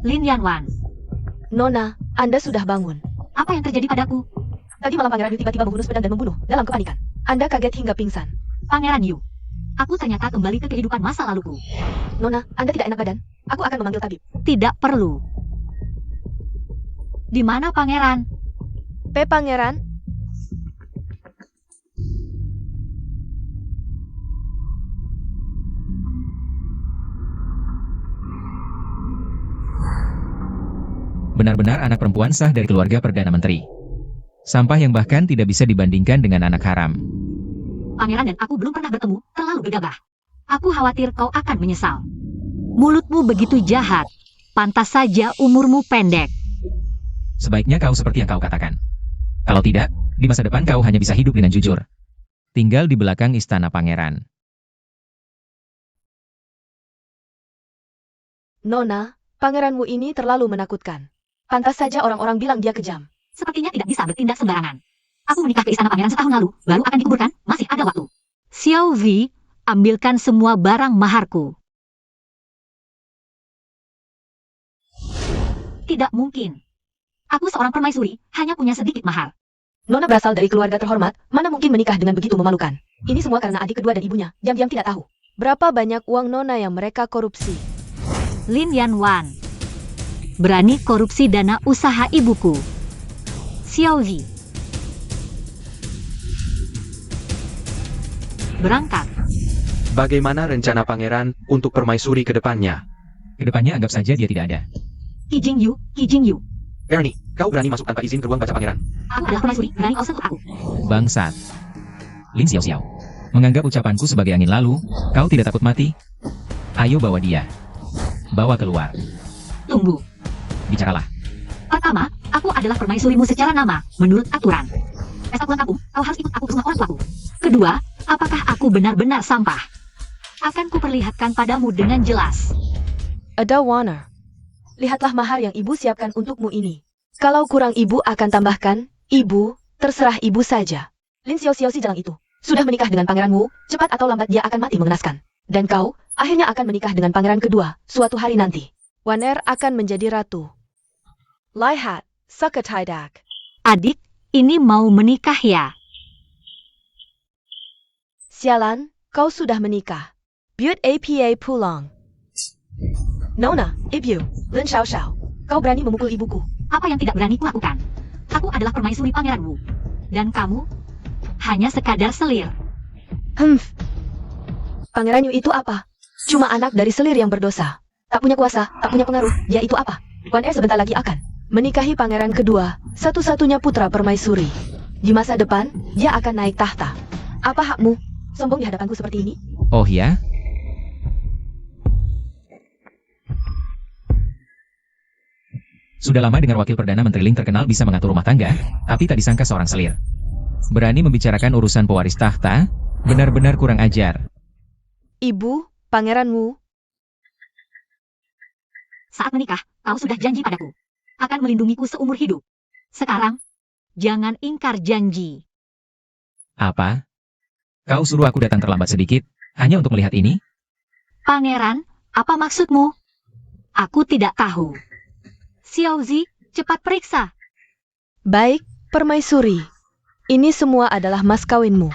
Lin Yanwan. Nona, Anda sudah bangun. Apa yang terjadi padaku? Tadi malam Pangeran Yu tiba-tiba menghunus pedang dan membunuh dalam kepanikan. Anda kaget hingga pingsan. Pangeran Yu. Aku ternyata kembali ke kehidupan masa laluku. Nona, Anda tidak enak badan? Aku akan memanggil tabib. Tidak perlu. Di mana Pangeran? Pangeran? Benar-benar anak perempuan sah dari keluarga Perdana Menteri. Sampah yang bahkan tidak bisa dibandingkan dengan anak haram. Pangeran dan aku belum pernah bertemu, terlalu gegabah. Aku khawatir kau akan menyesal. Mulutmu begitu jahat. Pantas saja umurmu pendek. Sebaiknya kau seperti yang kau katakan. Kalau tidak, di masa depan kau hanya bisa hidup dengan jujur. Tinggal di belakang istana pangeran. Nona, Pangeran Wu ini terlalu menakutkan. Pantas saja orang-orang bilang dia kejam. Sepertinya tidak bisa bertindak sembarangan. Aku menikah ke istana pangeran setahun lalu, baru akan dikuburkan, masih ada waktu. Xiao Vi, ambilkan semua barang maharku. Tidak mungkin. Aku seorang permaisuri, hanya punya sedikit mahar. Nona berasal dari keluarga terhormat, mana mungkin menikah dengan begitu memalukan. Ini semua karena adik kedua dan ibunya, diam-diam tidak tahu. Berapa banyak uang Nona yang mereka korupsi? Lin Yanwan. Berani korupsi dana usaha ibuku. Xiao Vi. Berangkat. Bagaimana rencana pangeran untuk permaisuri ke depannya? Kedepannya anggap saja dia tidak ada. Qi Jingyu, Qi Jingyu. Ernie, kau berani masuk tanpa izin ke ruang baca pangeran? Aku adalah permaisuri, berani kau sentuh aku. Bangsat. Lin Xiao. Menganggap ucapanku sebagai angin lalu, kau tidak takut mati? Ayo bawa dia. Bawa keluar. Tunggu. Bicaralah. Pertama, aku adalah permaisurimu secara nama, menurut aturan. Pesta pulang kampung, kau harus ikut aku ke rumah orang tuaku. Kedua, apakah aku benar-benar sampah? Akan kuperlihatkan padamu dengan jelas. Ada Warner. Lihatlah mahar yang ibu siapkan untukmu ini. Kalau kurang ibu akan tambahkan, ibu, terserah ibu saja. Lin Xiao si jalang itu. Sudah menikah dengan pangeranmu, cepat atau lambat dia akan mati mengenaskan. Dan kau, akhirnya akan menikah dengan pangeran kedua, suatu hari nanti. Waner akan menjadi ratu. Lihat, Sakataidak. Adik, ini mau menikah ya? Sialan, kau sudah menikah. Buat apa pulang. Nona, ibu, Lin Xiao. Kau berani memukul ibuku. Apa yang tidak berani kulakukan? Aku adalah permaisuri pangeranmu. Dan kamu hanya sekadar selir. Pangeran Yu itu apa? Cuma anak dari selir yang berdosa. Tak punya kuasa, tak punya pengaruh. Dia itu apa? Wan sebentar lagi akan menikahi pangeran kedua, satu-satunya putra permaisuri. Di masa depan, dia akan naik tahta. Apa hakmu? Sombong di hadapanku seperti ini? Oh ya? Sudah lama dengar wakil Perdana Menteri Ling terkenal bisa mengatur rumah tangga, tapi tak disangka seorang selir. Berani membicarakan urusan pewaris tahta, benar-benar kurang ajar. Ibu, pangeranmu. Saat menikah, kau sudah janji padaku. Akan melindungiku seumur hidup. Sekarang, jangan ingkar janji. Apa? Kau suruh aku datang terlambat sedikit, hanya untuk melihat ini? Pangeran, apa maksudmu? Aku tidak tahu. Xiaozi, cepat periksa. Baik, permaisuri. Ini semua adalah mas kawinmu.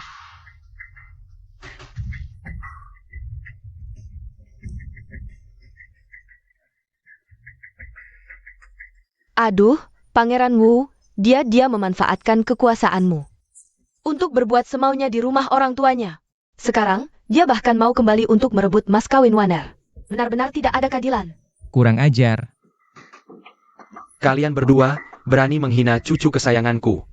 Aduh, Pangeran Wu, dia memanfaatkan kekuasaanmu untuk berbuat semaunya di rumah orang tuanya. Sekarang, dia bahkan mau kembali untuk merebut mas kawin Waner. Benar-benar tidak ada keadilan. Kurang ajar. Kalian berdua berani menghina cucu kesayanganku.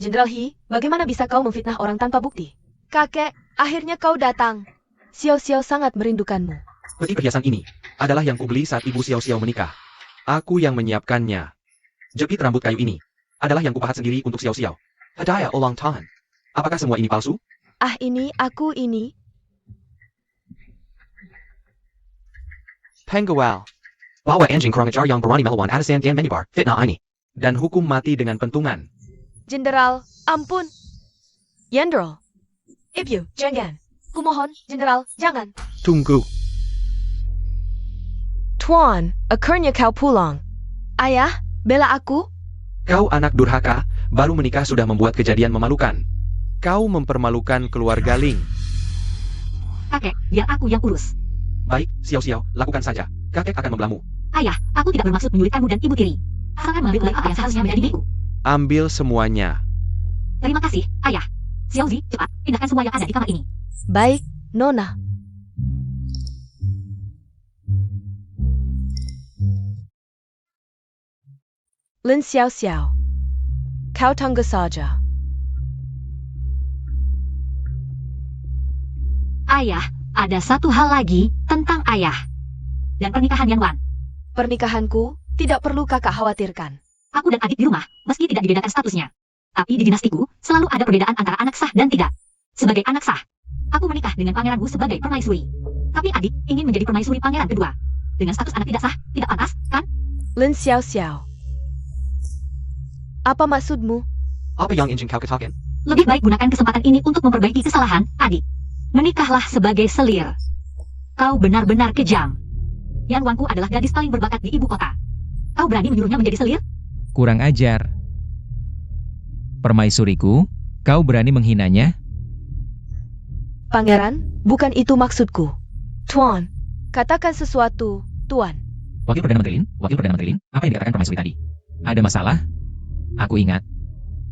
Jenderal He, bagaimana bisa kau memfitnah orang tanpa bukti? Kakek, akhirnya kau datang. Xiao sangat merindukanmu. Peti perhiasan ini adalah yang kubeli saat ibu Xiao menikah. Aku yang menyiapkannya. Jepit rambut kayu ini adalah yang kupahat sendiri untuk Xiao. Hadiah ulang tahun. Apakah semua ini palsu? Aku ini. Penggawal. Bawa anjing kurang ajar yang berani melawan atasan dan menyebar fitnah ini. Dan hukum mati dengan pentungan. Jenderal, ampun. Jenderal. Ibu, jangan. Kumohon, Jenderal, jangan. Tunggu. Tuan, akhirnya kau pulang. Ayah, bela aku. Kau anak durhaka, baru menikah sudah membuat kejadian memalukan. Kau mempermalukan keluarga Ling. Kakek, biar aku yang urus. Baik, Xiao Xiao, lakukan saja. Kakek akan membelamu. Ayah, aku tidak bermaksud menyulitkanmu dan ibu tiri. Asalkan mengambil alih apa yang seharusnya menjadi milikku. Ambil semuanya. Terima kasih, ayah. Xiaozi, cepat, pindahkan semua yang ada di kamar ini. Baik, Nona. Lin Xiao Xiao. Kau tunggu saja. Ayah, ada satu hal lagi tentang ayah. Dan pernikahan Yan Wan. Pernikahanku tidak perlu kakak khawatirkan. Aku dan adik di rumah, meski tidak dibedakan statusnya. Tapi di dinastiku, selalu ada perbedaan antara anak sah dan tidak. Sebagai anak sah, aku menikah dengan pangeran Wu sebagai permaisuri. Tapi adik ingin menjadi permaisuri pangeran kedua. Dengan status anak tidak sah, tidak pantas, kan? Lin Xiao Xiao. Apa maksudmu? Apa yang ingin kau katakan? Lebih baik gunakan kesempatan ini untuk memperbaiki kesalahan, adik. Menikahlah sebagai selir. Kau benar-benar kejam. Yan Wanku adalah gadis paling berbakat di ibu kota. Kau berani menyuruhnya menjadi selir? Kurang ajar. Permaisuriku, kau berani menghinanya? Pangeran, bukan itu maksudku. Tuan, katakan sesuatu, Tuan. Wakil Perdana Menteri Lin, apa yang dikatakan permaisuri tadi? Ada masalah? Aku ingat.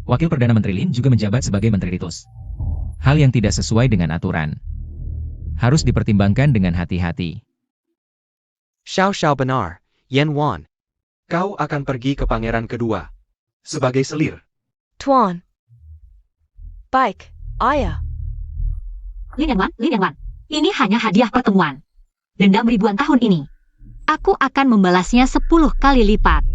Wakil Perdana Menteri Lin juga menjabat sebagai Menteri Ritus. Hal yang tidak sesuai dengan aturan. Harus dipertimbangkan dengan hati-hati. Xiao Xiao benar, Yan Wan. Kau akan pergi ke pangeran kedua. Sebagai selir. Tuan. Baik, ayah. Lin Yan Wan. Ini hanya hadiah pertemuan. Dendam ribuan tahun ini. Aku akan membalasnya 10 kali lipat.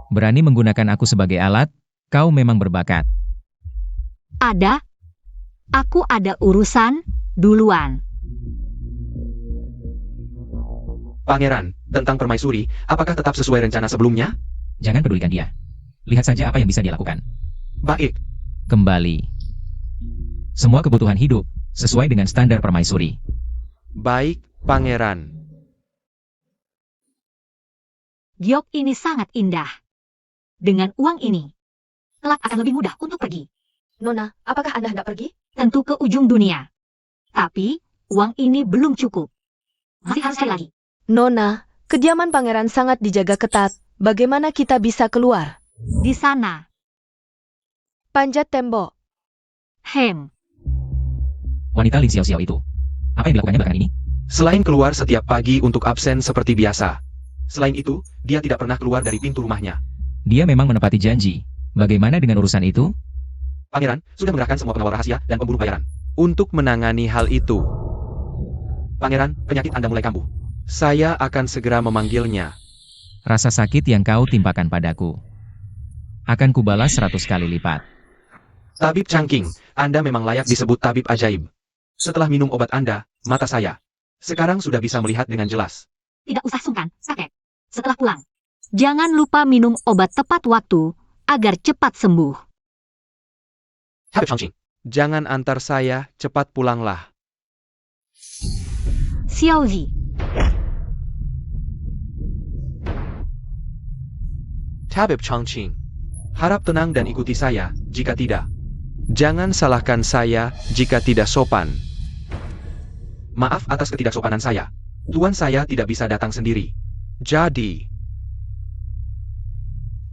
Berani menggunakan aku sebagai alat, kau memang berbakat. Aku ada urusan duluan. Pangeran, tentang permaisuri, apakah tetap sesuai rencana sebelumnya? Jangan pedulikan dia. Lihat saja apa yang bisa dia lakukan. Baik. Kembali. Semua kebutuhan hidup, sesuai dengan standar permaisuri. Baik, Pangeran. Giok ini sangat indah. Dengan uang ini, kelak akan lebih mudah untuk pergi. Nona, apakah Anda hendak pergi? Tentu ke ujung dunia. Tapi, uang ini belum cukup. Masih harus cari lagi. Nona, kediaman pangeran sangat dijaga ketat. Bagaimana kita bisa keluar? Di sana. Panjat tembok. Wanita Lin Xiao Xiao itu. Apa yang dilakukannya belakangan ini? Selain keluar setiap pagi untuk absen seperti biasa. Selain itu, dia tidak pernah keluar dari pintu rumahnya. Dia memang menepati janji. Bagaimana dengan urusan itu? Pangeran sudah mengerahkan semua pengawal rahasia dan pemburu bayaran untuk menangani hal itu. Pangeran, penyakit Anda mulai kambuh. Saya akan segera memanggilnya. Rasa sakit yang kau timpakan padaku akan kubalas 100 kali lipat. Tabib Changking, Anda memang layak disebut tabib ajaib. Setelah minum obat Anda, mata saya sekarang sudah bisa melihat dengan jelas. Tidak usah sungkan, kakek. Setelah pulang, jangan lupa minum obat tepat waktu agar cepat sembuh. Tabib Changking, jangan antar saya, cepat pulanglah. Xiaozi, Tabib Changqing, harap tenang dan ikuti saya, jika tidak. Jangan salahkan saya, jika tidak sopan. Maaf atas ketidaksopanan saya. Tuan saya tidak bisa datang sendiri. Jadi,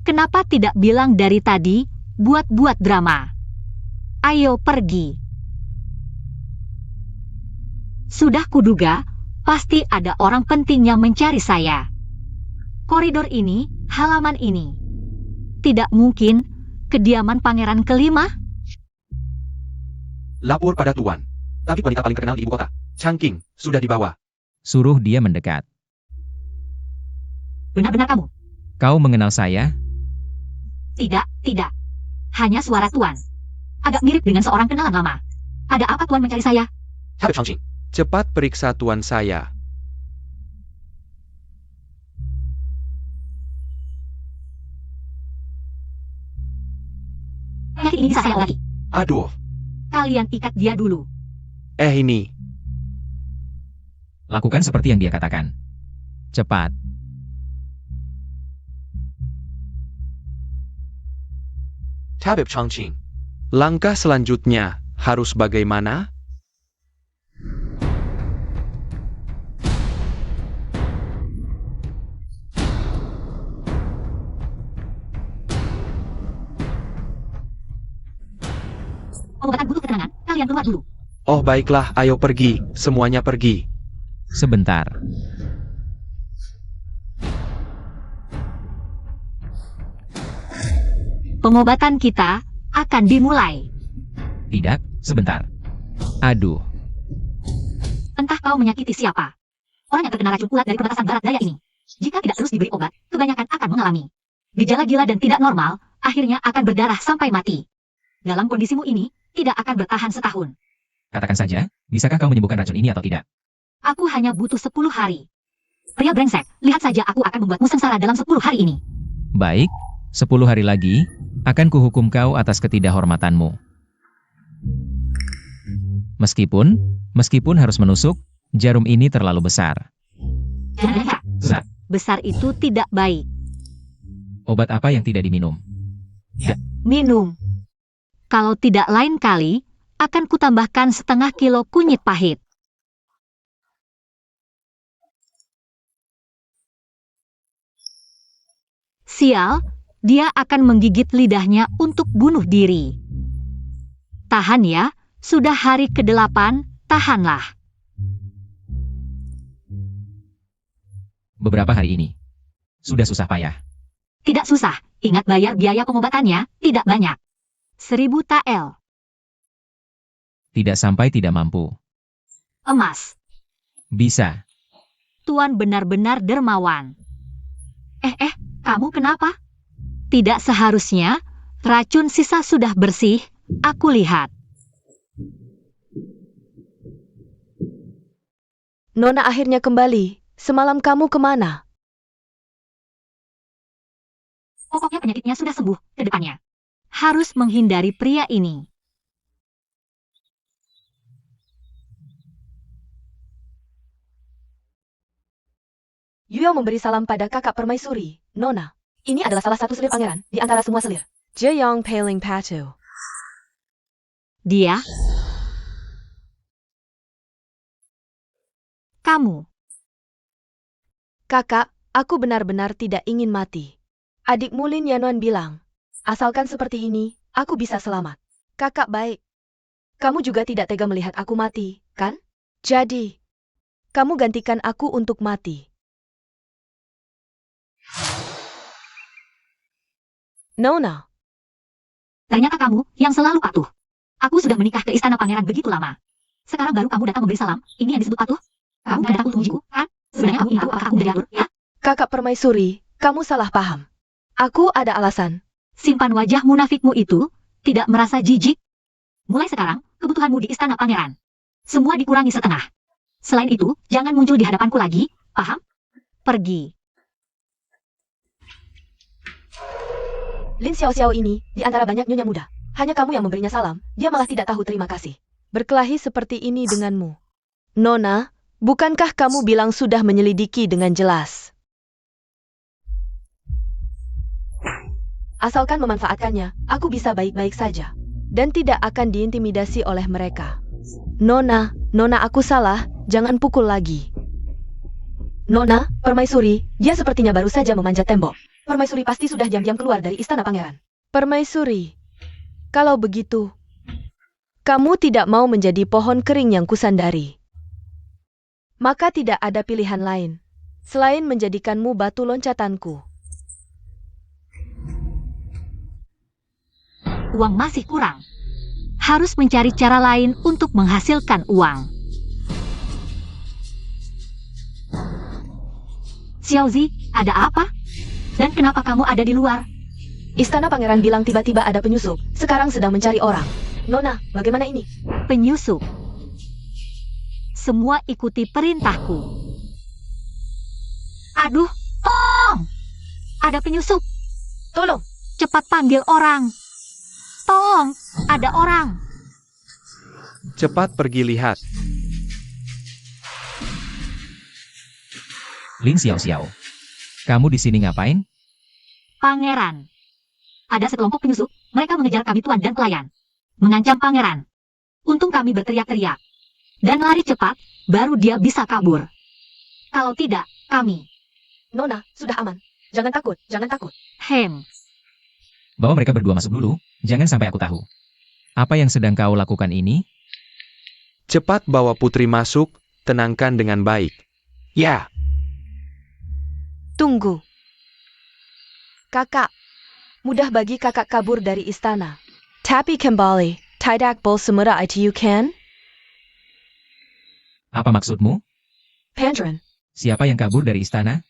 kenapa tidak bilang dari tadi, buat-buat drama? Ayo pergi. Sudah kuduga, pasti ada orang penting yang mencari saya. Koridor ini, halaman ini. Tidak mungkin, kediaman pangeran kelima? lapor pada Tuan. Tapi wanita paling terkenal di ibu kota, Changqing, sudah dibawa. Suruh dia mendekat. Benar-benar kamu? Kau mengenal saya? Tidak. Hanya suara Tuan. Agak mirip dengan seorang kenalan lama. Ada apa Tuan mencari saya? Tabib Changqing, cepat periksa Tuan saya. Yakin ini bisa saya lagi? Aduh, kalian ikat dia dulu. Ini. Lakukan seperti yang dia katakan. Cepat. Tabib Changqing. Langkah selanjutnya harus bagaimana? Pengobatan butuh ketenangan, kalian keluar dulu. Oh baiklah, ayo pergi, semuanya pergi. Sebentar. Pengobatan kita akan dimulai. Tidak, sebentar. Aduh, Entah kau menyakiti siapa. Orang yang terkena racun ulat dari perbatasan barat daya ini. Jika tidak terus diberi obat, kebanyakan akan mengalami gejala gila dan tidak normal, akhirnya akan berdarah sampai mati. Dalam kondisimu ini, tidak akan bertahan setahun. katakan saja, bisakah kau menyembuhkan racun ini atau tidak? Aku hanya butuh 10 hari. Pria brengsek, lihat saja aku akan membuatmu sengsara dalam 10 hari ini. Baik, 10 hari lagi, akan kuhukum kau atas ketidakhormatanmu. Meskipun harus menusuk, jarum ini terlalu besar. Zat, Besar itu tidak baik. obat apa yang tidak diminum? Minum. Kalau tidak lain kali, akan kutambahkan setengah kilo kunyit pahit. Sial, dia akan menggigit lidahnya untuk bunuh diri. Tahan ya, sudah hari ke-8, tahanlah. Beberapa hari ini. Sudah susah payah. Tidak susah, ingat bayar biaya pengobatannya, tidak banyak. 1000 tael. Tidak sampai tidak mampu. Emas. Bisa. Tuan benar-benar dermawan. Kamu kenapa? Tidak seharusnya, racun sisa sudah bersih, aku lihat. Nona akhirnya kembali. Semalam kamu kemana? Pokoknya penyakitnya sudah sembuh, ke depannya. Harus menghindari pria ini. Yuyo memberi salam pada kakak permaisuri, Nona. Ini adalah salah satu selir pangeran di antara semua selir. Jeyong Paling Patu. Dia. Kamu. Kakak, aku benar-benar tidak ingin mati. Adikmu Lin Yanuan bilang, asalkan seperti ini, aku bisa selamat. Kakak baik. Kamu juga tidak tega melihat aku mati, kan? Jadi, kamu gantikan aku untuk mati. Nona, Ternyata kamu yang selalu patuh. Aku sudah menikah ke istana pangeran begitu lama. Sekarang baru kamu datang memberi salam. Ini yang disebut patuh? Kamu tidak datang untuk mengujiku, kan? Sebenarnya kamu ingin tahu apakah aku menjadi atur, ya? kakak permaisuri, kamu salah paham. Aku ada alasan. Simpan wajah munafikmu itu, tidak merasa jijik. Mulai sekarang, kebutuhanmu di istana pangeran. Semua dikurangi setengah. Selain itu, jangan muncul di hadapanku lagi, paham? Pergi. Lin Xiao Xiao ini, di antara banyak nyonya muda. Hanya kamu yang memberinya salam, dia malah tidak tahu terima kasih. Berkelahi seperti ini denganmu. Nona, bukankah kamu bilang sudah menyelidiki dengan jelas? Asalkan memanfaatkannya, aku bisa baik-baik saja. Dan tidak akan diintimidasi oleh mereka. Nona aku salah, jangan pukul lagi. Nona, permaisuri, dia sepertinya baru saja memanjat tembok. Permaisuri pasti sudah diam-diam keluar dari istana pangeran. Permaisuri, kalau begitu, kamu tidak mau menjadi pohon kering yang kusandari. Maka tidak ada pilihan lain, selain menjadikanmu batu loncatanku. Uang masih kurang. Harus mencari cara lain untuk menghasilkan uang. Xiaozi, ada apa? Dan kenapa kamu ada di luar? Istana pangeran bilang tiba-tiba ada penyusup, sekarang sedang mencari orang. Nona, bagaimana ini? Penyusup. Semua ikuti perintahku. Aduh, tolong! Ada penyusup. Tolong! Cepat panggil orang. Tolong, ada orang. Cepat pergi lihat. Lin Xiao Xiao. Kamu di sini ngapain? Pangeran. Ada sekelompok penyusup, mereka mengejar kami tuan dan pelayan. Mengancam pangeran. Untung kami berteriak-teriak. Dan lari cepat, baru dia bisa kabur. Kalau tidak, kami. Nona, sudah aman. Jangan takut, jangan takut. Bawa mereka berdua masuk dulu, jangan sampai aku tahu. Apa yang sedang kau lakukan ini? Cepat bawa putri masuk, tenangkan dengan baik. Ya, Tunggu. Kakak. Mudah bagi kakak kabur dari istana. Tapi kembali, tidak boleh semua itu kan? Apa maksudmu? Pandren, Siapa yang kabur dari istana?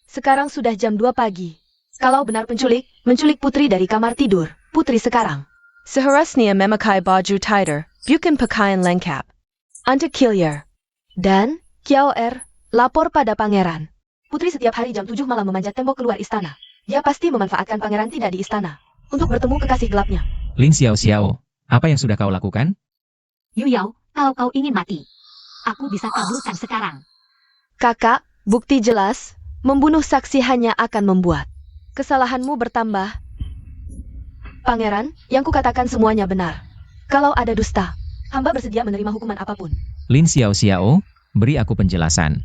sekarang sudah jam 2 pagi. Kalau benar penculik, menculik putri dari kamar tidur. Putri sekarang. Seharusnya memakai baju tidur, bukan pakaian lengkap. Anda killer. Dan, Kiao lapor pada pangeran. Putri setiap hari jam 7 malam memanjat tembok keluar istana. Dia pasti memanfaatkan pangeran tidak di istana untuk bertemu kekasih gelapnya. Lin Xiao Xiao, apa yang sudah kau lakukan? Yu Yao, kalau kau ingin mati, aku bisa kabulkan sekarang. Kakak, bukti jelas, membunuh saksi hanya akan membuat kesalahanmu bertambah. Pangeran, yang kukatakan semuanya benar. Kalau ada dusta, hamba bersedia menerima hukuman apapun. Lin Xiao Xiao, beri aku penjelasan.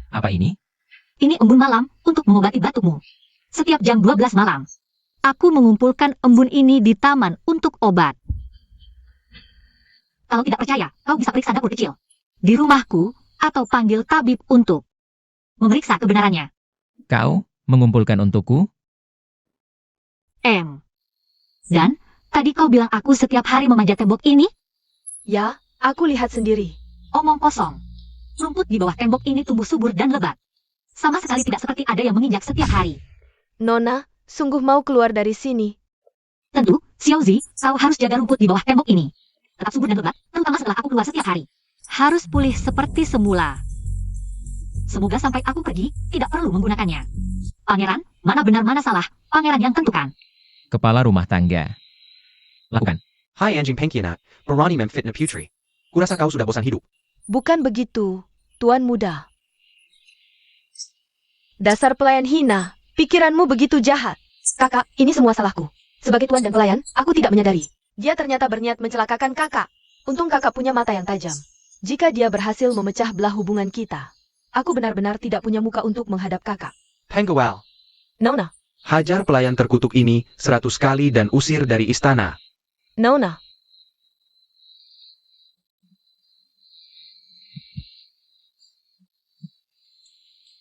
Apa ini? Ini embun malam untuk mengobati batukmu. Setiap jam 12 malam, aku mengumpulkan embun ini di taman untuk obat. Kalau tidak percaya, kau bisa periksa dapur kecil di rumahku atau panggil tabib untuk memeriksa kebenarannya. Kau mengumpulkan untukku? Dan, tadi kau bilang aku setiap hari memanjat tembok ini? Ya, aku lihat sendiri. Omong kosong. Rumput di bawah tembok ini tumbuh subur dan lebat. Sama sekali tidak seperti ada yang menginjak setiap hari. Nona, sungguh mau keluar dari sini. Tentu, Xiaozi, kau harus jaga rumput di bawah tembok ini. Tetap subur dan lebat, terutama setelah aku keluar setiap hari. Harus pulih seperti semula. Semoga sampai aku pergi, tidak perlu menggunakannya. Pangeran, mana benar mana salah, pangeran yang tentukan. Kepala rumah tangga. Lakukan. Hai anjing pengkhianat, berani memfitnah putri. Kurasa kau sudah bosan hidup. Bukan begitu, Tuan Muda. Dasar pelayan hina, pikiranmu begitu jahat. Kakak, ini semua salahku. Sebagai tuan dan pelayan, aku tidak menyadari. Dia ternyata berniat mencelakakan kakak. Untung kakak punya mata yang tajam. Jika dia berhasil memecah belah hubungan kita, aku benar-benar tidak punya muka untuk menghadap kakak. Penggawal, Nona, hajar pelayan terkutuk ini 100 kali dan usir dari istana. Nona.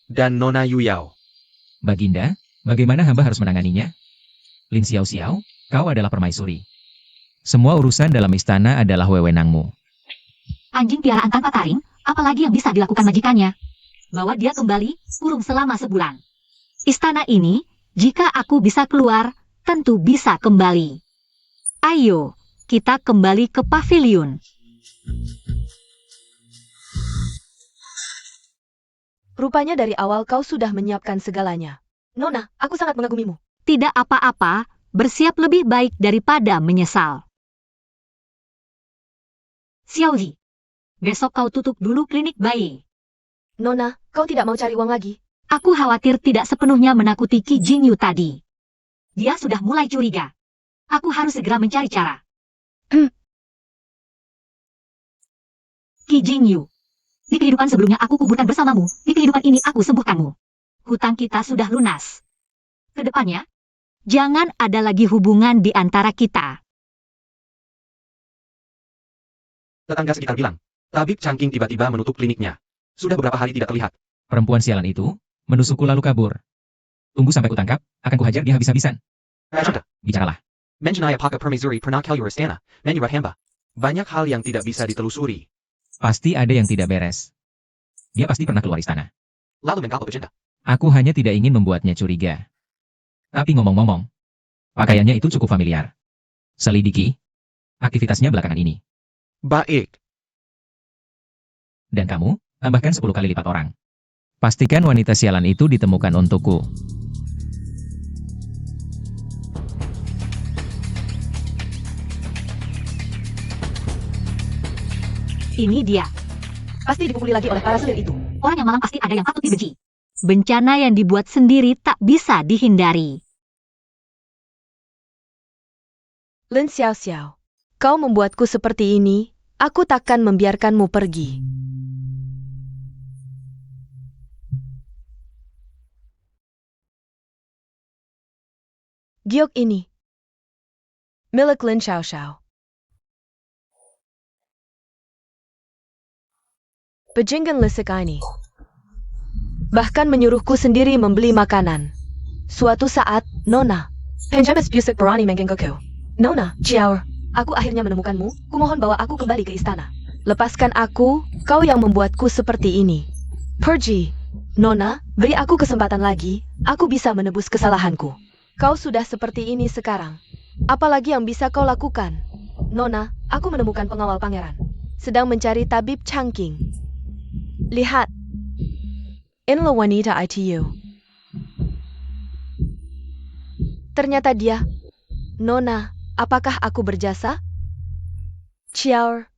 Dan Nona Yu Yao. Baginda, bagaimana hamba harus menanganinya? Lin Xiao Xiao, kau adalah permaisuri. Semua urusan dalam istana adalah wewenangmu. Anjing piaraan tanpa taring, apalagi yang bisa dilakukan majikannya? Bawa dia kembali, kurung selama sebulan. Istana ini, jika aku bisa keluar, tentu bisa kembali. Ayo, kita kembali ke pavilion. Rupanya dari awal kau sudah menyiapkan segalanya. Nona, aku sangat mengagumimu. Tidak apa-apa, bersiap lebih baik daripada menyesal. Xiaozi, besok kau tutup dulu klinik bayi. Nona, kau tidak mau cari uang lagi? Aku khawatir tidak sepenuhnya menakuti Qi Jingyu tadi. Dia sudah mulai curiga. Aku harus segera mencari cara. Qi Jingyu, di kehidupan sebelumnya aku kuburkan bersamamu, di kehidupan ini aku sembuhkanmu. Hutang kita sudah lunas. Kedepannya, jangan ada lagi hubungan di antara kita. Tetangga sekitar bilang, tabib Changking tiba-tiba menutup kliniknya. Sudah beberapa hari tidak terlihat. Perempuan sialan itu menusukku lalu kabur. Tunggu sampai kutangkap, akan kuhajar dia habis-habisan. Contoh, Bicaralah. mengenai apakah permaisuri pernah keluar istana, menyurat hamba. Banyak hal yang tidak bisa ditelusuri. Pasti ada yang tidak beres. Dia pasti pernah keluar istana. Lalu mengapa bercanda? Aku hanya tidak ingin membuatnya curiga. Tapi ngomong-ngomong, pakaiannya itu cukup familiar. Selidiki aktivitasnya belakangan ini. Baik. Dan kamu, tambahkan 10 kali lipat orang. Pastikan wanita sialan itu ditemukan untukku. Ini dia. Pasti dipukuli lagi oleh para selir itu. Orang yang malang pasti ada yang patut dibenci. Bencana yang dibuat sendiri tak bisa dihindari. Lin Xiao Xiao, kau membuatku seperti ini, aku takkan membiarkanmu pergi. Giok ini milik Lin Xiao Xiao. Bajingan lisik ini bahkan menyuruhku sendiri membeli makanan. Suatu saat, Nona, Penjamis Busuk berani menggangguku. Nona, Jiaor, aku akhirnya menemukanmu, kumohon bawa aku kembali ke istana. Lepaskan aku, kau yang membuatku seperti ini. Pergi. Nona, beri aku kesempatan lagi, aku bisa menebus kesalahanku. Kau sudah seperti ini sekarang. Apalagi yang bisa kau lakukan? Nona, aku menemukan pengawal pangeran. Sedang mencari tabib Changqing. Lihat. Inilah wanita ITU. Ternyata dia. Nona, apakah aku berjasa? Chiaor,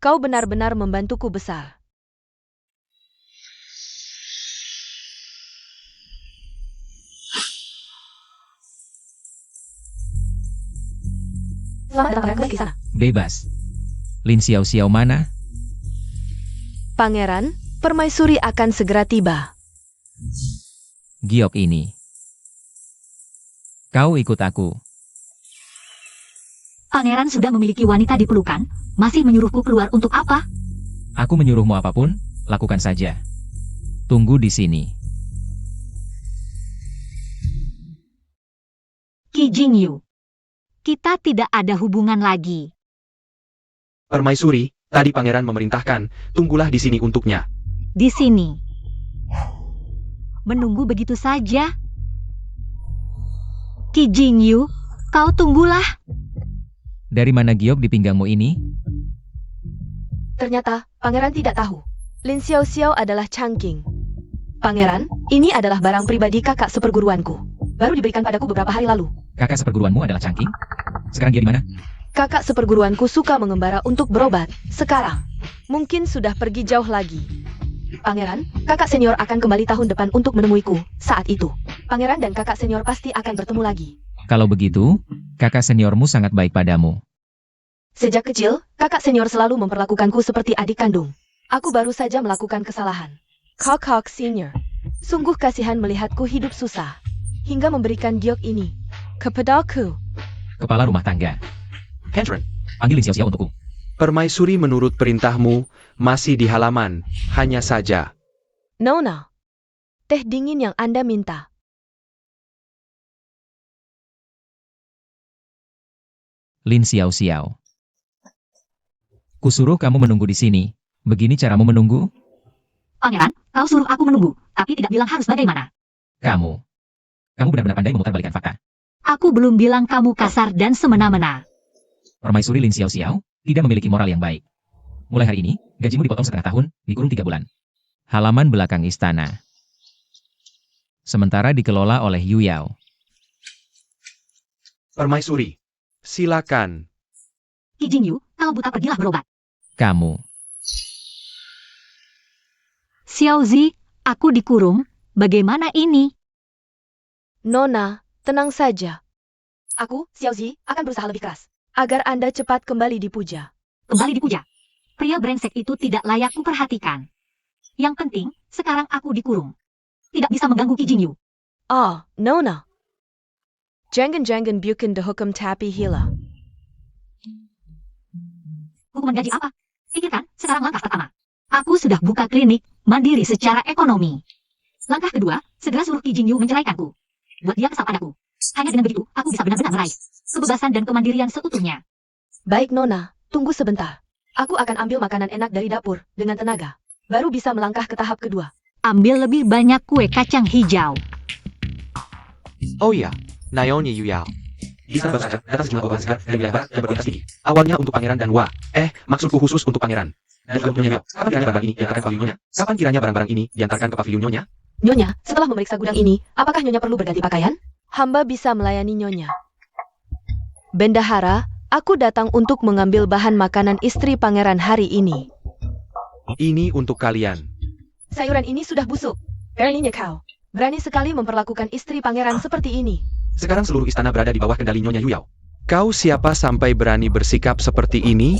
kau benar-benar membantuku besar. Selamat datang kembali ke sana. Bebas. Lin Xiao Xiao mana? Pangeran, permaisuri akan segera tiba. Giok ini. Kau ikut aku. Pangeran sudah memiliki wanita di pelukan, masih menyuruhku keluar untuk apa? Aku menyuruhmu apapun, lakukan saja. Tunggu di sini. Qi Jingyu. Kita tidak ada hubungan lagi. Permaisuri, tadi pangeran memerintahkan, tunggulah di sini untuknya. Di sini. Menunggu begitu saja. Qi Jingyu, kau tunggulah. Dari mana giok di pinggangmu ini? Ternyata, pangeran tidak tahu. Lin Xiao Xiao adalah Changqing. Pangeran, ini adalah barang pribadi kakak seperguruanku. Baru diberikan padaku beberapa hari lalu. Kakak seperguruanmu adalah Changqing? Sekarang dia di mana? Kakak seperguruanku suka mengembara untuk berobat. Sekarang, mungkin sudah pergi jauh lagi. Pangeran, kakak senior akan kembali tahun depan untuk menemuiku. Saat itu, pangeran dan kakak senior pasti akan bertemu lagi. Kalau begitu, kakak seniormu sangat baik padamu. Sejak kecil, kakak senior selalu memperlakukanku seperti adik kandung. Aku baru saja melakukan kesalahan. Kakak senior, sungguh kasihan melihatku hidup susah. Hingga memberikan giok ini kepadaku. Kepala rumah tangga. Henry, Panggil Lin Xiao Xiao untukku. permaisuri menurut perintahmu, masih di halaman, hanya saja. Nona, teh dingin yang Anda minta. Lin Xiao Xiao. Kusuruh kamu menunggu di sini. Begini caramu menunggu? Pangeran, kau suruh aku menunggu, tapi tidak bilang harus bagaimana. Kamu benar-benar pandai memutarbalikkan fakta. Aku belum bilang kamu kasar dan semena-mena. Permaisuri Lin Xiao Xiao tidak memiliki moral yang baik. Mulai hari ini, gajimu dipotong setengah tahun, dikurung 3 bulan. Halaman belakang istana. Sementara dikelola oleh Yu Yao. Permaisuri, silakan. Qi Jingyu, kalau buta pergilah berobat. Kamu. Xiao Zi, aku dikurung. Bagaimana ini? Nona, tenang saja. Aku, Xiao Zi, akan berusaha lebih keras. Agar Anda cepat kembali dipuja. Kembali dipuja. Pria brengsek itu tidak layak kuperhatikan. Yang penting, sekarang aku dikurung. Tidak bisa mengganggu Qi Jingyu. Oh, Nona. Jangan-jangan bukan dihukum tapi hila. Hukuman gaji apa? Pikirkan, sekarang langkah pertama. Aku sudah buka klinik, mandiri secara ekonomi. Langkah kedua, segera suruh Qi Jingyu menceraikanku. Buat dia kesal padaku. Hanya dengan begitu, aku bisa benar-benar meraih kebebasan dan kemandirian seutuhnya. Baik Nona, tunggu sebentar. Aku akan ambil makanan enak dari dapur, dengan tenaga. Baru bisa melangkah ke tahap kedua. Ambil lebih banyak kue kacang hijau. Oh iya, Naomi Yu Yao. Di sana baru saja, datang sejumlah obat segar dari wilayah barat dan berkualitas tinggi. Awalnya untuk pangeran dan Wa. Maksudku khusus untuk pangeran. Dan juga untuk Nyonya. Kapan kiranya barang-barang ini diantarkan ke pavilion Nyonya? Kapan kiranya barang-barang ini diantarkan ke pavilion Nyonya? Nyonya, setelah memeriksa gudang ini, apakah Nyonya perlu berganti pakaian? Hamba bisa melayani Nyonya. Bendahara, aku datang untuk mengambil bahan makanan istri pangeran hari ini. Ini untuk kalian. Sayuran ini sudah busuk. Beraninya kau. Berani sekali memperlakukan istri pangeran seperti ini. Sekarang seluruh istana berada di bawah kendali Nyonya Yuyao. Kau siapa sampai berani bersikap seperti ini?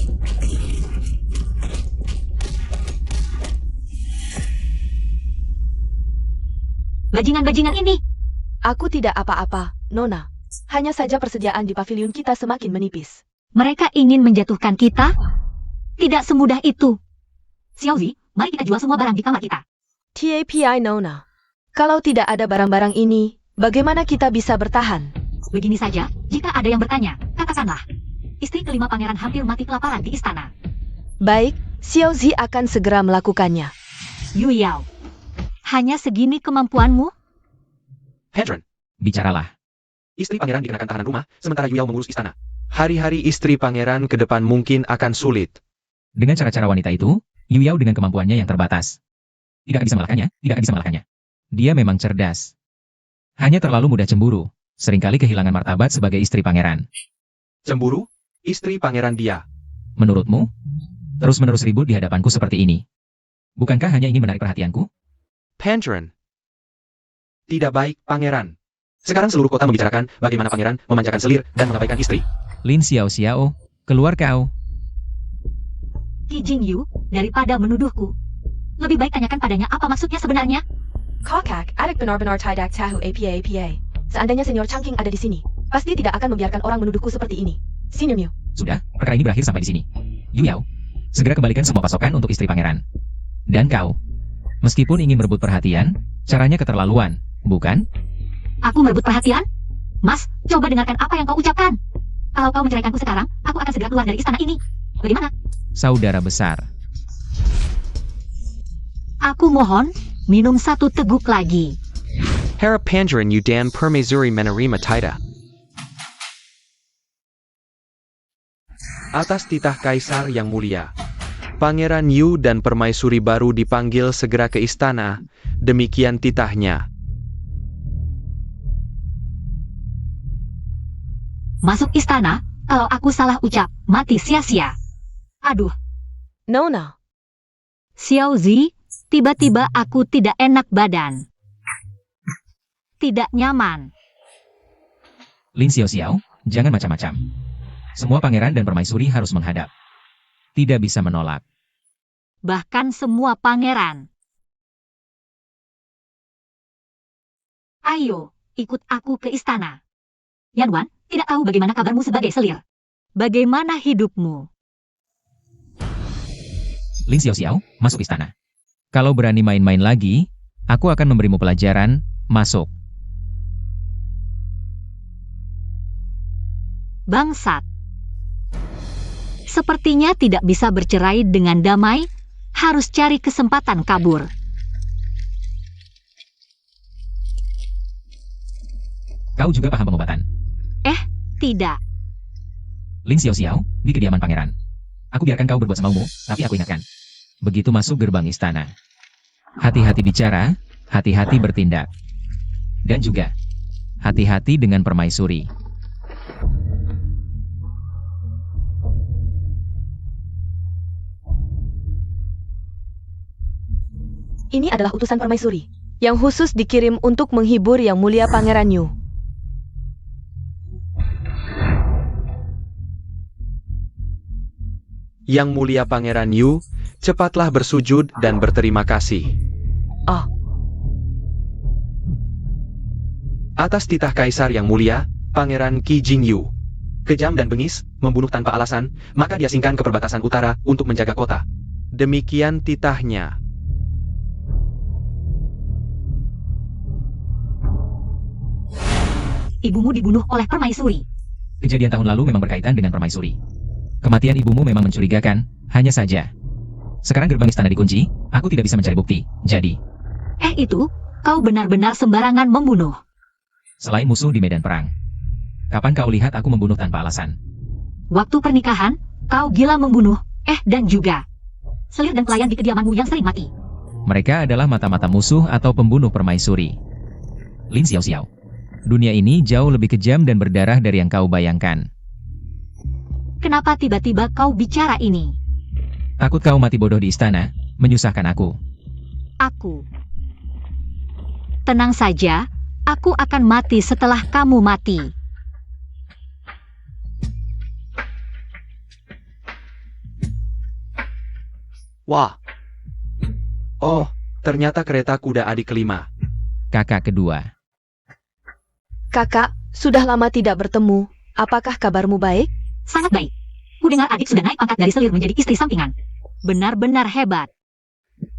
Bajingan-bajingan ini. Aku tidak apa-apa, Nona. Hanya saja persediaan di pavilion kita semakin menipis. Mereka ingin menjatuhkan kita? Tidak semudah itu. Xiaozi, mari kita jual semua barang di kamar kita. TAPI Nona. Kalau tidak ada barang-barang ini, bagaimana kita bisa bertahan? Begini saja, jika ada yang bertanya, katakanlah. Istri kelima pangeran hampir mati kelaparan di istana. Baik, Xiaozi akan segera melakukannya. Yu Yao, hanya segini kemampuanmu? Hedron, Bicaralah. istri pangeran dikenakan tahanan rumah, sementara Yuyao mengurus istana. Hari-hari istri pangeran ke depan mungkin akan sulit. Dengan cara-cara wanita itu, Yu Yao dengan kemampuannya yang terbatas. Tidak akan bisa mengalahkannya, tidak akan bisa mengalahkannya. Dia memang cerdas. Hanya terlalu mudah cemburu, seringkali kehilangan martabat sebagai istri pangeran. Cemburu? Istri pangeran dia. Menurutmu? Terus-menerus ribut di hadapanku seperti ini. Bukankah hanya ingin menarik perhatianku? Pandren. Tidak baik, pangeran. Sekarang seluruh kota membicarakan bagaimana pangeran memanjakan selir dan mengabaikan istri. Lin Xiao Xiao, keluar kau. Qi Jingyu, daripada menuduhku. Lebih baik tanyakan padanya apa maksudnya sebenarnya. Kokak, adik benar-benar tidak tahu apa-apa. Seandainya Senior Changqing ada di sini, pasti tidak akan membiarkan orang menuduhku seperti ini. Senior Miu. Sudah, perkara ini berakhir sampai di sini. Yu Yao, segera kembalikan semua pasokan untuk istri pangeran. Dan kau, meskipun ingin merebut perhatian, caranya keterlaluan, bukan? Aku merebut perhatian? Mas, coba dengarkan apa yang kau ucapkan. Kalau kau menceraikanku sekarang, aku akan segera keluar dari istana ini. Bagaimana? Saudara besar. Aku mohon, minum satu teguk lagi. Harap Pandren you dan permaisuri menerima tidak. Atas titah Kaisar yang mulia, Pangeran Yu dan permaisuri baru dipanggil segera ke istana, demikian titahnya. Masuk istana, kalau aku salah ucap, mati sia-sia. Aduh, Nona. Xiaozi, tiba-tiba aku tidak enak badan. Tidak nyaman. Lin Xiao Xiao, jangan macam-macam. Semua pangeran dan permaisuri harus menghadap. Tidak bisa menolak. Bahkan semua pangeran. Ayo, ikut aku ke istana. Yanwan, tidak tahu bagaimana kabarmu sebagai selir. Bagaimana hidupmu? Lin Xiao Xiao, masuk istana. Kalau berani main-main lagi, aku akan memberimu pelajaran, masuk. Bangsat. Sepertinya tidak bisa bercerai dengan damai, harus cari kesempatan kabur. Kau juga paham pengobatan. Tidak. Lin Xiao Xiao, di kediaman pangeran. Aku biarkan kau berbuat semaumu, tapi aku ingatkan. Begitu masuk gerbang istana. Hati-hati bicara, hati-hati bertindak. Dan juga, hati-hati dengan permaisuri. Ini adalah utusan permaisuri, yang khusus dikirim untuk menghibur Yang Mulia Pangeran Yu. Yang mulia Pangeran Yu, cepatlah bersujud dan berterima kasih. Oh, Atas titah Kaisar yang mulia, Pangeran Qi Jingyu. Kejam dan bengis, membunuh tanpa alasan, maka diasingkan ke perbatasan utara untuk menjaga kota. Demikian titahnya. Ibumu dibunuh oleh permaisuri. Kejadian tahun lalu memang berkaitan dengan permaisuri. Kematian ibumu memang mencurigakan, hanya saja. Sekarang gerbang istana dikunci, aku tidak bisa mencari bukti, jadi. Itu, kau benar-benar sembarangan membunuh. Selain musuh di medan perang. Kapan kau lihat aku membunuh tanpa alasan? Waktu pernikahan, kau gila membunuh, dan juga. Selir dan pelayan di kediamanmu yang sering mati. Mereka adalah mata-mata musuh atau pembunuh permaisuri. Lin Xiao Xiao. Dunia ini jauh lebih kejam dan berdarah dari yang kau bayangkan. Kenapa tiba-tiba kau bicara ini? Takut kau mati bodoh di istana, menyusahkan aku. Aku. Tenang saja, aku akan mati setelah kamu mati. Wah. Oh, ternyata kereta kuda adik kelima. Kakak kedua. Kakak, sudah lama tidak bertemu. Apakah kabarmu baik? Sangat baik. Kudengar adik sudah naik pangkat dari selir menjadi istri sampingan. Benar-benar hebat.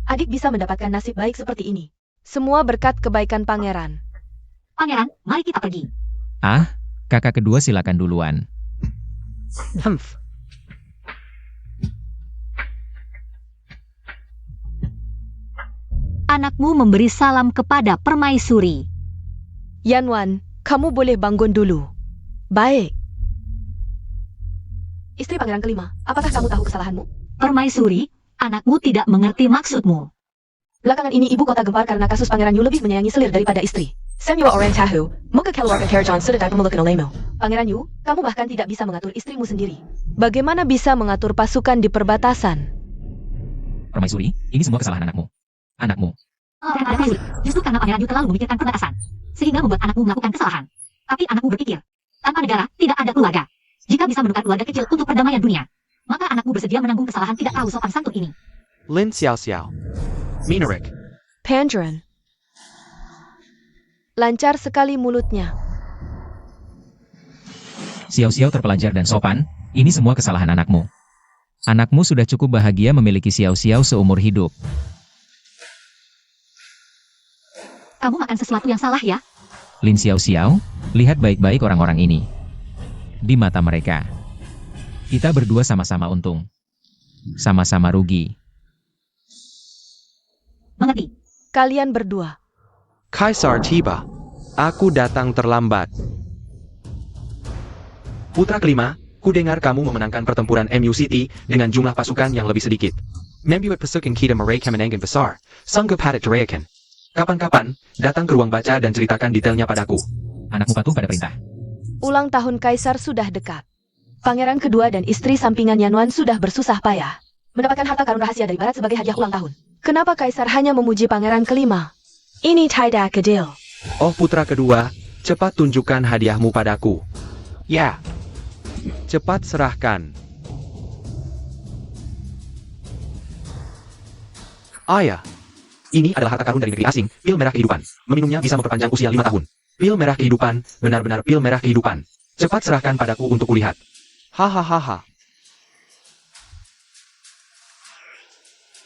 Adik bisa mendapatkan nasib baik seperti ini. Semua berkat kebaikan pangeran. Pangeran, mari kita pergi. Ah, kakak kedua silakan duluan. Humph. Anakmu memberi salam kepada permaisuri. Yanwan, kamu boleh bangun dulu. Baik. Istri pangeran kelima, apakah kamu tahu kesalahanmu? Permaisuri, anakmu tidak mengerti maksudmu. Belakangan ini ibu kota gempar karena kasus pangeran Yu lebih menyayangi selir daripada istri. Samuel orang tahu, muka keluarga Karajan sudah dapat melukan olehmu. Pangeran Yu, kamu bahkan tidak bisa mengatur istrimu sendiri. Bagaimana bisa mengatur pasukan di perbatasan? Permaisuri, ini semua kesalahan anakmu. Anakmu. Permaisuri, justru karena Pangeran Yu terlalu memikirkan perbatasan, sehingga membuat anakmu melakukan kesalahan. Tapi anakmu berpikir, tanpa negara, tidak ada keluarga. Jika bisa menukar keluarga kecil untuk perdamaian dunia, maka anakmu bersedia menanggung kesalahan tidak tahu sopan santun ini. Lin Xiao Xiao. Minarik. Pandren. Lancar sekali mulutnya. Xiao-Xiao terpelajar dan sopan, ini semua kesalahan anakmu. Anakmu sudah cukup bahagia memiliki Xiao-Xiao seumur hidup. Kamu makan sesuatu yang salah ya? Lin Xiao-Xiao, lihat baik-baik orang-orang ini. Di mata mereka, kita berdua sama-sama untung. Sama-sama rugi. Mengerti? Kalian berdua. Kaisar tiba. Aku datang terlambat. Putra kelima, ku dengar kamu memenangkan pertempuran MUCT dengan jumlah pasukan yang lebih sedikit. Membuat pasukan kita mereka menangkan besar. Sanggup hadat dirayakan. Kapan-kapan, datang ke ruang baca dan ceritakan detailnya padaku. Anakmu patuh pada perintah. Ulang tahun Kaisar sudah dekat. Pangeran kedua dan istri sampingan Yanwan sudah bersusah payah mendapatkan harta karun rahasia dari barat sebagai hadiah ulang tahun. Kenapa Kaisar hanya memuji pangeran kelima? Ini tidak adil. Oh putra kedua, cepat tunjukkan hadiahmu padaku. Ya. Cepat serahkan. Ayah. Ini adalah harta karun dari negeri asing, pil merah kehidupan. Meminumnya bisa memperpanjang usia 5 tahun. Pil merah kehidupan, benar-benar pil merah kehidupan. Cepat serahkan padaku untuk kulihat. Hahaha.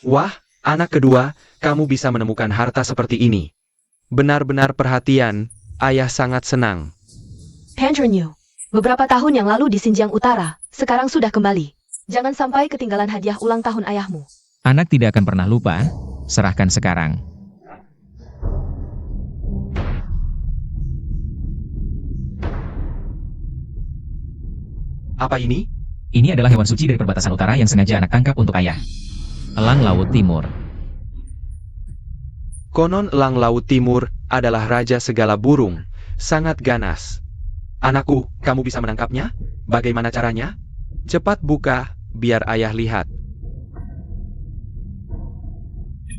Wah, anak kedua, kamu bisa menemukan harta seperti ini. Benar-benar perhatian, ayah sangat senang. Pandren Yu, beberapa tahun yang lalu di Xinjiang Utara, sekarang sudah kembali. Jangan sampai ketinggalan hadiah ulang tahun ayahmu. Anak tidak akan pernah lupa, serahkan sekarang. Apa ini? Ini adalah hewan suci dari perbatasan utara yang sengaja anak tangkap untuk ayah. Elang Laut Timur. Konon elang laut timur adalah raja segala burung, sangat ganas. Anakku, kamu bisa menangkapnya? Bagaimana caranya? Cepat buka, biar ayah lihat.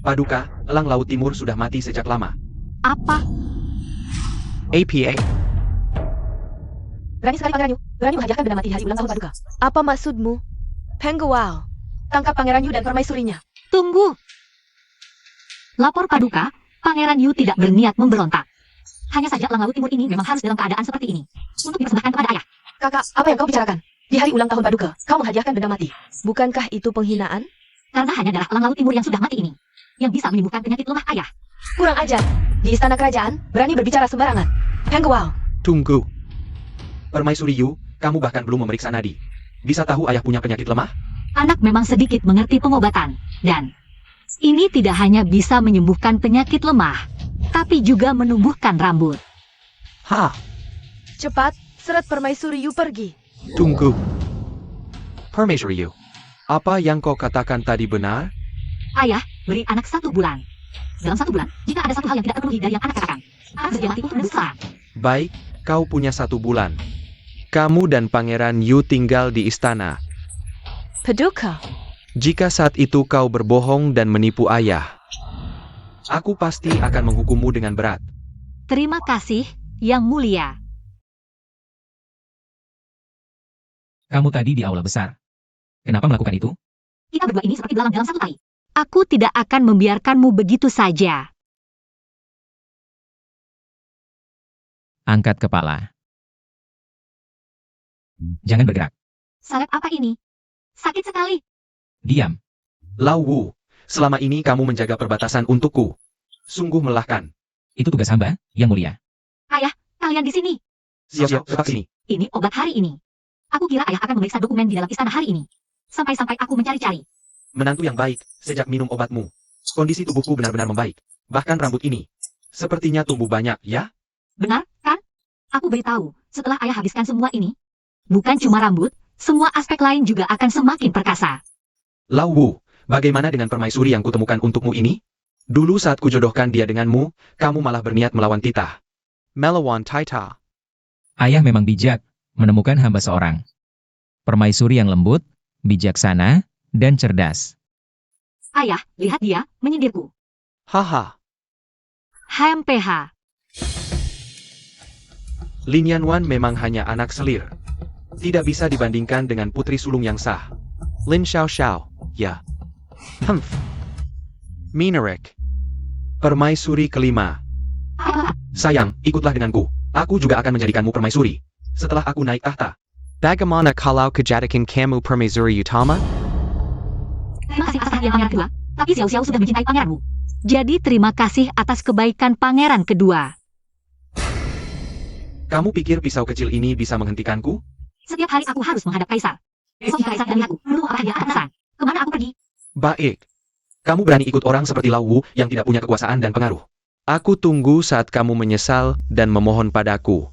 Paduka, elang laut timur sudah mati sejak lama. Apa? APA. Berani sekali Pangeran Yu, berani menghadiahkan benda mati di hari ulang tahun Paduka. Apa maksudmu? Penggual, tangkap Pangeran Yu dan permaisurinya. Tunggu. Lapor Paduka, Pangeran Yu tidak berniat memberontak. Hanya saja elang laut timur ini memang harus dalam keadaan seperti ini untuk dipersembahkan kepada ayah. Kakak, apa yang kau bicarakan? Di hari ulang tahun Paduka, kau menghadiahkan benda mati. Bukankah itu penghinaan? Karena hanya darah elang laut timur yang sudah mati ini yang bisa menyembuhkan penyakit lemah ayah. Kurang ajar. Di istana kerajaan, berani berbicara sembarangan. Penggual. Tunggu. Permaisuri Yu, kamu bahkan belum memeriksa nadi. Bisa tahu ayah punya penyakit lemah? Anak memang sedikit mengerti pengobatan, dan ini tidak hanya bisa menyembuhkan penyakit lemah, tapi juga menumbuhkan rambut. Hah, Cepat, seret permaisuri Yu pergi. tunggu. Permaisuri Yu, apa yang kau katakan tadi benar? Ayah, beri anak 1 bulan. Dalam 1 bulan, jika ada satu hal yang tidak terpenuhi dari yang anak katakan, anak bersedia mati untuk menembus kesalahan. Baik, kau punya 1 bulan. Kamu dan Pangeran Yu tinggal di istana. Paduka, Jika saat itu kau berbohong dan menipu ayah, aku pasti akan menghukummu dengan berat. Terima kasih, Yang Mulia. Kamu tadi di aula besar. Kenapa melakukan itu? Kita berdua ini seperti belalang dalam satu tali. Aku tidak akan membiarkanmu begitu saja. Angkat kepala. Jangan bergerak. Salep apa ini? Sakit sekali. Diam. Lao Wu, selama ini kamu menjaga perbatasan untukku. Sungguh melelahkan. Itu tugas hamba, Yang Mulia. Kalian di sini. Siap-siap, tetap sini. Ini obat hari ini. Aku kira ayah akan memeriksa dokumen di dalam istana hari ini. Sampai-sampai aku mencari-cari. Menantu yang baik, sejak minum obatmu. Kondisi tubuhku benar-benar membaik. Bahkan rambut ini. Sepertinya tumbuh banyak, ya? Benar, kan? Aku beritahu, setelah ayah habiskan semua ini, bukan cuma rambut, semua aspek lain juga akan semakin perkasa. Lao Wu, bagaimana dengan permaisuri yang kutemukan untukmu ini? Dulu saat kujodohkan dia denganmu, kamu malah berniat melawan titah. Melawan Taita. Ayah memang bijak, menemukan hamba seorang. Permaisuri yang lembut, bijaksana, dan cerdas. Ayah, lihat dia, menyindirku. Haha. HMPH. Lin Yanwan memang hanya anak selir. Tidak bisa dibandingkan dengan putri sulung yang sah. Lin Xiao Xiao, ya. Humph. Minarek. Permaisuri kelima. Sayang, ikutlah denganku. Aku juga akan menjadikanmu permaisuri. Setelah aku naik tahta. Bagaimana kalau kejadikan kamu permaisuri utama? Terima kasih atas perhatian pangeran kedua, tapi Xiao Xiao sudah mencintai pangeranmu. Jadi terima kasih atas kebaikan pangeran kedua. Kamu pikir pisau kecil ini bisa menghentikanku? Setiap hari aku harus menghadap kaisar. Besok jika kaisar tidak melihatku, menurut apa dia akan pesan? Kemana aku pergi? Baik. Kamu berani ikut orang seperti Lao Wu yang tidak punya kekuasaan dan pengaruh. Aku tunggu saat kamu menyesal dan memohon padaku.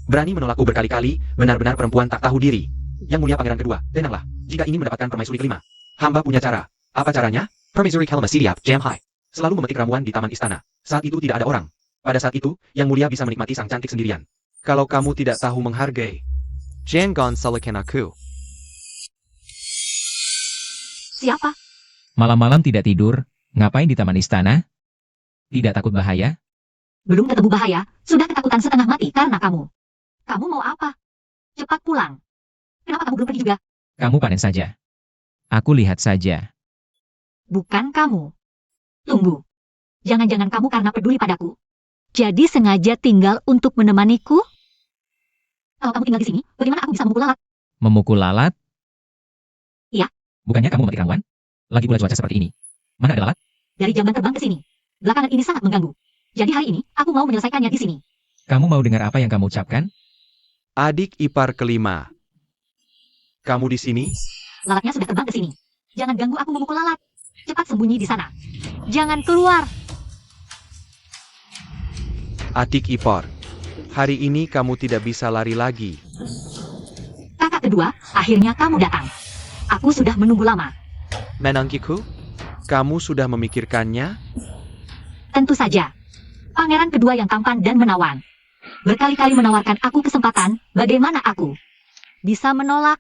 Berani menolakku berkali-kali, benar-benar perempuan tak tahu diri. Yang Mulia Pangeran kedua, tenanglah. Jika ingin mendapatkan permaisuri kelima, hamba punya cara. Apa caranya? Permaisuri Kalma Sidiap, Jam Hai. Selalu memetik ramuan di taman istana. Saat itu tidak ada orang. Pada saat itu, Yang Mulia bisa menikmati sang cantik sendirian. Kalau kamu tidak tahu menghargai, jangan salahkan aku. Siapa? Malam-malam tidak tidur, ngapain di taman istana? Tidak takut bahaya? Belum ketemu bahaya, sudah ketakutan setengah mati karena kamu. Kamu mau apa? Cepat pulang. Kenapa kamu belum pergi juga? Kamu panen saja. Aku lihat saja. Bukan kamu. Tunggu. Jangan-jangan kamu karena peduli padaku. Jadi sengaja tinggal untuk menemaniku? Kalau kamu tinggal di sini, bagaimana aku bisa memukul lalat? Memukul lalat? Iya. Bukannya kamu memetik ramuan? Lagi pula cuaca seperti ini. Mana ada lalat? Dari jamban terbang ke sini. Belakangan ini sangat mengganggu. Jadi hari ini, aku mau menyelesaikannya di sini. Kamu mau dengar apa yang kamu ucapkan? Adik ipar kelima. Kamu di sini? Lalatnya sudah terbang ke sini. Jangan ganggu aku memukul lalat. Cepat sembunyi di sana. Jangan keluar. Adik ipar. Hari ini kamu tidak bisa lari lagi. Kakak kedua, akhirnya kamu datang. Aku sudah menunggu lama. Menangkiku? Kamu sudah memikirkannya? Tentu saja. Pangeran kedua yang tampan dan menawan. Berkali-kali menawarkan aku kesempatan, bagaimana aku bisa menolak?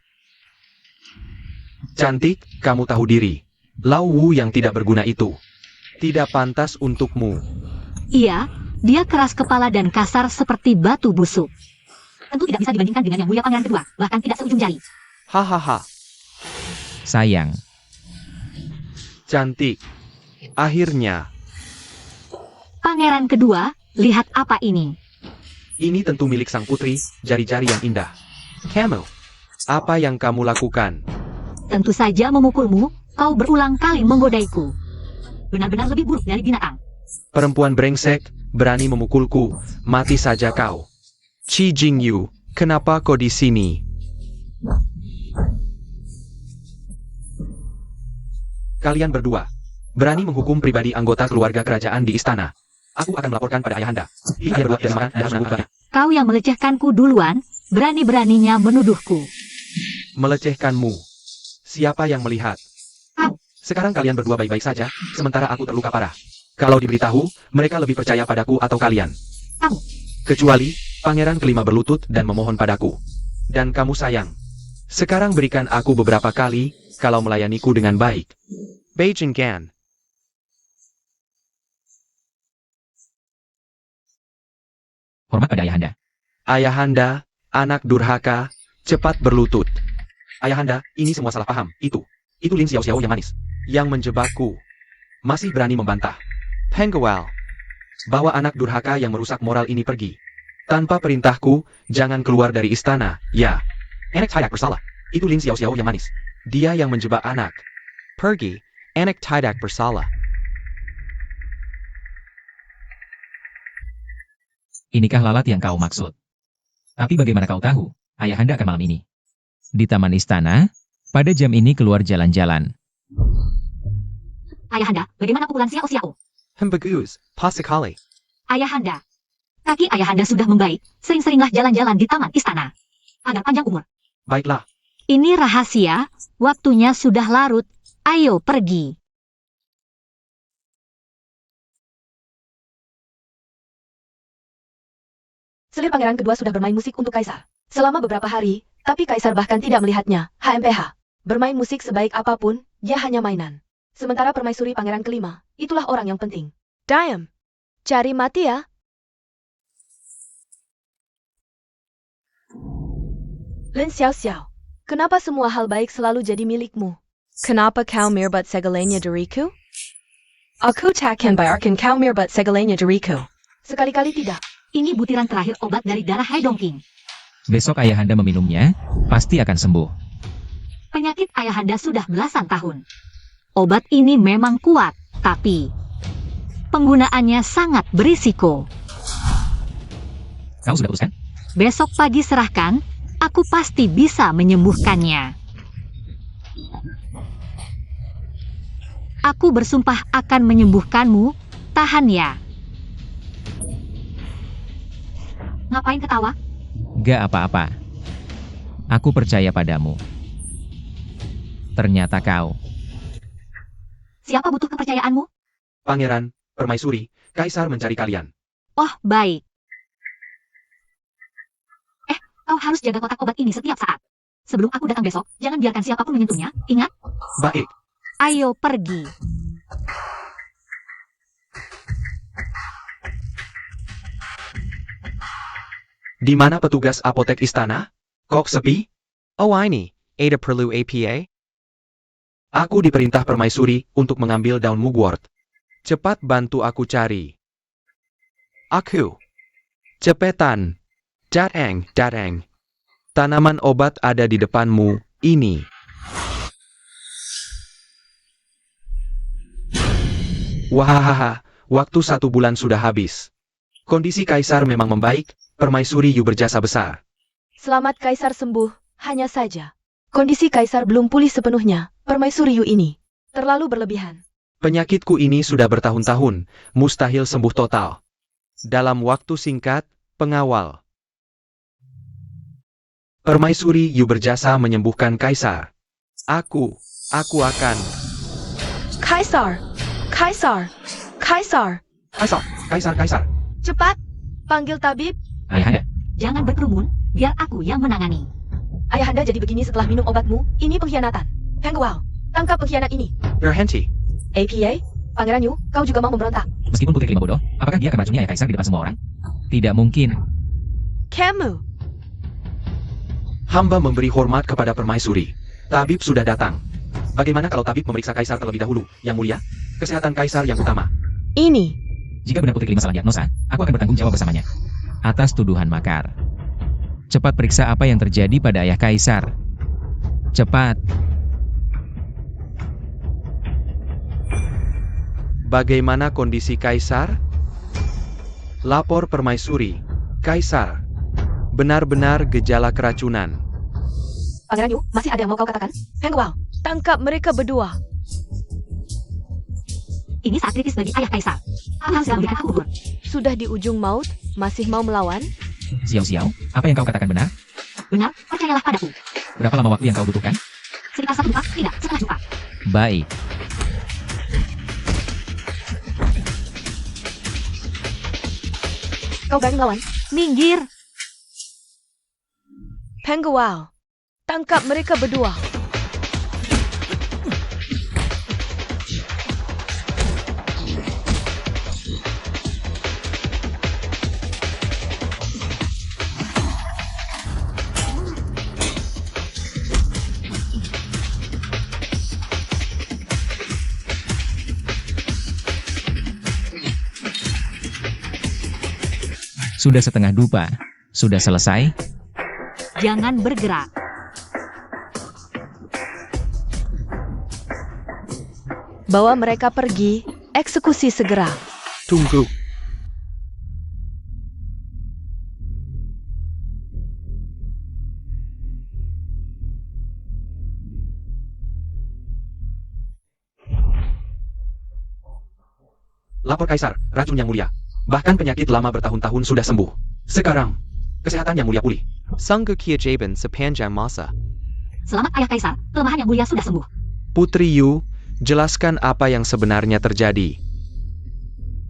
Cantik, kamu tahu diri. Lao Wu yang tidak berguna itu. Tidak pantas untukmu. Iya, dia keras kepala dan kasar seperti batu busuk. Tentu tidak bisa dibandingkan dengan yang mulia pangeran kedua, bahkan tidak seujung jari. Hahaha. Sayang. Cantik. Akhirnya. Pangeran kedua, lihat apa ini. Ini tentu milik sang putri, jari-jari yang indah. Kamu. Apa yang kamu lakukan? Tentu saja memukulmu, kau berulang kali menggodaiku. Benar-benar lebih buruk dari binatang. Perempuan brengsek, berani memukulku. Mati saja kau. Qi Jingyu, kenapa kau di sini? Kalian berdua berani menghukum pribadi anggota keluarga kerajaan di istana. Aku akan melaporkan pada ayahanda. Kalian berdua tidak makan dan harus menanggung banyak. Kau yang melecehkanku duluan, berani-beraninya menuduhku. Melecehkanmu. Siapa yang melihat? Kau. Sekarang kalian berdua baik-baik saja, sementara aku terluka parah. Kalau diberitahu, mereka lebih percaya padaku atau kalian. Kamu. Kecuali, Pangeran kelima berlutut dan memohon padaku. Dan kamu sayang. Sekarang berikan aku beberapa kali, kalau melayaniku dengan baik. Beijing Gan. Hormat pada ayahanda. Ayahanda, anak durhaka, cepat berlutut. Ayahanda, ini semua salah paham. Itu Lin Xiao yang manis. Yang menjebakku. Masih berani membantah. Pengawal. Bawa anak durhaka yang merusak moral ini pergi. Tanpa perintahku, jangan keluar dari istana, ya. Anak tidak bersalah. Itu Lin Xiao yang manis. Dia yang menjebak anak. Pergi, anak tidak bersalah. Inikah lalat yang kau maksud? Tapi bagaimana kau tahu, ayahanda akan malam ini? Di taman istana, pada jam ini keluar jalan-jalan. Ayahanda, bagaimana pukulan Xiao? Bagus, pas sekali. Ayahanda, kaki ayahanda sudah membaik. Sering-seringlah jalan-jalan di taman istana. Agar panjang umur. Baiklah, Ini rahasia, waktunya sudah larut. Ayo pergi. Selir pangeran kedua sudah bermain musik untuk kaisar. Selama beberapa hari, tapi kaisar bahkan tidak melihatnya. HMPH. Bermain musik sebaik apapun, dia hanya mainan. Sementara permaisuri pangeran kelima, itulah orang yang penting. Diam. Cari mati ya. Lin Xiao, kenapa semua hal baik selalu jadi milikmu? Kenapa kau merebut segalanya dariku? Aku takkan biarkan kau merebut segalanya dariku. Sekali-kali tidak. Ini butiran terakhir obat dari darah Hai Dongking. Besok ayahanda meminumnya, pasti akan sembuh. Penyakit ayahanda sudah belasan tahun. Obat ini memang kuat, tapi penggunaannya sangat berisiko. Kau sudah putuskan? Besok pagi serahkan, aku pasti bisa menyembuhkannya. Aku bersumpah akan menyembuhkanmu, tahan ya. Ngapain ketawa? Gak apa-apa. Aku percaya padamu. Ternyata kau. Siapa butuh kepercayaanmu? Pangeran, permaisuri, kaisar mencari kalian. Oh, baik. Kau harus jaga kotak obat ini setiap saat. Sebelum aku datang besok, jangan biarkan siapapun menyentuhnya. Ingat? Baik, Ayo pergi. di mana petugas apotek istana? Kok sepi? Oh ini, ada perlu APA? Aku diperintah permaisuri untuk mengambil daun mugwort. Cepat bantu aku cari. Aku. Cepetan. Datang. Tanaman obat ada di depanmu, ini. Wahahaha, waktu 1 bulan sudah habis. Kondisi kaisar memang membaik, permaisuri Yu berjasa besar. Selamat kaisar sembuh, hanya saja. Kondisi kaisar belum pulih sepenuhnya, permaisuri Yu ini. Terlalu berlebihan. Penyakitku ini sudah bertahun-tahun, mustahil sembuh total. Dalam waktu singkat, pengawal. Permaisuri Yu berjasa menyembuhkan kaisar. Aku akan... Kaisar! Kaisar. Cepat, panggil tabib. Ayahanda, Jangan berkerumun, biar aku yang menangani. Ayahanda jadi begini setelah minum obatmu, ini pengkhianatan. Pengawal, tangkap pengkhianat ini. Berhenti. APA, Pangeran Yu, kau juga mau memberontak. meskipun putri kelima bodoh, apakah dia akan meracuni ayah kaisar di depan semua orang? Tidak mungkin. Kamu. Hamba memberi hormat kepada permaisuri. Tabib sudah datang. Bagaimana kalau tabib memeriksa kaisar terlebih dahulu, Yang Mulia? Kesehatan kaisar yang utama. Ini. Jika benar putri kelima salah diagnosa, aku akan bertanggung jawab bersamanya. Atas tuduhan makar. Cepat periksa apa yang terjadi pada ayah kaisar. Cepat. Bagaimana kondisi kaisar? Lapor permaisuri. Kaisar. Benar-benar gejala keracunan. Pangeran Yu, masih ada yang mau kau katakan? Pengawal, tangkap mereka berdua. Ini saat kritis bagi ayah kaisar. Kau harus memberikan aku umur. Sudah di ujung maut, masih mau melawan? Xiao, apa yang kau katakan benar? Benar, percayalah padaku. Berapa lama waktu yang kau butuhkan? Sekitar 1 juta, tidak, 1,5 juta. Baik. Kau berani melawan? Minggir. Pengual, tangkap mereka berdua. Sudah setengah dupa. Sudah selesai? Jangan bergerak. Bawa mereka pergi, eksekusi segera. Tunggu. Lapor Kaisar, racun yang mulia. Bahkan penyakit lama bertahun-tahun sudah sembuh. Sekarang, kesehatan yang mulia pulih. Sanggu Kia Jaban sepanjang masa. Selamat Ayah Kaisar, kelemahan yang mulia sudah sembuh. Putri Yu, jelaskan apa yang sebenarnya terjadi.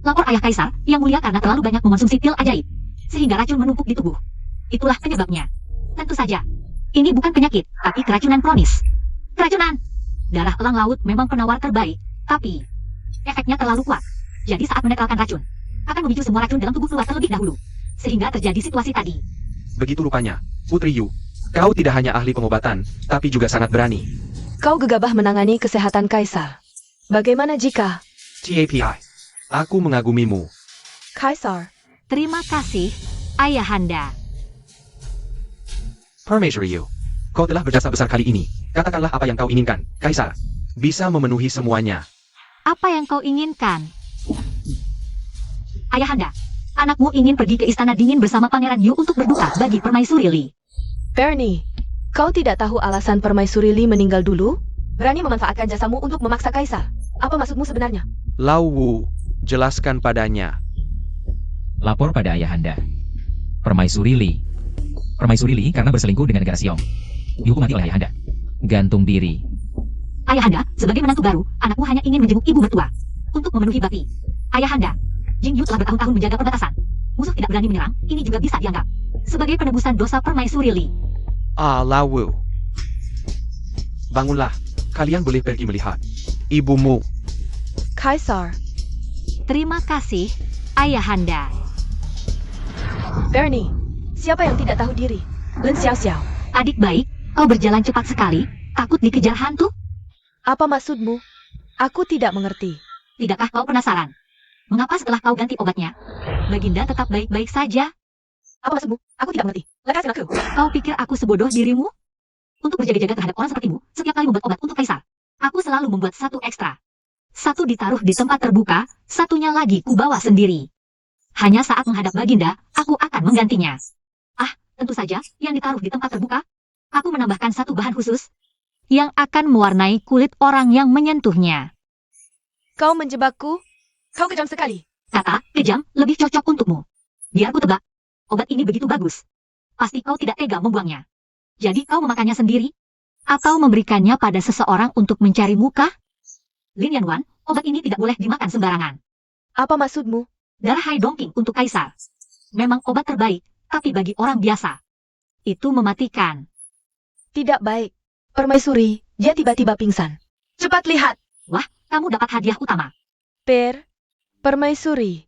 Lapor Ayah Kaisar, yang mulia karena terlalu banyak mengonsumsi pil ajaib, sehingga racun menumpuk di tubuh. Itulah penyebabnya. Tentu saja, ini bukan penyakit, tapi keracunan kronis. Keracunan! Darah elang laut memang penawar terbaik, tapi efeknya terlalu kuat. Jadi saat menetralkan racun, akan memicu semua racun dalam tubuh keluar terlebih dahulu, sehingga terjadi situasi tadi. Begitu rupanya, Putri Yu. Kau tidak hanya ahli pengobatan, tapi juga sangat berani. Kau gegabah menangani kesehatan Kaisar. Bagaimana jika... TAPI. Aku mengagumimu. Kaisar, Terima kasih, Ayahanda. Permaisuri Yu. Kau telah berjasa besar kali ini. Katakanlah apa yang kau inginkan, Kaisar. Bisa memenuhi semuanya. Apa yang kau inginkan? Ayahanda, anakmu ingin pergi ke Istana Dingin bersama Pangeran Yu untuk berduka bagi Permaisuri Li. Bernie, kau tidak tahu alasan Permaisuri Li meninggal dulu? Berani memanfaatkan jasamu untuk memaksa Kaisar. Apa maksudmu sebenarnya? Lau Wu, jelaskan padanya. Lapor pada Ayahanda. Permaisuri Li. Permaisuri Li karena berselingkuh dengan negara Siong. Dihukum mati oleh Ayahanda. Gantung diri. Ayahanda, sebagai menantu baru, anakmu hanya ingin menjenguk ibu mertua untuk memenuhi bakti. Ayahanda, Jing Yu telah bertahun-tahun menjaga perbatasan. Musuh tidak berani menyerang, ini juga bisa dianggap sebagai penebusan dosa Permaisuri Li. Lau Wu. Bangunlah, kalian boleh pergi melihat ibumu. Kaisar, Terima kasih, Ayahanda. Bernie, siapa yang tidak tahu diri? Lin Xiaoxiao, Adik baik, kau berjalan cepat sekali, takut dikejar hantu? apa maksudmu? Aku tidak mengerti. Tidakkah kau penasaran? Mengapa setelah kau ganti obatnya, Baginda tetap baik-baik saja? Apa maksudmu? Aku tidak mengerti. Lepaskan aku. Kau pikir aku sebodoh dirimu? Untuk berjaga-jaga terhadap orang sepertimu, setiap kali membuat obat untuk Kaisar, aku selalu membuat satu ekstra. Satu ditaruh di tempat terbuka, satunya lagi kubawa sendiri. Hanya saat menghadap Baginda, aku akan menggantinya. Ah, tentu saja, yang ditaruh di tempat terbuka, aku menambahkan satu bahan khusus, yang akan mewarnai kulit orang yang menyentuhnya. Kau menjebakku? Kau kejam sekali. Kata, kejam, lebih cocok untukmu. Biar ku tebak, obat ini begitu bagus. Pasti kau tidak tega membuangnya. Jadi kau memakannya sendiri? Atau memberikannya pada seseorang untuk mencari muka? Lin Yanwan, obat ini tidak boleh dimakan sembarangan. Apa maksudmu? Darah Hai Dongping untuk Kaisar. Memang obat terbaik, tapi bagi orang biasa, itu mematikan. Tidak baik. Permaisuri, dia tiba-tiba pingsan. Cepat lihat. Wah, kamu dapat hadiah utama. Permaisuri.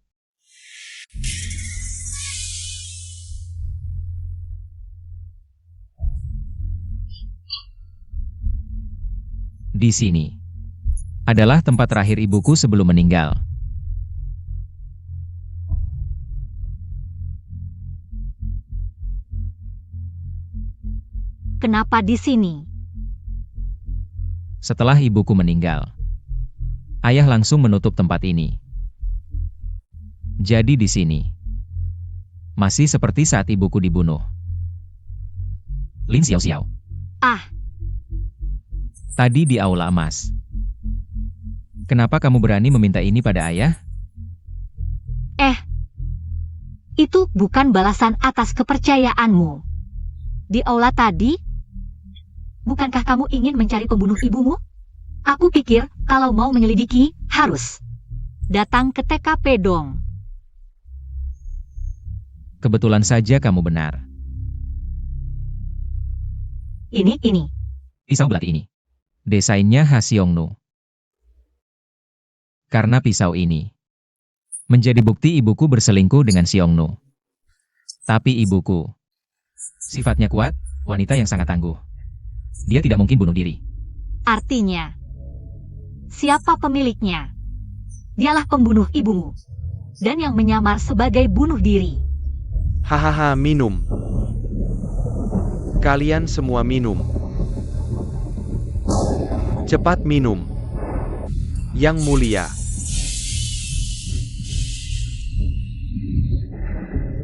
Di sini adalah tempat terakhir ibuku sebelum meninggal. Kenapa di sini? Setelah ibuku meninggal, ayah langsung menutup tempat ini. Jadi di sini masih seperti saat ibuku dibunuh. Lin Xiaoxiao. Ah, Tadi di Aula Emas. Kenapa kamu berani meminta ini pada ayah? itu bukan balasan atas kepercayaanmu. Di aula tadi, bukankah kamu ingin mencari pembunuh ibumu? Aku pikir kalau mau menyelidiki, harus datang ke TKP dong. Kebetulan saja kamu benar. Ini. Pisau belati ini. Desainnya khas Yongnu. Karena pisau ini menjadi bukti ibuku berselingkuh dengan Xiongnu. Tapi ibuku sifatnya kuat, wanita yang sangat tangguh. Dia tidak mungkin bunuh diri. Artinya, siapa pemiliknya? Dialah pembunuh ibumu. Dan yang menyamar sebagai bunuh diri. Hahaha, minum. Kalian semua minum. Cepat minum. Yang mulia.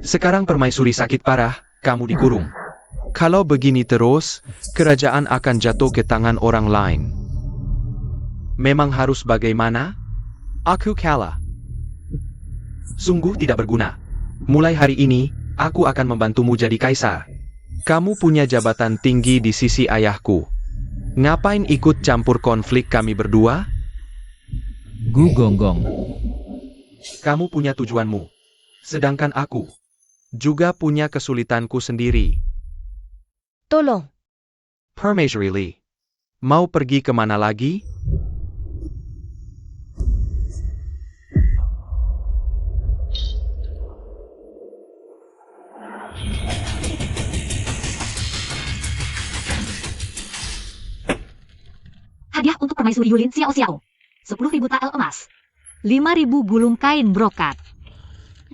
Sekarang permaisuri sakit parah, kamu dikurung. Kalau begini terus, kerajaan akan jatuh ke tangan orang lain. Memang harus bagaimana? Aku kalah. Sungguh tidak berguna. Mulai hari ini, aku akan membantumu jadi kaisar. Kamu punya jabatan tinggi di sisi ayahku. Ngapain ikut campur konflik kami berdua? Gu Gonggong. Kamu punya tujuanmu. Sedangkan aku juga punya kesulitanku sendiri. Tolong. Permaisuri Li, mau pergi kemana lagi? Hadiah untuk permaisuri Yulin Xiao Xiao. 10.000 tael emas. 5.000 gulung kain brokat.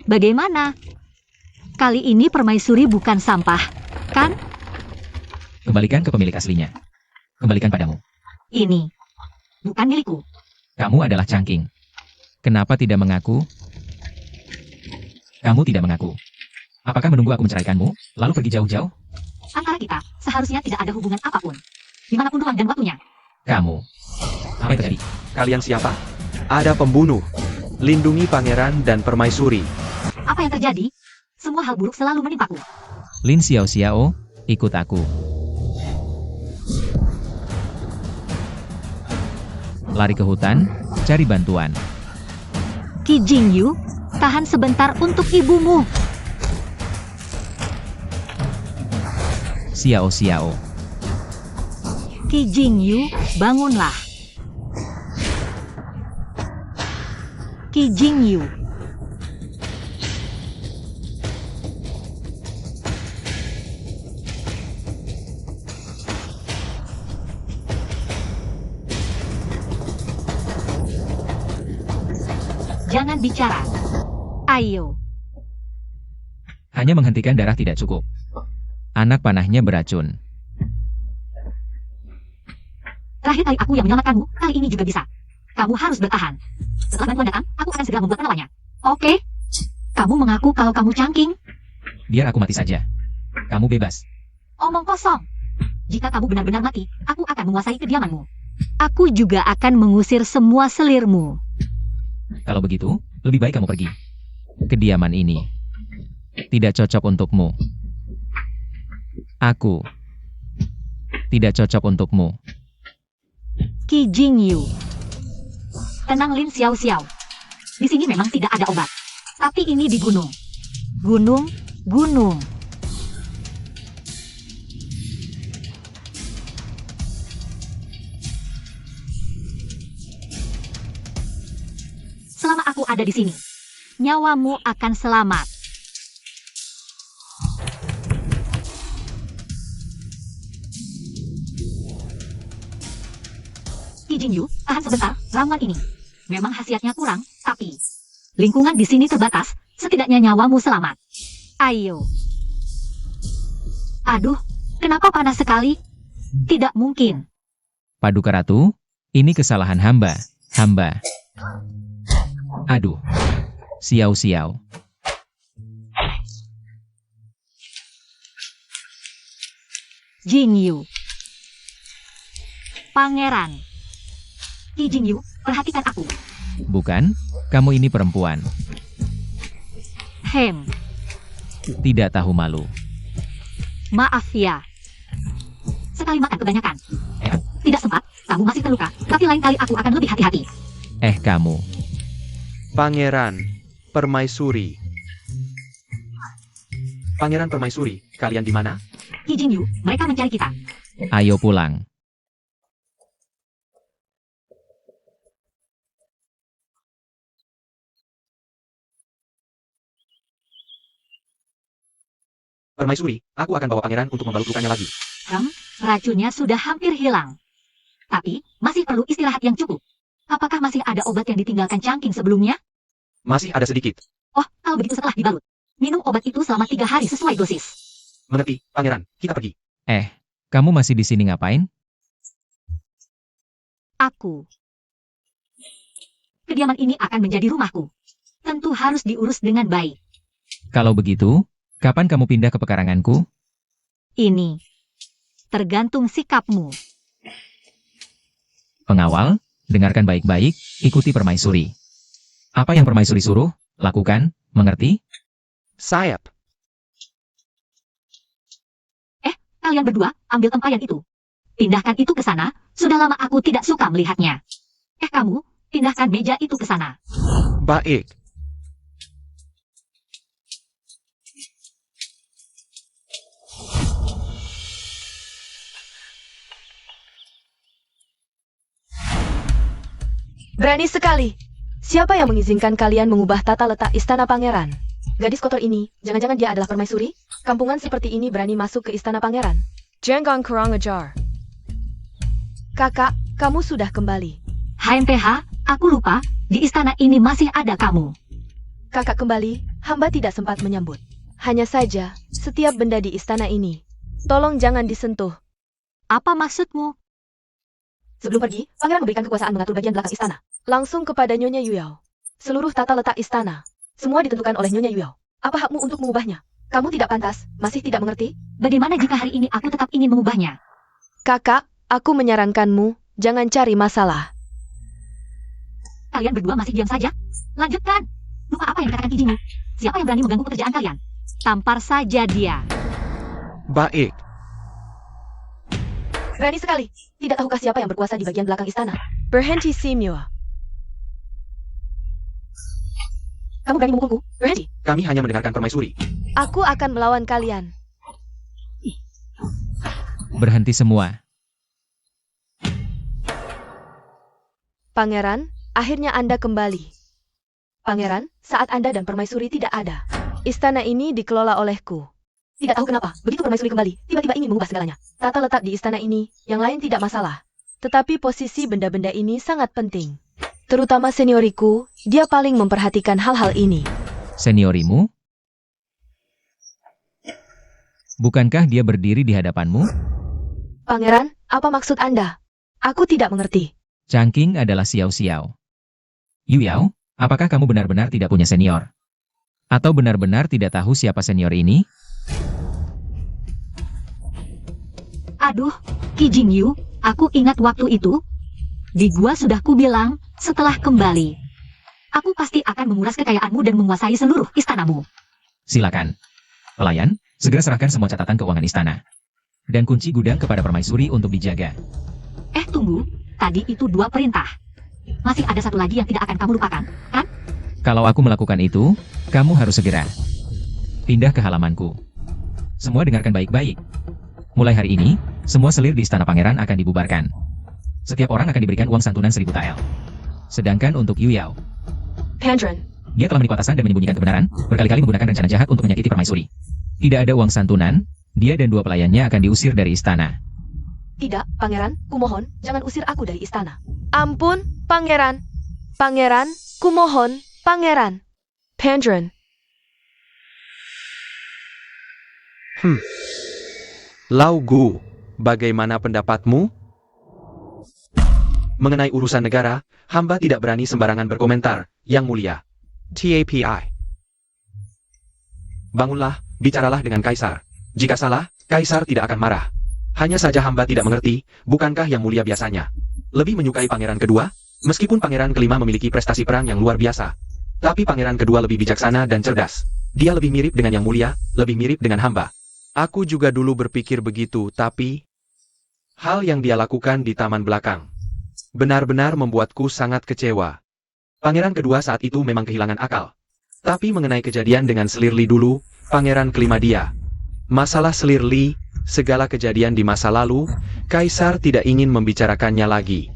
Bagaimana? Kali ini permaisuri bukan sampah, kan? Kembalikan ke pemilik aslinya. Kembalikan padamu. Ini bukan milikku. Kamu adalah cangking. Kenapa tidak mengaku? Kamu tidak mengaku. Apakah menunggu aku menceraikanmu, lalu pergi jauh-jauh? Antara kita, seharusnya tidak ada hubungan apapun. Dimanapun ruang dan waktunya. Kamu. Apa yang terjadi? Kalian siapa? Ada pembunuh. Lindungi pangeran dan permaisuri. Apa yang terjadi? Semua hal buruk selalu menimpaku. Lin Xiao Xiao, ikut aku. Lari ke hutan, cari bantuan. Qi Jingyu, tahan sebentar untuk ibumu. Xiao Xiao. Qi Jingyu, bangunlah. Qi Jingyu. Jangan bicara. Ayo. Hanya menghentikan darah tidak cukup. Anak panahnya beracun. Terakhir kali aku yang menyelamatkanmu, kali ini juga bisa. Kamu harus bertahan. Setelah bantuan datang, aku akan segera membuat penawarnya. Oke? Kamu mengaku kalau kamu cangking? Biar aku mati saja. Kamu bebas. Omong kosong. Jika kamu benar-benar mati, aku akan menguasai kediamanmu. Aku juga akan mengusir semua selirmu. Kalau begitu, lebih baik kamu pergi. Kediaman ini tidak cocok untukmu. Aku tidak cocok untukmu. Qi Jingyu. Tenang Lin Xiao Xiao. Di sini memang tidak ada obat. Tapi ini di gunung. Gunung. Selama aku ada di sini, nyawamu akan selamat. Qi Jingyu, tahan sebentar, ramuan ini. Memang khasiatnya kurang, tapi lingkungan di sini terbatas, setidaknya nyawamu selamat. Ayo. Aduh, kenapa panas sekali? Tidak mungkin. Paduka Ratu, ini kesalahan hamba. Aduh. Xiao Xiao. Jingyu. Pangeran. Qi Jingyu, perhatikan aku. Bukan, kamu ini perempuan. Tidak tahu malu. Maaf ya. Sekali makan kebanyakan. Tidak sempat, kamu masih terluka, tapi lain kali aku akan lebih hati-hati. Kamu. Pangeran Permaisuri. Pangeran Permaisuri, kalian di mana? Qi Jingyu, mereka mencari kita. Ayo pulang. Permaisuri, aku akan bawa pangeran untuk membalut lukanya lagi. Racunnya sudah hampir hilang. Tapi, masih perlu istirahat yang cukup. Apakah masih ada obat yang ditinggalkan Changqing sebelumnya? Masih ada sedikit. Oh, kalau begitu setelah dibalut. Minum obat itu selama 3 hari sesuai dosis. Mengerti, pangeran, kita pergi. Kamu masih di sini ngapain? Aku. Kediaman ini akan menjadi rumahku. Tentu harus diurus dengan baik. Kalau begitu, kapan kamu pindah ke pekaranganku? Ini tergantung sikapmu. Pengawal, dengarkan baik-baik, ikuti permaisuri. Apa yang permaisuri suruh, lakukan, mengerti? Sayap. Kalian berdua, ambil tempayan itu. Pindahkan itu ke sana, sudah lama aku tidak suka melihatnya. Kamu, pindahkan meja itu ke sana. Baik. Berani sekali. Siapa yang mengizinkan kalian mengubah tata letak istana pangeran? Gadis kotor ini, jangan-jangan dia adalah permaisuri? Kampungan seperti ini berani masuk ke istana pangeran? Jangan kurang ajar. Kakak, kamu sudah kembali. HMPH, aku lupa, di istana ini masih ada kamu. Kakak kembali, hamba tidak sempat menyambut. Hanya saja, setiap benda di istana ini, tolong jangan disentuh. Apa maksudmu? Sebelum pergi, pangeran memberikan kekuasaan mengatur bagian belakang istana. Langsung kepada Nyonya Yuyao. Seluruh tata letak istana, semua ditentukan oleh Nyonya Yuyao. Apa hakmu untuk mengubahnya? Kamu tidak pantas, masih tidak mengerti? Bagaimana jika hari ini aku tetap ingin mengubahnya? Kakak, aku menyarankanmu, jangan cari masalah. Kalian berdua masih diam saja? Lanjutkan. Lupa apa yang dikatakan Kijimi? Siapa yang berani mengganggu pekerjaan kalian? Tampar saja dia. Baik. Berani sekali. Tidak tahukah siapa yang berkuasa di bagian belakang istana? Berhenti, Simua. Kamu berani memukulku? Berhenti. Kami hanya mendengarkan permaisuri. Aku akan melawan kalian. Berhenti semua. Pangeran, akhirnya Anda kembali. Pangeran, saat Anda dan permaisuri tidak ada, istana ini dikelola olehku. Tidak tahu kenapa, begitu permaisuri kembali, tiba-tiba ingin mengubah segalanya. Tata letak di istana ini, yang lain tidak masalah. Tetapi posisi benda-benda ini sangat penting. Terutama senioriku, dia paling memperhatikan hal-hal ini. Seniorimu? Bukankah dia berdiri di hadapanmu? Pangeran, apa maksud Anda? Aku tidak mengerti. Changqing adalah Xiao Xiao. Yuyao, apakah kamu benar-benar tidak punya senior? Atau benar-benar tidak tahu siapa senior ini? Aduh, Kijing Yu, aku ingat waktu itu. Di gua sudah kubilang, setelah kembali. Aku pasti akan menguras kekayaanmu dan menguasai seluruh istanamu. Silakan. Pelayan, segera serahkan semua catatan keuangan istana. Dan kunci gudang kepada permaisuri untuk dijaga. Tunggu, tadi itu 2 perintah. Masih ada satu lagi yang tidak akan kamu lupakan, kan? Kalau aku melakukan itu, kamu harus segera pindah ke halamanku. Semua dengarkan baik-baik. Mulai hari ini, semua selir di istana pangeran akan dibubarkan. Setiap orang akan diberikan uang santunan 1000 tael. Sedangkan untuk Yuyao, Pandren, dia telah menipu atasan dan menyembunyikan kebenaran, berkali-kali menggunakan rencana jahat untuk menyakiti permaisuri. Tidak ada uang santunan, dia dan 2 pelayannya akan diusir dari istana. tidak, Pangeran, kumohon, jangan usir aku dari istana. Ampun, Pangeran. Pangeran, kumohon, Pangeran. Pandren. Lau Gu, bagaimana pendapatmu? Mengenai urusan negara, hamba tidak berani sembarangan berkomentar, Yang Mulia. TAPI. Bangunlah, bicaralah dengan Kaisar. Jika salah, Kaisar tidak akan marah. Hanya saja hamba tidak mengerti, bukankah Yang Mulia biasanya lebih menyukai pangeran kedua? Meskipun pangeran kelima memiliki prestasi perang yang luar biasa, tapi pangeran kedua lebih bijaksana dan cerdas. Dia lebih mirip dengan Yang Mulia, lebih mirip dengan hamba. Aku juga dulu berpikir begitu, tapi hal yang dia lakukan di taman belakang benar-benar membuatku sangat kecewa. Pangeran kedua saat itu memang kehilangan akal. Tapi mengenai kejadian dengan selir Li dulu, pangeran kelima dia. Masalah selir Li, segala kejadian di masa lalu, Kaisar tidak ingin membicarakannya lagi.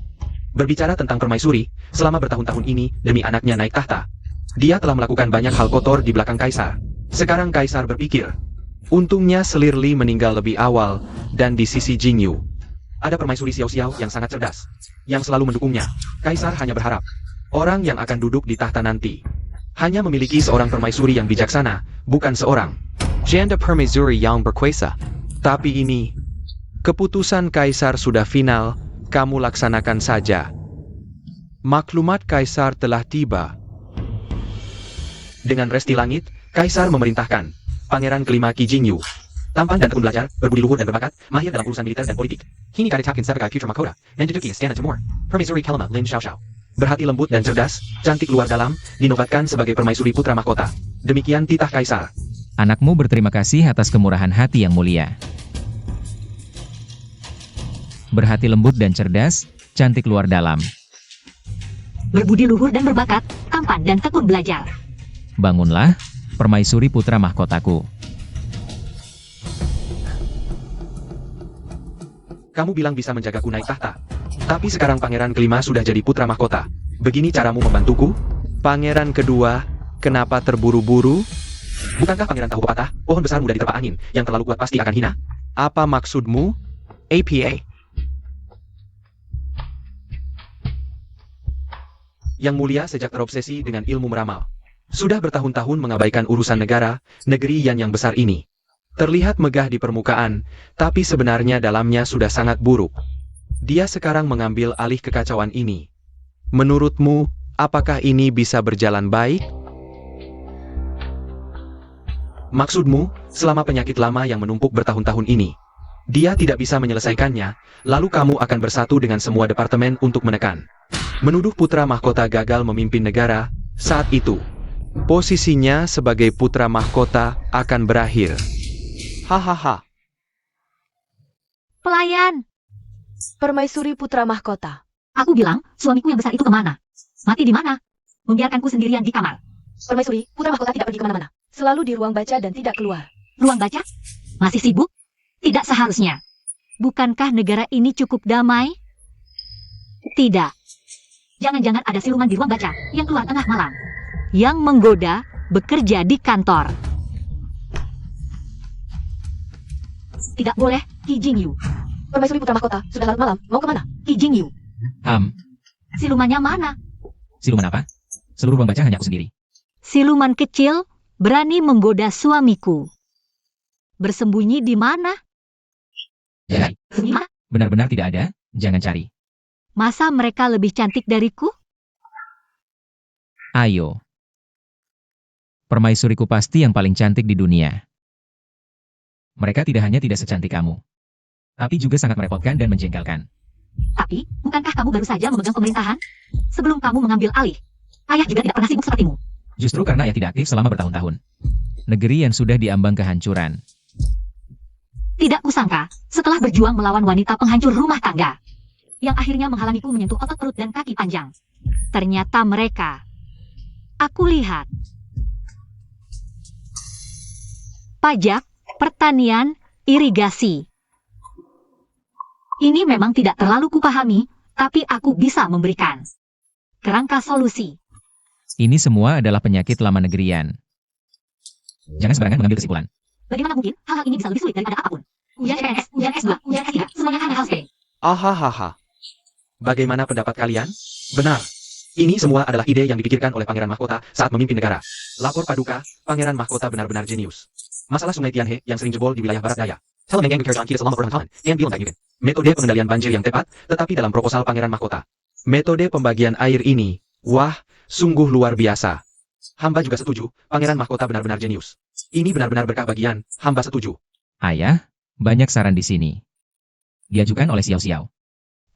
Berbicara tentang permaisuri, selama bertahun-tahun ini, demi anaknya naik tahta, dia telah melakukan banyak hal kotor di belakang Kaisar. Sekarang Kaisar berpikir, untungnya Selir Li meninggal lebih awal, dan di sisi Jingyu ada permaisuri Xiao Xiao yang sangat cerdas, yang selalu mendukungnya. Kaisar hanya berharap, orang yang akan duduk di tahta nanti hanya memiliki seorang permaisuri yang bijaksana, bukan seorang. Janda Permaisuri yang berkuasa. Tapi ini, keputusan Kaisar sudah final, kamu laksanakan saja. Maklumat Kaisar telah tiba. Dengan resti langit, Kaisar memerintahkan Pangeran kelima Qi Jingyu, tampan dan tekun belajar, berbudi luhur dan berbakat, mahir dalam urusan militer dan politik. Hini kaditakin sebagai putra mahkota, dan diduduki istana timur. Permaisuri Kelima Lin Xiaoxiao. Berhati lembut dan cerdas, cantik luar dalam, dinobatkan sebagai permaisuri putra mahkota. Demikian titah Kaisar. Anakmu berterima kasih atas kemurahan hati yang mulia. Berhati lembut dan cerdas, cantik luar dalam. Berbudi luhur dan berbakat, tampan dan tekun belajar. Bangunlah, permaisuri putra mahkotaku. Kamu bilang bisa menjagaku naik tahta. Tapi sekarang pangeran kelima sudah jadi putra mahkota. Begini caramu membantuku? Pangeran kedua, kenapa terburu-buru? Bukankah pangeran tahu pepatah, pohon besar mudah diterpa angin, yang terlalu kuat pasti akan hina? Apa maksudmu? APA. Yang mulia sejak terobsesi dengan ilmu meramal. Sudah bertahun-tahun mengabaikan urusan negara, negeri yang besar ini. Terlihat megah di permukaan, tapi sebenarnya dalamnya sudah sangat buruk. Dia sekarang mengambil alih kekacauan ini. Menurutmu, apakah ini bisa berjalan baik? Maksudmu, selama penyakit lama yang menumpuk bertahun-tahun ini, dia tidak bisa menyelesaikannya, lalu kamu akan bersatu dengan semua departemen untuk menekan. Menuduh putra mahkota gagal memimpin negara, saat itu, posisinya sebagai putra mahkota akan berakhir. Hahaha. Pelayan, Permaisuri putra mahkota. aku bilang, suamiku yang besar itu kemana? Mati di mana? Membiarkanku sendirian di kamar. Permaisuri putra mahkota tidak pergi kemana-mana. Selalu di ruang baca dan tidak keluar. Ruang baca? Masih sibuk? Tidak seharusnya. Bukankah negara ini cukup damai? Tidak. Jangan-jangan ada siluman di ruang baca yang keluar tengah malam, yang menggoda bekerja di kantor. Tidak boleh, Qi Jingyu. Permaisuri putra mahkota, sudah larut malam, mau kemana? Qi Jingyu. Silumannya mana? Siluman apa? Seluruh ruang baca hanya aku sendiri. Siluman kecil berani menggoda suamiku. Bersembunyi di mana? Ya, Di mana? benar-benar tidak ada, jangan cari. Masa mereka lebih cantik dariku? Ayo. Permaisuriku pasti yang paling cantik di dunia. Mereka tidak hanya tidak secantik kamu, tapi juga sangat merepotkan dan menjengkelkan. Tapi, bukankah kamu baru saja memegang pemerintahan? Sebelum kamu mengambil alih, ayah juga tidak pernah sibuk sepertimu. Justru karena ia tidak aktif selama bertahun-tahun. Negeri yang sudah diambang kehancuran. Tidak kusangka, setelah berjuang melawan wanita penghancur rumah tangga, yang akhirnya menghalangiku menyentuh otot perut dan kaki panjang. Ternyata mereka. Aku lihat. Pajak, pertanian, irigasi. Ini memang tidak terlalu kupahami, tapi aku bisa memberikan kerangka solusi. Ini semua adalah penyakit lama negerian. Jangan sembarangan mengambil kesimpulan. Bagaimana mungkin hal-hal ini bisa lebih sulit daripada apapun? Ujian PNS, ujian S2, ujian S3, semuanya hanya hal sepele. Ahahaha. Bagaimana pendapat kalian? Benar. Ini semua adalah ide yang dipikirkan oleh Pangeran Mahkota saat memimpin negara. Lapor Paduka, Pangeran Mahkota benar-benar jenius. Masalah Sungai Tianhe yang sering jebol di wilayah barat daya. Mengenai metode pengendalian banjir yang tepat, tetapi dalam proposal Pangeran Mahkota. Metode pembagian air ini, wah, sungguh luar biasa. Hamba juga setuju, Pangeran Mahkota benar-benar jenius. Ini benar-benar berkah bagian, hamba setuju. Ayah, banyak saran di sini. Diajukan oleh Xiao Xiao.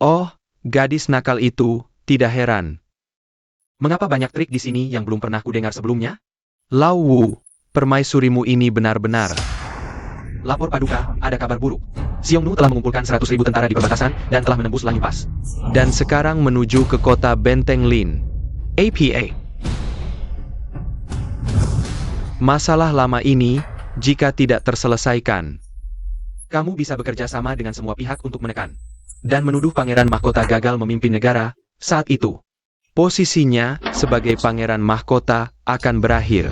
Oh, gadis nakal itu, tidak heran. Mengapa banyak trik di sini yang belum pernah kudengar sebelumnya? Lau Wu, permaisurimu ini benar-benar. Lapor Paduka, ada kabar buruk. Xiongnu telah mengumpulkan 100.000 tentara di perbatasan dan telah menembus Lanyu Pass. Dan sekarang menuju ke kota Benteng Lin. APA. Masalah lama ini, jika tidak terselesaikan, Kamu bisa bekerja sama dengan semua pihak untuk menekan dan menuduh pangeran mahkota gagal memimpin negara saat itu. Posisinya sebagai pangeran mahkota akan berakhir.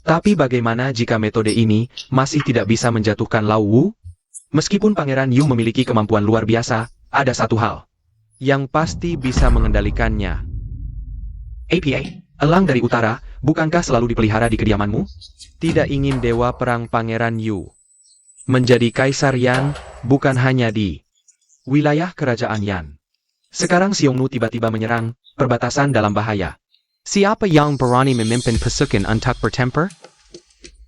Tapi bagaimana jika metode ini masih tidak bisa menjatuhkan Lao Wu? Meskipun Pangeran Yu memiliki kemampuan luar biasa, ada satu hal yang pasti bisa mengendalikannya. APA, elang dari utara, bukankah selalu dipelihara di kediamanmu? Tidak ingin dewa perang Pangeran Yu menjadi Kaisar Yan, bukan hanya di wilayah kerajaan Yan. Sekarang Xiongnu tiba-tiba menyerang, perbatasan dalam bahaya. Siapa yang berani memimpin pasukan untuk bertempur?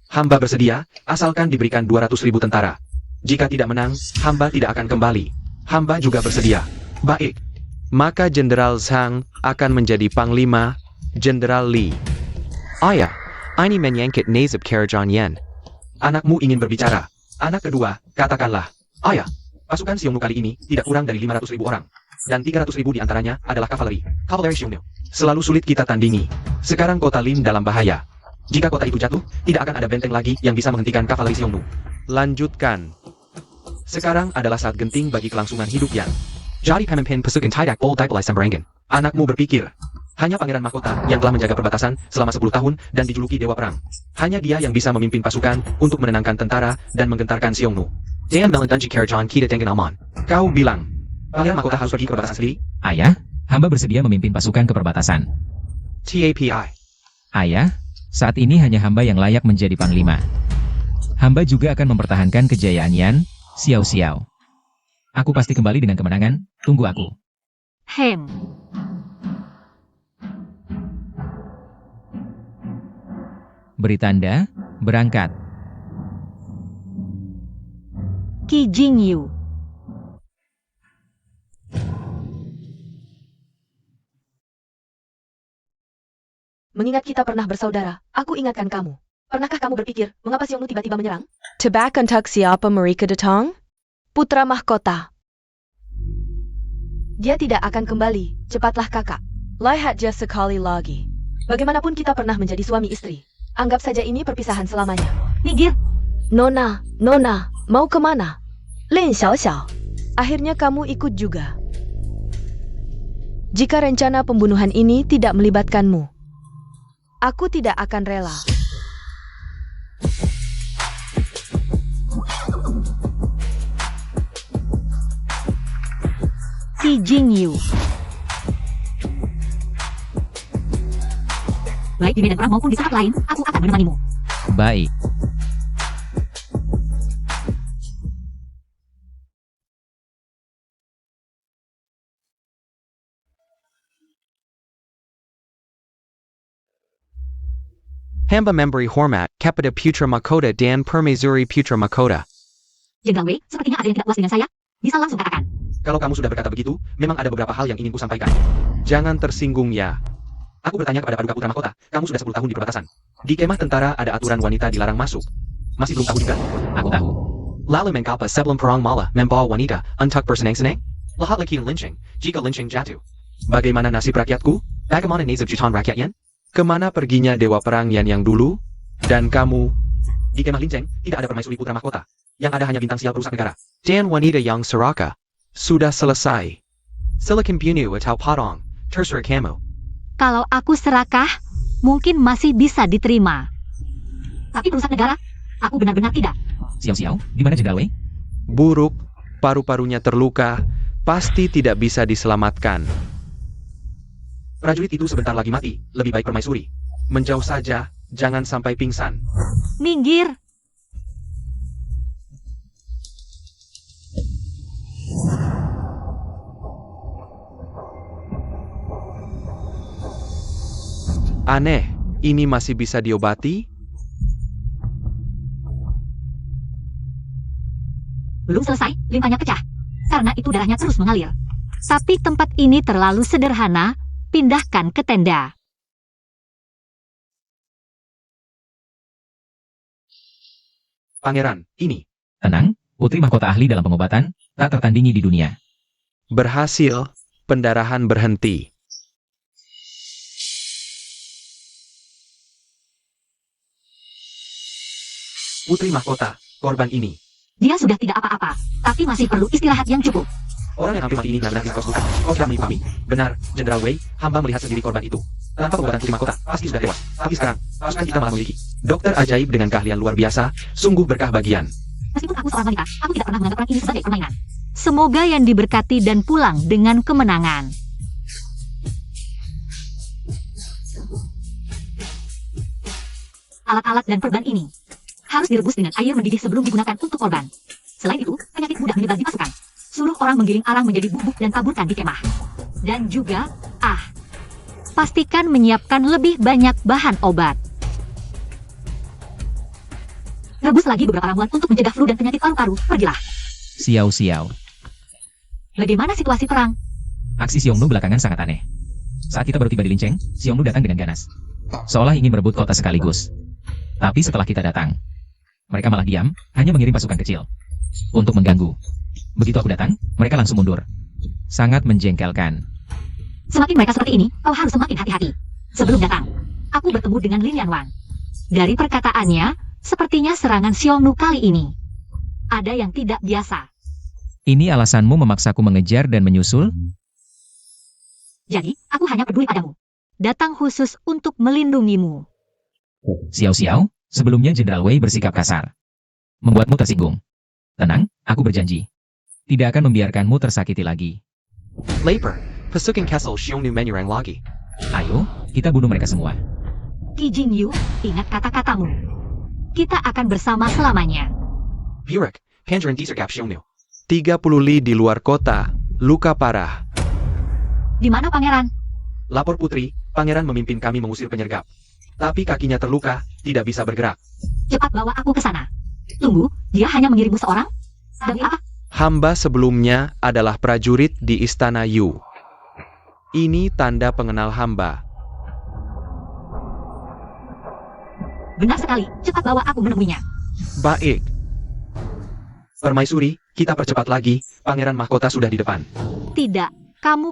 Hamba bersedia, asalkan diberikan 200.000 tentara. Jika tidak menang, hamba tidak akan kembali. Hamba juga bersedia. Baik. Maka Jenderal Zhang akan menjadi Panglima Jenderal Li. Ayah, ini menyangkut nasib kerajaan Yan. Anakmu ingin berbicara. Anak kedua, katakanlah. Ayah, pasukan Xiongnu kali ini tidak kurang dari 500.000 orang. Dan 300.000 diantaranya adalah kavaleri. Kavaleri Xiongnu. Selalu sulit kita tandingi. Sekarang kota Lim dalam bahaya. Jika kota itu jatuh, tidak akan ada benteng lagi yang bisa menghentikan kavaleri Xiongnu. Lanjutkan. Sekarang adalah saat genting bagi kelangsungan hidup Yan. Jadi pemimpin pasukan tidak boleh sembarangan. Anakmu berpikir. Hanya pangeran mahkota yang telah menjaga perbatasan selama 10 tahun dan dijuluki dewa perang. Hanya dia yang bisa memimpin pasukan untuk menenangkan tentara dan menggentarkan Xiongnu. Dan melindungi kerajaan kita dengan aman. Kau bilang, pangeran mahkota harus pergi ke perbatasan sendiri? Ayah, hamba bersedia memimpin pasukan ke perbatasan. TAPI. Ayah, saat ini hanya hamba yang layak menjadi panglima. Hamba juga akan mempertahankan kejayaan Yan, Xiao Xiao. Aku pasti kembali dengan kemenangan, tunggu aku. Hem. Beri tanda, berangkat. Qi Jingyu. Mengingat kita pernah bersaudara, aku ingatkan kamu. Pernahkah kamu berpikir, mengapa Xiongnu tiba-tiba menyerang? Tebak untuk siapa mereka datang? Putra mahkota. Dia tidak akan kembali, cepatlah kakak. Lihat dia sekali lagi. Bagaimanapun kita pernah menjadi suami istri. Anggap saja ini perpisahan selamanya. Minggir. Nona, mau kemana? Lin Xiao. Akhirnya kamu ikut juga. Jika rencana pembunuhan ini tidak melibatkanmu, aku tidak akan rela. Qi Jingyu. Baik di medan perang maupun di tempat lain, aku akan menemanimu. Baik. Hamba memberi hormat kepada Putra Mahkota dan Permaisuri Putra Mahkota. Jenderal Wei, sepertinya ada yang tidak puas dengan saya. Bisa langsung katakan. Kalau kamu sudah berkata begitu, memang ada beberapa hal yang ingin kusampaikan. Jangan tersinggung ya. Aku bertanya kepada Paduka Putra Mahkota, kamu sudah 10 tahun di perbatasan. Di kemah tentara ada aturan wanita dilarang masuk. Masih belum tahu juga? Aku tahu. Lalu mengapa sebelum perang malah membawa wanita untuk bersenang-senang? Lahat lagi lynching, jika lynching jatuh. Bagaimana nasib rakyatku? Bagaimana nasib jutaan rakyat Yan? Kemana perginya dewa perang Yan yang dulu? Dan kamu? Di kemah Linceng, tidak ada permaisuri putra mahkota. Yang ada hanya bintang sial perusak negara. Dan wanita yang seraka. Sudah selesai. Silicon bunuh atau potong, terserah kamu. Kalau aku serakah, mungkin masih bisa diterima. Tapi perusahaan negara, aku benar-benar tidak. Xiao, di mana Jenderal Wei? Buruk, paru-parunya terluka, pasti tidak bisa diselamatkan. Prajurit itu sebentar lagi mati, lebih baik permaisuri. Menjauh saja, jangan sampai pingsan. Minggir. Aneh, ini masih bisa diobati? Belum selesai, limpahnya pecah. Karena itu darahnya terus mengalir. Tapi tempat ini terlalu sederhana, pindahkan ke tenda. Pangeran, ini. Tenang, putri mahkota ahli dalam pengobatan, tak tertandingi di dunia. Berhasil, pendarahan berhenti. Putri mahkota, korban ini. Dia sudah tidak apa-apa, tapi masih perlu istirahat yang cukup. Orang yang hampir mati ini benar-benar tidak bukan. Kau tidak menipu kami. Benar, Jenderal Wei, hamba melihat sendiri korban itu. Tanpa pengobatan putri mahkota, pasti sudah tewas. Tapi sekarang, pasukan kita malah memiliki dokter ajaib dengan keahlian luar biasa, sungguh berkah bagian. Meskipun aku seorang wanita, aku tidak pernah menganggap perang ini sebagai permainan. Semoga yang diberkati dan pulang dengan kemenangan. Alat-alat dan perban ini harus direbus dengan air mendidih sebelum digunakan untuk korban. Selain itu, penyakit mudah menyebar di pasukan. Suruh orang menggiling arang menjadi bubuk dan taburkan di kemah. Dan juga, pastikan menyiapkan lebih banyak bahan obat. Rebus lagi beberapa ramuan untuk mencegah flu dan penyakit paru-paru. Pergilah. Xiao Xiao. Bagaimana situasi perang? Aksi Xiongnu belakangan sangat aneh. Saat kita baru tiba di Linceng, Xiongnu datang dengan ganas. Seolah ingin merebut kota sekaligus. Tapi setelah kita datang, mereka malah diam, hanya mengirim pasukan kecil untuk mengganggu. Begitu aku datang, mereka langsung mundur. Sangat menjengkelkan. Semakin mereka seperti ini, kau harus semakin hati-hati. Sebelum datang, aku bertemu dengan Lin Yanwan. Dari perkataannya, sepertinya serangan Xiongnu kali ini ada yang tidak biasa. Ini alasanmu memaksaku mengejar dan menyusul? Jadi, aku hanya peduli padamu. Datang khusus untuk melindungimu. Xiao Xiao, sebelumnya Jenderal Wei bersikap kasar. Membuatmu tersinggung. Tenang, aku berjanji. Tidak akan membiarkanmu tersakiti lagi. Lapor, pasukan Kessel Xiongnu menyerang lagi. Ayo, kita bunuh mereka semua. Qi Jingyu, ingat kata-katamu. Kita akan bersama selamanya. Burek, Pangeran disergap Xiongnu. 30 li di luar kota, luka parah. Di mana pangeran? Lapor putri, pangeran memimpin kami mengusir penyergap. Tapi kakinya terluka, tidak bisa bergerak. Cepat bawa aku ke sana. Tunggu, dia hanya mengirimmu seorang? Demi apa? Hamba sebelumnya adalah prajurit di Istana Yu. Ini tanda pengenal hamba. Benar sekali, cepat bawa aku menemuinya. Baik. Permaisuri, kita percepat lagi, pangeran mahkota sudah di depan. Tidak, kamu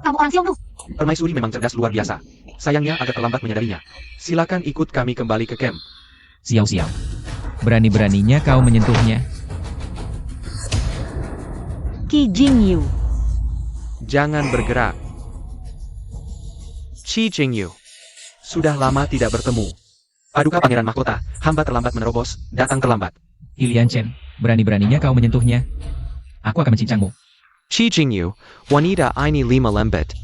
Kamu orang Xiongnu. Permaisuri memang cerdas luar biasa. Sayangnya agak terlambat menyadarinya. Silakan ikut kami kembali ke camp. Xiao Xiao. Berani-beraninya kau menyentuhnya. Qi Jingyu. Jangan bergerak. Qi Jingyu. Sudah lama tidak bertemu. Paduka pangeran mahkota, hamba terlambat menerobos, datang terlambat. Ilian Chen, berani-beraninya kau menyentuhnya. Aku akan mencincangmu. Qi Jingyu, wanita ini 5 lembet.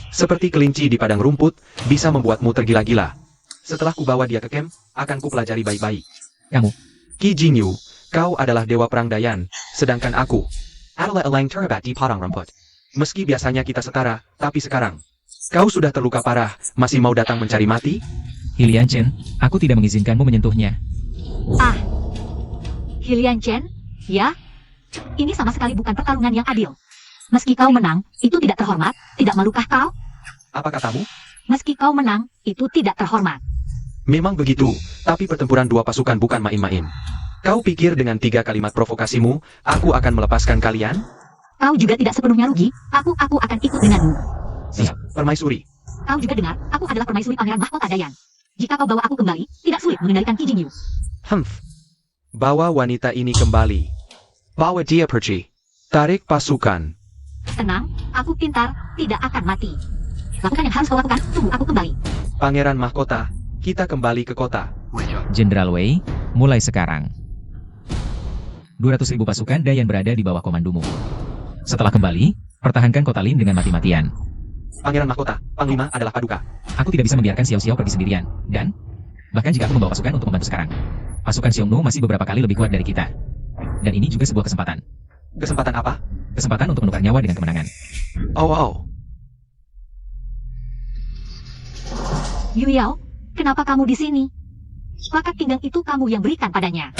Seperti kelinci di padang rumput, bisa membuatmu tergila-gila. Setelah kubawa dia ke camp, akan kupelajari baik-baik. Kamu, Qi Jingyu, kau adalah dewa perang Dayan, sedangkan aku Adalah elang terhebat di padang rumput. meski biasanya kita setara, tapi sekarang kau sudah terluka parah, masih mau datang mencari mati? Ilian Chen, aku tidak mengizinkanmu menyentuhnya. Hilian Chen? Ya? Ini sama sekali bukan pertarungan yang adil. Meski kau menang, itu tidak terhormat. Tidak malukah kau? Apa katamu? Meski kau menang, itu tidak terhormat. Memang begitu, tapi pertempuran dua pasukan bukan main-main. Kau pikir dengan 3 kalimat provokasimu, aku akan melepaskan kalian? Kau juga tidak sepenuhnya rugi. Aku akan ikut denganmu. Siap, permaisuri. Kau juga dengar, aku adalah permaisuri pangeran mahkota Dayan. Jika kau bawa aku kembali, tidak sulit mengendalikan Qi Jingyu. Bawa wanita ini kembali. Bawa dia pergi. Tarik pasukan. Tenang, aku pintar, tidak akan mati. Lakukan yang harus kau lakukan, tunggu aku kembali. Pangeran mahkota, kita kembali ke kota. Jenderal Wei, mulai sekarang. 200.000 pasukan Dayan berada di bawah komandomu. Setelah kembali, pertahankan kota Lin dengan mati-matian. Pangeran mahkota, Panglima adalah Paduka. Aku tidak bisa membiarkan Xiao Xiao pergi sendirian. Dan, bahkan jika aku membawa pasukan untuk membantu sekarang, pasukan Xiongnu masih beberapa kali lebih kuat dari kita. Dan ini juga sebuah kesempatan. Kesempatan apa? Kesempatan untuk menukar nyawa dengan kemenangan. Oh. Yu Yao, kenapa kamu di sini? Bakat pinggang itu kamu yang berikan padanya.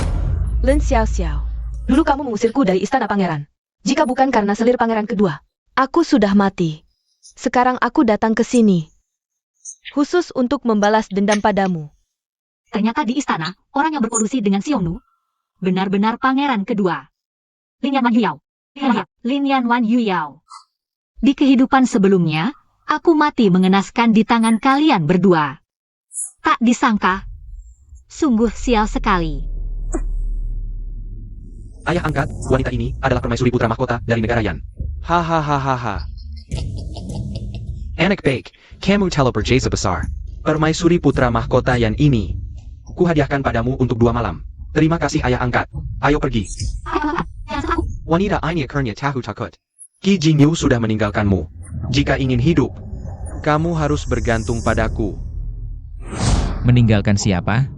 Lin Xiao Xiao, dulu kamu mengusirku dari istana pangeran. Jika bukan karena selir pangeran kedua, aku sudah mati. Sekarang aku datang ke sini, khusus untuk membalas dendam padamu. Ternyata di istana, orang yang berkolusi dengan Xiongnu, benar-benar pangeran kedua. Lin Yanwan Yu Yao. Lin Yanwan Yu Yao. Di kehidupan sebelumnya, aku mati mengenaskan di tangan kalian berdua. Tak disangka, Sungguh sial sekali. Ayah angkat, wanita ini adalah permaisuri putra mahkota dari negara Yan. Hahaha. Anak baik, kamu telah berjasa besar. Permaisuri putra mahkota Yan ini, kuhadiahkan padamu untuk 2 malam. Terima kasih ayah angkat. Ayo pergi. Jangan sentuh aku. Wanita ini akhirnya tahu takut. Qi Jingyu sudah meninggalkanmu. Jika ingin hidup, kamu harus bergantung padaku. Meninggalkan siapa?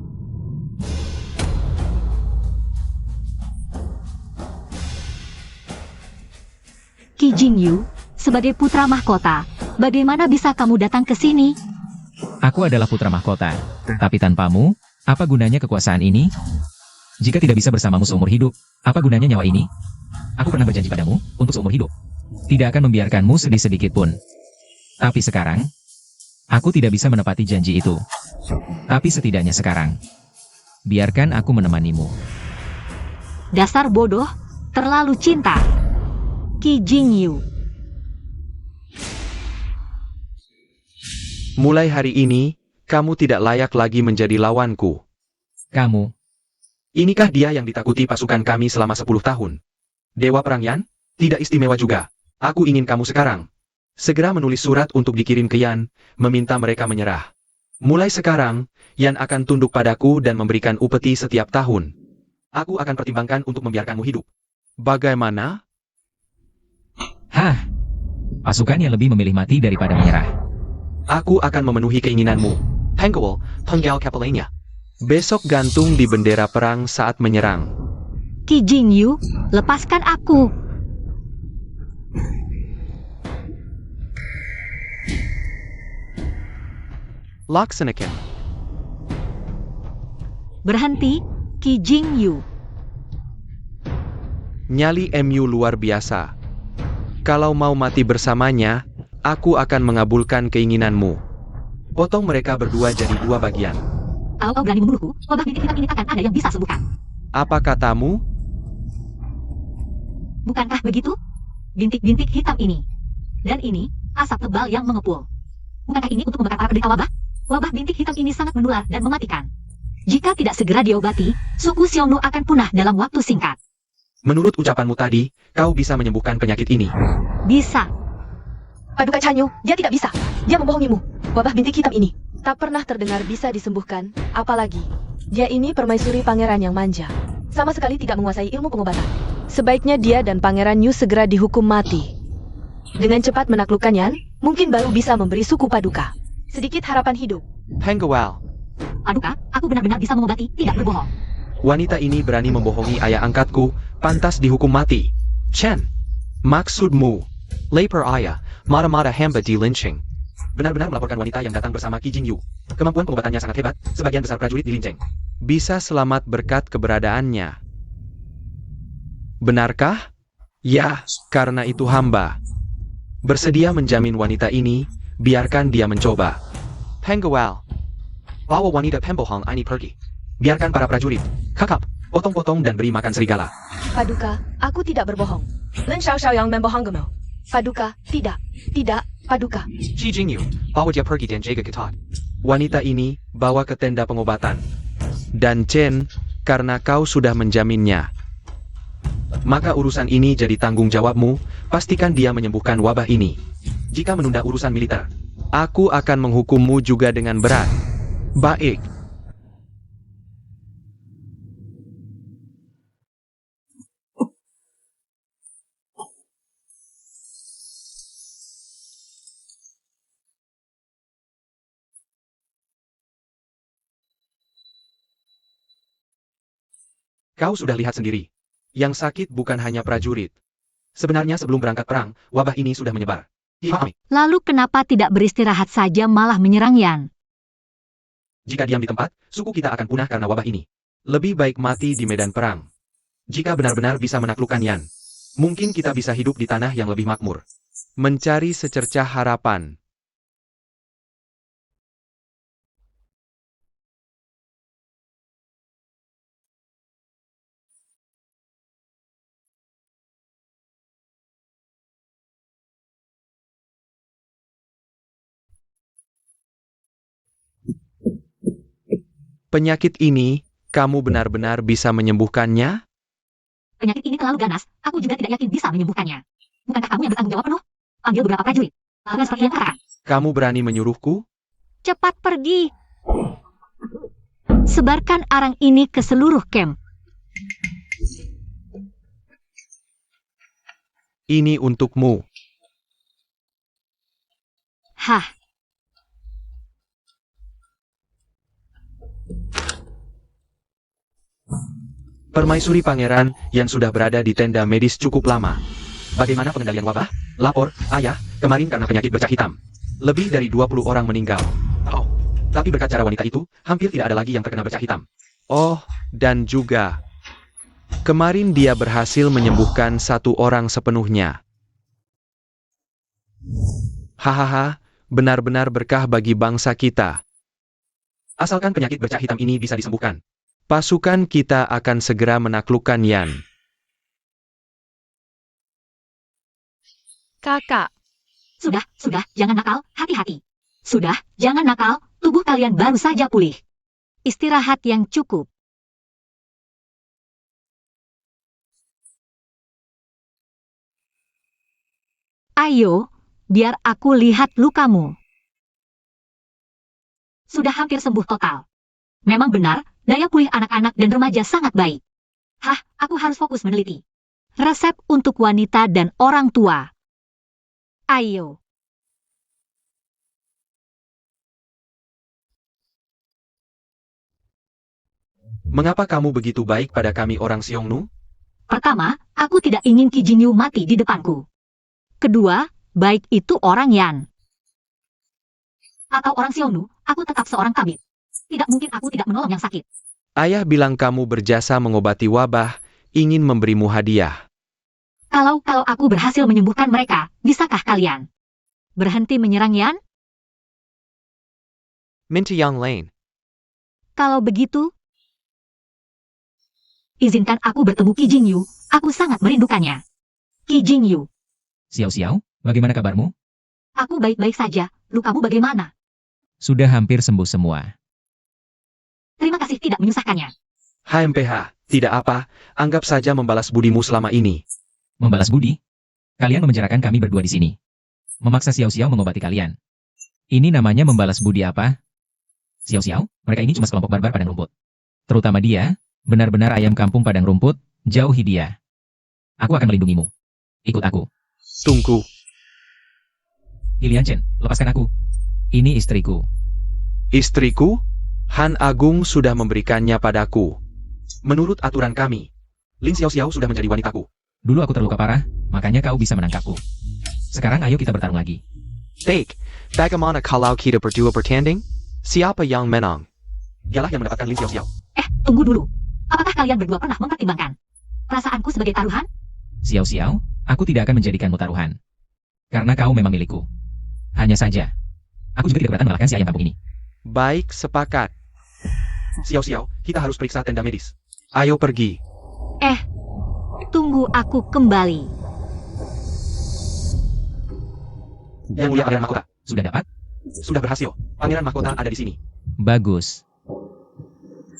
Qi Jingyu, sebagai putra mahkota, bagaimana bisa kamu datang ke sini? Aku adalah putra mahkota. Tapi tanpamu, apa gunanya kekuasaan ini? Jika tidak bisa bersamamu seumur hidup, apa gunanya nyawa ini? Aku pernah berjanji padamu untuk seumur hidup. Tidak akan membiarkanmu sedih sedikit pun. Tapi sekarang, aku tidak bisa menepati janji itu. Tapi setidaknya sekarang, biarkan aku menemanimu. Dasar bodoh, terlalu cinta. Qi Jingyu. Mulai hari ini, kamu tidak layak lagi menjadi lawanku. Kamu, Inikah dia yang ditakuti pasukan kami selama 10 tahun? Dewa Perang Yan? Tidak istimewa juga. Aku ingin kamu sekarang. Segera menulis surat untuk dikirim ke Yan, meminta mereka menyerah. Mulai sekarang, Yan akan tunduk padaku dan memberikan upeti setiap tahun. Aku akan pertimbangkan untuk membiarkanmu hidup. Bagaimana? hah? Pasukan yang lebih memilih mati daripada menyerah. Aku akan memenuhi keinginanmu. Penggawal, penggal kapalanya. Besok gantung di bendera perang saat menyerang. Qi Jingyu, lepaskan aku. Laksanakan. Berhenti, Qi Jingyu. Nyali MU luar biasa. Kalau mau mati bersamanya, aku akan mengabulkan keinginanmu. Potong mereka berdua jadi 2 bagian. Kalau kau berani membunuhku, wabah bintik hitam ini akan ada yang bisa sembuhkan. Apa katamu? Bukankah begitu? Bintik-bintik hitam ini. Dan ini, asap tebal yang mengepul. Bukankah ini untuk membakar para penderita wabah? Wabah bintik hitam ini sangat menular dan mematikan. Jika tidak segera diobati, suku Xiongnu akan punah dalam waktu singkat. Menurut ucapanmu tadi, kau bisa menyembuhkan penyakit ini. Bisa. Paduka Chanyu, dia tidak bisa. Dia membohongimu. Wabah bintik hitam ini tak pernah terdengar bisa disembuhkan, apalagi dia ini permaisuri pangeran yang manja. Sama sekali tidak menguasai ilmu pengobatan. Sebaiknya dia dan Pangeran Yu segera dihukum mati. Dengan cepat menaklukkan Yan, mungkin baru bisa memberi suku Paduka sedikit harapan hidup. Penggawal. Paduka, aku benar-benar bisa mengobati, tidak berbohong. Wanita ini berani membohongi ayah angkatku, pantas dihukum mati. Chen, Maksudmu, lapor ayah, mata-mata hamba di lynching. benar-benar melaporkan wanita yang datang bersama Qi Jingyu. Kemampuan pengobatannya sangat hebat, sebagian besar prajurit dilinceng. Bisa selamat berkat keberadaannya. Benarkah? Ya, karena itu hamba bersedia menjamin wanita ini, biarkan dia mencoba. Penggawal, bawa wanita pembohong ini pergi. Biarkan para prajurit, Kakap, potong-potong dan beri makan serigala. Paduka, aku tidak berbohong. Len Xiao yang membohongmu. Paduka, tidak. Tidak, Paduka. Qi Jingyu, bawa dia pergi dan jaga ketat. Wanita ini bawa ke tenda pengobatan. Dan Chen, karena kau sudah menjaminnya, maka urusan ini jadi tanggung jawabmu, pastikan dia menyembuhkan wabah ini. Jika menunda urusan militer, aku akan menghukummu juga dengan berat. Baik. Kau sudah lihat sendiri. Yang sakit bukan hanya prajurit. Sebenarnya sebelum berangkat perang, wabah ini sudah menyebar. Dipahami. Lalu kenapa tidak beristirahat saja malah menyerang Yan? Jika diam di tempat, suku kita akan punah karena wabah ini. Lebih baik mati di medan perang. Jika benar-benar bisa menaklukkan Yan, mungkin kita bisa hidup di tanah yang lebih makmur. Mencari secercah harapan. Penyakit ini, kamu benar-benar bisa menyembuhkannya? Penyakit ini terlalu ganas, aku juga tidak yakin bisa menyembuhkannya. Bukankah kamu yang bertanggung jawab penuh? Panggil beberapa prajurit. Lakukan seperti yang katakan. Kamu berani menyuruhku? Cepat pergi. Sebarkan arang ini ke seluruh camp. Ini untukmu. Hah. Permaisuri pangeran yang sudah berada di tenda medis cukup lama. Bagaimana pengendalian wabah? Lapor, ayah, kemarin karena penyakit bercak hitam. Lebih dari 20 orang meninggal. Oh, tapi berkat cara wanita itu, hampir tidak ada lagi yang terkena bercak hitam. Oh, dan juga, kemarin dia berhasil menyembuhkan 1 orang sepenuhnya. Hahaha, benar-benar berkah bagi bangsa kita. Asalkan penyakit bercak hitam ini bisa disembuhkan, pasukan kita akan segera menaklukkan Yan. Kakak, Sudah, jangan nakal, hati-hati. Sudah, jangan nakal, tubuh kalian baru saja pulih. Istirahat yang cukup. Ayo, biar aku lihat lukamu. Sudah hampir sembuh total. Memang benar, daya pulih anak-anak dan remaja sangat baik. Hah, aku harus fokus meneliti. Resep untuk wanita dan orang tua. Ayo. Mengapa kamu begitu baik pada kami orang Xiongnu? Pertama, aku tidak ingin Qi Jingyu mati di depanku. Kedua, baik itu orang Yan atau orang Xiongnu, aku tetap seorang tabib. Tidak mungkin aku tidak menolong yang sakit. Ayah bilang kamu berjasa mengobati wabah, ingin memberimu hadiah. Kalau aku berhasil menyembuhkan mereka, bisakah kalian berhenti menyerang Yan? Minta Yang Lane. Kalau begitu, izinkan aku bertemu Qi Jingyu. Aku sangat merindukannya. Qi Jingyu, Xiao Xiao, bagaimana kabarmu? aku baik-baik saja. Lukamu bagaimana? Sudah hampir sembuh semua. Terima kasih tidak menyusahkannya. HMPH, tidak apa, anggap saja membalas budimu selama ini. Membalas budi? Kalian memenjarakan kami berdua di sini. Memaksa Xiao Xiao mengobati kalian. Ini namanya membalas budi apa? Xiao Xiao, mereka ini cuma sekelompok barbar padang rumput. Terutama dia, benar-benar ayam kampung padang rumput, jauhi dia. Aku akan melindungimu. Ikut aku. Tunggu, Ilian Chen, lepaskan aku. Ini istriku. istriku? Han Agung sudah memberikannya padaku. Menurut aturan kami, Lin Xiao Xiao sudah menjadi wanitaku. Dulu aku terluka parah, makanya kau bisa menangkapku. Sekarang ayo kita bertarung lagi. Take. Bagaimana kalau kita berdua bertanding? Siapa yang menang? Dialah yang mendapatkan Lin Xiao Xiao. Tunggu dulu. Apakah kalian berdua pernah mempertimbangkan perasaanku sebagai taruhan? Xiao Xiao, aku tidak akan menjadikanmu taruhan. Karena kau memang milikku. Hanya saja, aku juga tidak keberatan mengalahkan si ayam kampung ini. Baik, sepakat. Xiao Xiao, kita harus periksa tenda medis. Ayo pergi. Tunggu aku kembali. Yang mulia Pangeran Mahkota, Sudah dapat? sudah berhasil. Pangeran Mahkota ada di sini. Bagus.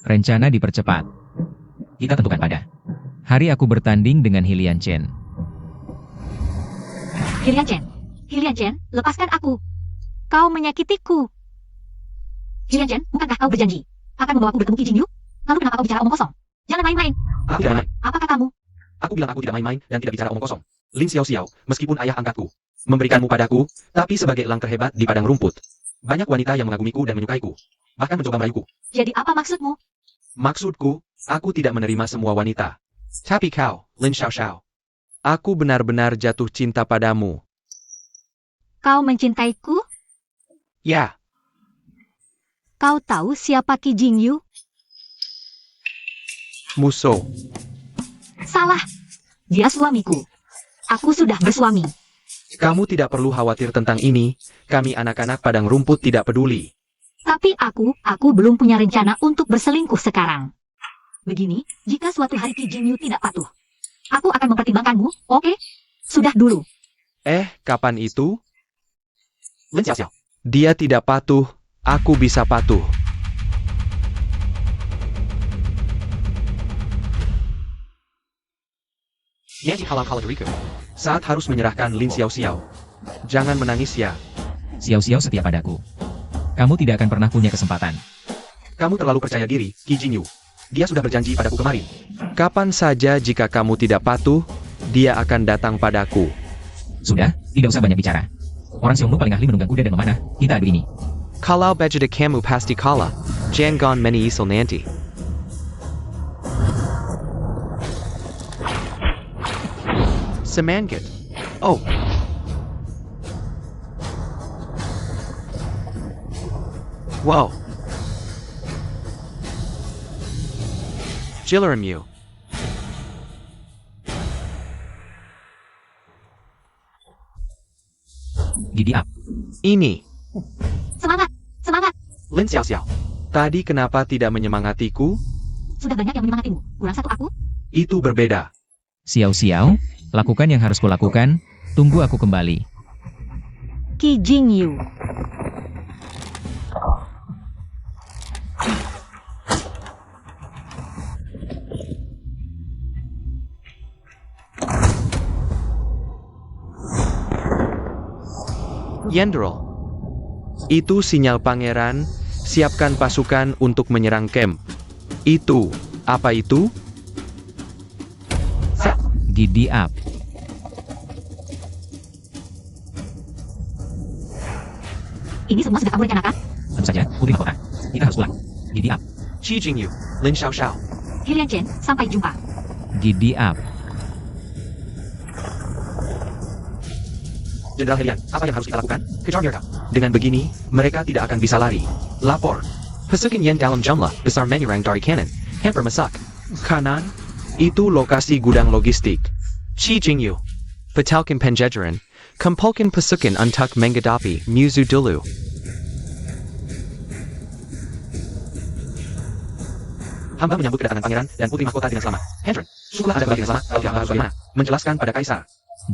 Rencana dipercepat. Kita tentukan pada hari aku bertanding dengan Hilian Chen. Hilian Chen, lepaskan aku. Kau menyakitiku. Hilian Chen, bukankah kau berjanji akan membawaku bertemu Qi Jingyu? Lalu kenapa kau bicara omong kosong? Jangan main-main. Aku tidak main. Apakah kamu? Aku bilang aku tidak main-main dan tidak bicara omong kosong. Lin Xiao Xiao, meskipun ayah angkatku, memberikanmu padaku, tapi sebagai elang terhebat di padang rumput. Banyak wanita yang mengagumiku dan menyukaiku. Bahkan mencoba merayuku. Jadi apa maksudmu? Maksudku, aku tidak menerima semua wanita. Tapi kau, Lin Xiao Xiao. Aku benar-benar jatuh cinta padamu. Kau mencintaiku? Ya, Kau tahu siapa Qi Jingyu? musuh. Salah. Dia suamiku. Aku sudah bersuami. Kamu tidak perlu khawatir tentang ini. Kami anak-anak padang rumput tidak peduli. Tapi aku belum punya rencana untuk berselingkuh sekarang. Begini, jika suatu hari Qi Jingyu tidak patuh, aku akan mempertimbangkanmu, oke? Sudah dulu. Kapan itu? Lin Xiao Xiao. Dia tidak patuh, aku bisa patuh. Nanti kalau diriku. Saat harus menyerahkan Lin Xiaoxiao. Jangan menangis ya. Xiao-Xiao setia padaku. Kamu tidak akan pernah punya kesempatan. Kamu terlalu percaya diri, Qi Jingyu. Dia sudah berjanji padaku kemarin. Kapan saja jika kamu tidak patuh, dia akan datang padaku. Sudah, tidak usah banyak bicara. Orang Xiongnu paling ahli menunggang kuda dan memanah. Kita adu ini. Kalau bejada kamu pasti kalah. Jangan meni isel nanti. Semangat. Oh. Wow. Jilleremu. Gidi up. Ini, Semangat! Semangat! Lin Xiaoxiao. tadi kenapa tidak menyemangatiku? Sudah banyak yang menyemangatimu. Kurang satu aku? Itu berbeda. Xiao-Xiao, lakukan yang harus kulakukan. Tunggu aku kembali. Qi Jingyu. Yendrol. Itu sinyal pangeran, siapkan pasukan untuk menyerang camp. Itu, apa itu? Gidi up. Ini semua sudah kamu rencanakan? Tentu saja, putri mahkota. Kita harus pulang. Gidi up. Qi Jingyu. Lin Xiaoxiao. Hylian Chen, sampai jumpa. Gidi up. Jenderal Helian, apa yang harus kita lakukan? Kejar mereka. Dengan begini, mereka tidak akan bisa lari. Lapor. Pasukan Yen dalam jumlah besar menyerang dari kanan. Hampir masak. Kanan, itu lokasi gudang logistik. Qi Jingyu. Batalkan Penjajaran. Kumpulkan pasukan untuk menghadapi musuh dulu. Hamba menyambut kedatangan pangeran dan putri mahkota dengan selamat. Hendron, syukurlah Anda kembali dengan selamat. Kalau tidak harus bagaimana? Menjelaskan pada Kaisar.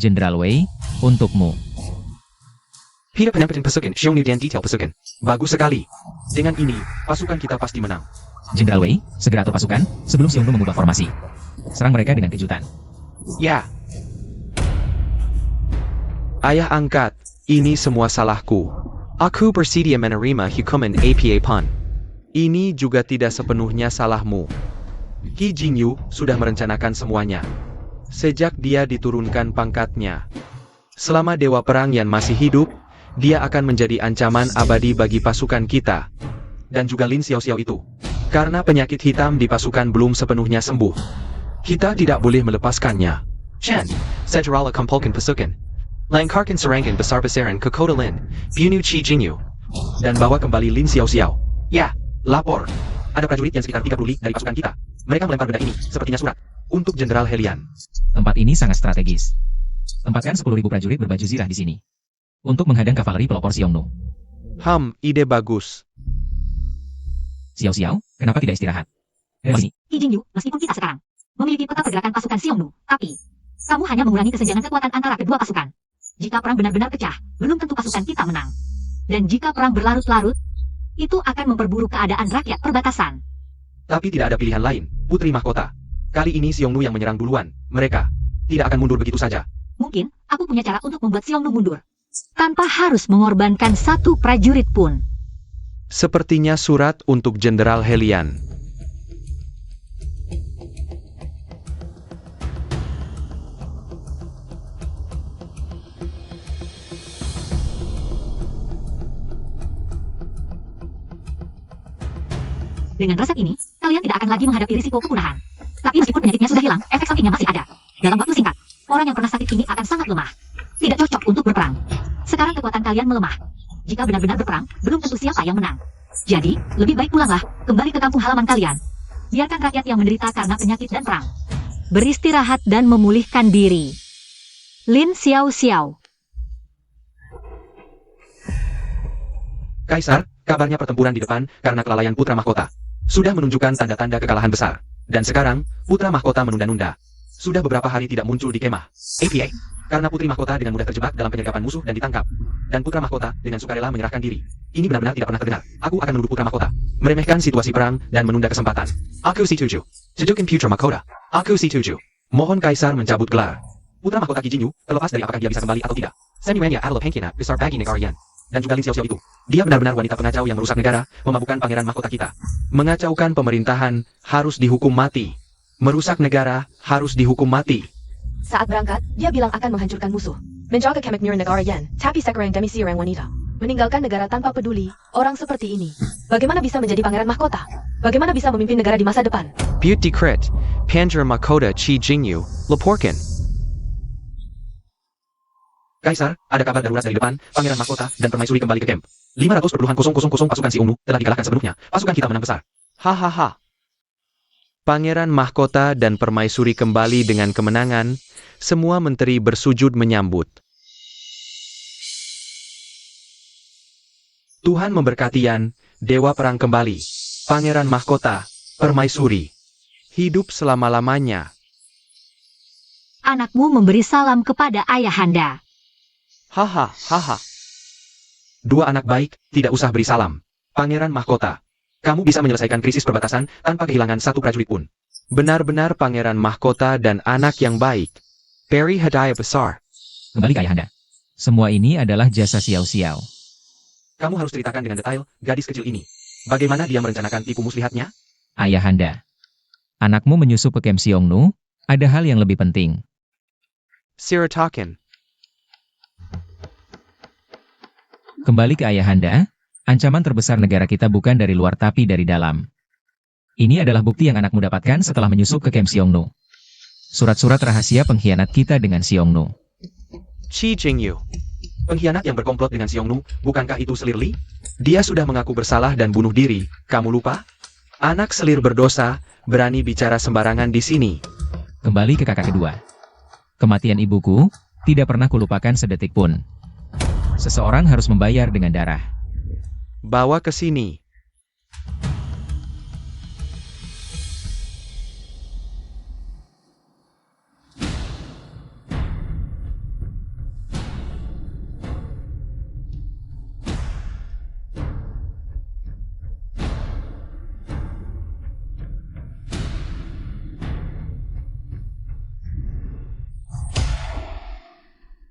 Jenderal Wei, untukmu. Pita penampilan pasukan Xiongnu dan detail pasukan. Bagus sekali. Dengan ini, pasukan kita pasti menang. Jenderal Wei, segera atur pasukan sebelum Xiongnu mengubah formasi. Serang mereka dengan kejutan. Ya. Ayah angkat, ini semua salahku. Aku bersedia menerima hukuman APA PON. Ini juga tidak sepenuhnya salahmu. Qi Jingyu sudah merencanakan semuanya. Sejak dia diturunkan pangkatnya. Selama Dewa Perang Yan masih hidup, dia akan menjadi ancaman abadi bagi pasukan kita. Dan juga Lin Xiaoxiao itu. Karena penyakit hitam di pasukan belum sepenuhnya sembuh. Kita tidak boleh melepaskannya. Chen. Sejarala kumpulkan pasukan. Langkarkan serangan besar-besaran ke kota Lin. Bunuh Qi Jingyu. Dan bawa kembali Lin Xiaoxiao. Ya. Lapor. Ada prajurit yang sekitar 30 dari pasukan kita. Mereka melempar benda ini, sepertinya surat. Untuk Jenderal Helian. Tempat ini sangat strategis. Tempatkan 10.000 prajurit berbaju zirah di sini. Untuk menghadang kavaleri pelopor Xiongnu. Ide bagus. Xiao-Xiao, kenapa tidak istirahat? Sini. Qi Jingyu, meskipun kita sekarang memiliki peta pergerakan pasukan Xiongnu, tapi kamu hanya mengurangi kesenjangan kekuatan antara kedua pasukan. Jika perang benar-benar pecah, belum tentu pasukan kita menang. Dan jika perang berlarut-larut, itu akan memperburuk keadaan rakyat perbatasan. Tapi tidak ada pilihan lain, Putri Mahkota. Kali ini Xiongnu yang menyerang duluan. Mereka tidak akan mundur begitu saja. Mungkin, aku punya cara untuk membuat Xiongnu mundur. Tanpa harus mengorbankan satu prajurit pun. Sepertinya surat untuk Jenderal Helian. Dengan resep ini, kalian tidak akan lagi menghadapi risiko kepunahan. Tapi meskipun penyakitnya sudah hilang, efek sampingnya masih ada. Dalam waktu singkat, orang yang pernah sakit ini akan sangat lemah. Tidak cocok untuk berperang. Sekarang kekuatan kalian melemah. Jika benar-benar berperang, belum tentu siapa yang menang. Jadi, lebih baik pulanglah, kembali ke kampung halaman kalian. Biarkan rakyat yang menderita karena penyakit dan perang beristirahat dan memulihkan diri. Lin Xiaoxiao. Kaisar, kabarnya pertempuran di depan karena kelalaian Putra Mahkota. Sudah menunjukkan tanda-tanda kekalahan besar. Dan sekarang, Putra Mahkota menunda-nunda. Sudah beberapa hari tidak muncul di kemah. APA. Karena Putri Mahkota dengan mudah terjebak dalam penyergapan musuh dan ditangkap. Dan Putra Mahkota dengan sukarela menyerahkan diri. Ini benar-benar tidak pernah terdengar. Aku akan menuduh Putra Mahkota meremehkan situasi perang dan menunda kesempatan. Aku setuju. Cedukan Putra Mahkota. Aku setuju. Mohon Kaisar mencabut gelar. Putra mahkota Qi Jinyu, terlepas dari apakah dia bisa kembali atau tidak. Semi Wenya adalah pengkhianat besar bagi negara Yan. Dan juga Lin Xiaoxiao itu. Dia benar-benar wanita pengacau yang merusak negara, memabukkan pangeran mahkota kita. Mengacaukan pemerintahan harus dihukum mati. Merusak negara harus dihukum mati. Saat berangkat, dia bilang akan menghancurkan musuh. Menjaga kemakmuran negara Yan, tapi sekarang demi seorang wanita. Meninggalkan negara tanpa peduli, orang seperti ini. Bagaimana bisa menjadi pangeran mahkota? Bagaimana bisa memimpin negara di masa depan? Butte Decret, Pangeran Mahkota Qi Jinyu, laporkan. Kaisar, ada kabar darurat dari depan, Pangeran Mahkota dan Permaisuri kembali ke camp. 500,000 pasukan Si Ongnu telah dikalahkan sebelumnya, pasukan kita menang besar. Hahaha. Pangeran Mahkota dan Permaisuri kembali dengan kemenangan, semua menteri bersujud menyambut. Tuhan memberkati Yan, Dewa Perang kembali. Pangeran Mahkota, Permaisuri. Hidup selama-lamanya. Anakmu memberi salam kepada ayahanda. Hahaha. Dua anak baik, tidak usah beri salam. Pangeran Mahkota, kamu bisa menyelesaikan krisis perbatasan tanpa kehilangan satu prajurit pun. Benar-benar Pangeran Mahkota dan anak yang baik. Beri hadiah besar. Kembali ke ayahanda. Semua ini adalah jasa Xiao Xiao. Kamu harus ceritakan dengan detail gadis kecil ini. Bagaimana dia merencanakan tipu muslihatnya? Ayahanda. Anakmu menyusup ke camp Si Ongnu, ada hal yang lebih penting. Sirataken. Kembali ke ayahanda, ancaman terbesar negara kita bukan dari luar tapi dari dalam. Ini adalah bukti yang anakmu dapatkan setelah menyusup ke camp Si Ongnu. Surat-surat rahasia pengkhianat kita dengan Si Ongnu. Qi Jingyu. Pengkhianat yang berkomplot dengan Si Ongnu, bukankah itu Selir Li? Dia sudah mengaku bersalah dan bunuh diri, kamu lupa? Anak selir berdosa, berani bicara sembarangan di sini. Kembali ke kakak kedua. Kematian ibuku, tidak pernah kulupakan sedetik pun. Seseorang harus membayar dengan darah. Bawa ke sini.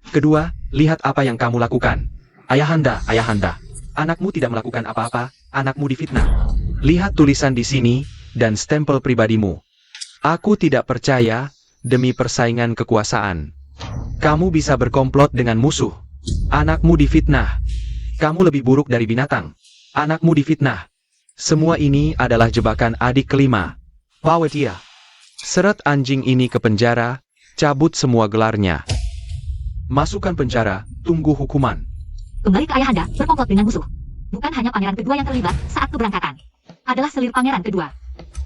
Kedua, lihat apa yang kamu lakukan. Ayahanda, anakmu tidak melakukan apa-apa, anakmu difitnah. Lihat tulisan di sini, dan stempel pribadimu. Aku tidak percaya, demi persaingan kekuasaan. Kamu bisa berkomplot dengan musuh. Anakmu difitnah. Kamu lebih buruk dari binatang. Anakmu difitnah. Semua ini adalah jebakan adik kelima. Bawa dia. Seret anjing ini ke penjara, cabut semua gelarnya. Masukkan penjara, tunggu hukuman. Kembali ke ayahanda, berkomplot dengan musuh. Bukan hanya pangeran kedua yang terlibat saat keberangkatan. Adalah selir pangeran kedua.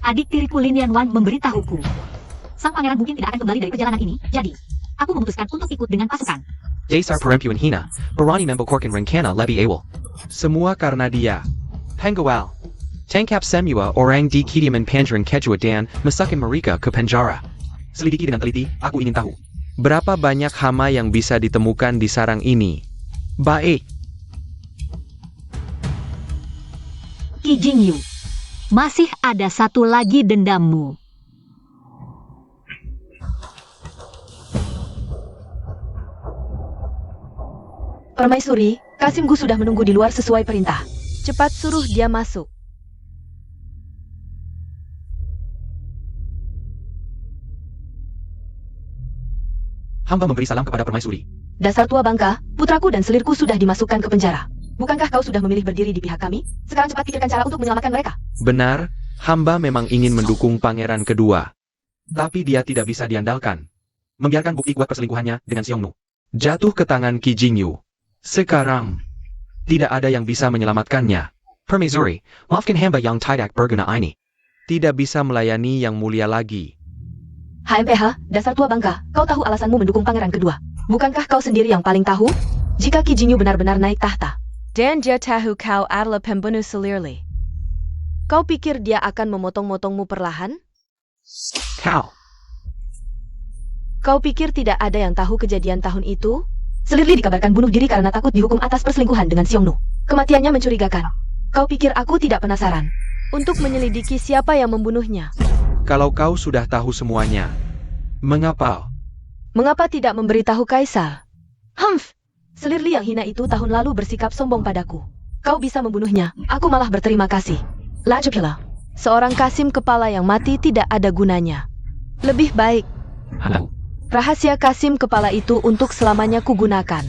Adik tiriku Lin Yanwan memberitahuku. Sang pangeran mungkin tidak akan kembali dari perjalanan ini, jadi aku memutuskan untuk ikut dengan pasukan. Dasar perempuan hina, berani membocorkan rencana lebih awal. Semua karena dia. Penggawal. Tangkap semua orang di kediaman Pangeran Kedua dan masukkan mereka ke penjara. Selidiki dengan teliti, aku ingin tahu. Berapa banyak hama yang bisa ditemukan di sarang ini? Baik. Qi Jingyu, masih ada satu lagi dendammu. Permaisuri, Kasimgu sudah menunggu di luar sesuai perintah. Cepat suruh dia masuk. Hamba memberi salam kepada Permaisuri. Dasar tua bangka, putraku dan selirku sudah dimasukkan ke penjara. Bukankah kau sudah memilih berdiri di pihak kami? Sekarang cepat pikirkan cara untuk menyelamatkan mereka. Benar, hamba memang ingin mendukung pangeran kedua. Tapi dia tidak bisa diandalkan. Membiarkan bukti kuat perselingkuhannya dengan Si Ongnu jatuh ke tangan Qi Jingyu. Sekarang, tidak ada yang bisa menyelamatkannya. Permaisuri, maafkan hamba yang tidak berguna ini. Tidak bisa melayani yang mulia lagi. HMPH, dasar tua bangka, kau tahu alasanmu mendukung pangeran kedua. Bukankah kau sendiri yang paling tahu? Jika Qi Jingyu benar-benar naik tahta. Dan dia tahu kau adalah pembunuh Selirli. Kau pikir dia akan memotong-motongmu perlahan? Kau. Kau pikir tidak ada yang tahu kejadian tahun itu? Selirli dikabarkan bunuh diri karena takut dihukum atas perselingkuhan dengan Si Ongnu. Kematiannya mencurigakan. Kau pikir aku tidak penasaran untuk menyelidiki siapa yang membunuhnya? Kalau kau sudah tahu semuanya, Mengapa? Mengapa tidak memberitahu Kaisar? Humph! Selirli yang hina itu tahun lalu bersikap sombong padaku. Kau bisa membunuhnya, aku malah berterima kasih. Lajupila. Seorang Kasim kepala yang mati tidak ada gunanya. Lebih baik, Halo. rahasia Kasim kepala itu untuk selamanya kugunakan.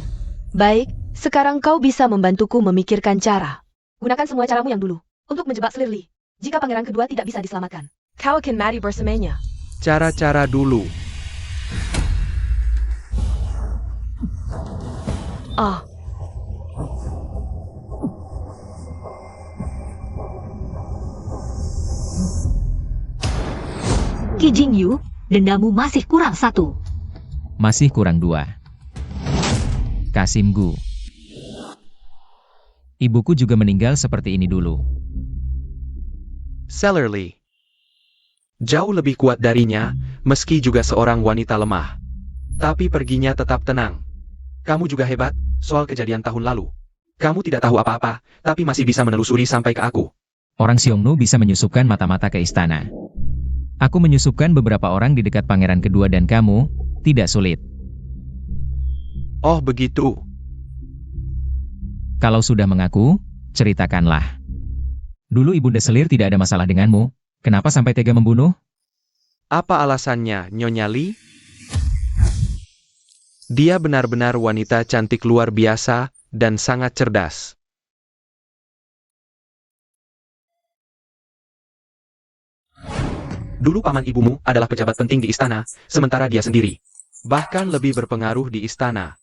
Baik, sekarang kau bisa membantuku memikirkan cara. Gunakan semua caramu yang dulu, untuk menjebak Selirli. Jika pangeran kedua tidak bisa diselamatkan, kau akan mati bersamanya. Cara-cara dulu. Ah, Qi Jingyu, dendamu masih kurang 1. Masih kurang 2. Kasim Gu. Ibuku juga meninggal seperti ini dulu. Selirli. Jauh lebih kuat darinya, meski juga seorang wanita lemah. Tapi perginya tetap tenang. Kamu juga hebat, soal kejadian tahun lalu. Kamu tidak tahu apa-apa, tapi masih bisa menelusuri sampai ke aku. Orang Xiongnu bisa menyusupkan mata-mata ke istana. Aku menyusupkan beberapa orang di dekat pangeran kedua dan kamu, tidak sulit. Oh begitu. Kalau sudah mengaku, ceritakanlah. Dulu Ibunda Selir tidak ada masalah denganmu, kenapa sampai tega membunuh? Apa alasannya, Nyonya Li? Dia benar-benar wanita cantik luar biasa dan sangat cerdas. Dulu paman ibumu adalah pejabat penting di istana, sementara dia sendiri bahkan lebih berpengaruh di istana.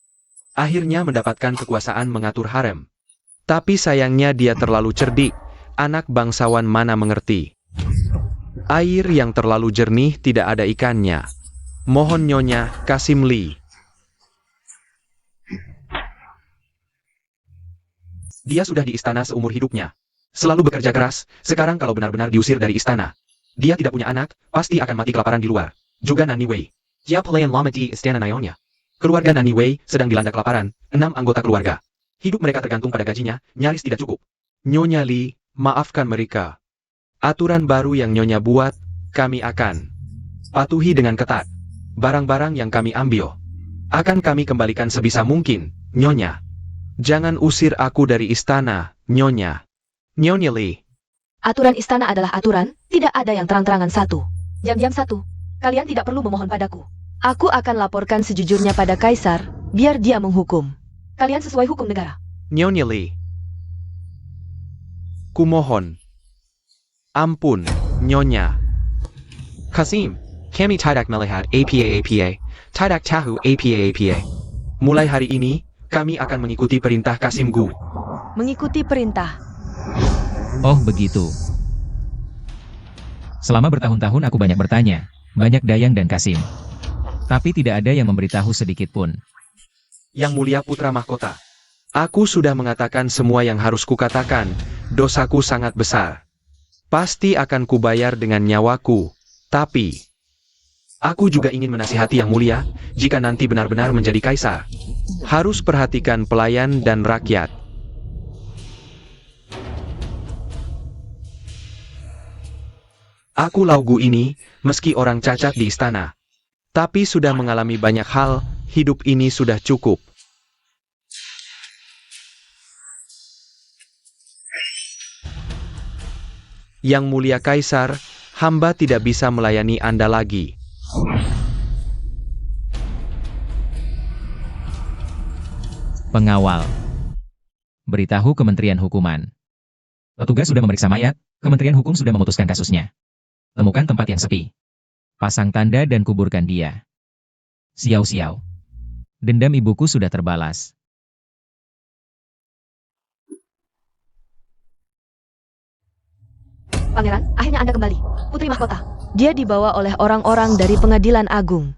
Akhirnya mendapatkan kekuasaan mengatur harem. Tapi sayangnya dia terlalu cerdik, anak bangsawan mana mengerti. Air yang terlalu jernih tidak ada ikannya. Mohon Nyonya Kasim Li. Dia sudah di istana seumur hidupnya. Selalu bekerja keras, sekarang kalau benar-benar diusir dari istana. Dia tidak punya anak, pasti akan mati kelaparan di luar. Juga Nani Wei. Jia pelayan lama di istana Nyonya. Keluarga Nani Wei sedang dilanda kelaparan, 6 anggota keluarga. Hidup mereka tergantung pada gajinya, nyaris tidak cukup. Nyonya Li, maafkan mereka. Aturan baru yang Nyonya buat, kami akan patuhi dengan ketat. Barang-barang yang kami ambil, akan kami kembalikan sebisa mungkin, Nyonya. Jangan usir aku dari istana, Nyonya. Nyonya Li. aturan istana adalah aturan, tidak ada yang terang-terangan satu. Jam-jam 1, kalian tidak perlu memohon padaku. Aku akan laporkan sejujurnya pada Kaisar, biar dia menghukum. Kalian sesuai hukum negara. Nyonya Li. Kumohon. Ampun, Nyonya. Kasim, kami tidak melihat apa-apa. Tidak tahu apa-apa. Mulai hari ini, kami akan mengikuti perintah Kasim Gu. Mengikuti perintah. Oh begitu. Selama bertahun-tahun aku banyak bertanya, banyak Dayang dan Kasim. Tapi tidak ada yang memberitahu sedikit pun. Yang mulia putra mahkota. Aku sudah mengatakan semua yang harus kukatakan, dosaku sangat besar. Pasti akan kubayar dengan nyawaku, tapi aku juga ingin menasihati yang mulia, jika nanti benar-benar menjadi kaisar. Harus perhatikan pelayan dan rakyat. Aku Laugu ini, meski orang cacat di istana, tapi sudah mengalami banyak hal, hidup ini sudah cukup. Yang mulia Kaisar, hamba tidak bisa melayani Anda lagi. Pengawal. Beritahu Kementerian Hukuman. Petugas sudah memeriksa mayat, Kementerian Hukum sudah memutuskan kasusnya. Temukan tempat yang sepi. Pasang tanda dan kuburkan dia. Xiao-xiao. Dendam ibuku sudah terbalas. Pangeran, akhirnya Anda kembali. Putri mahkota. Dia dibawa oleh orang-orang dari pengadilan agung.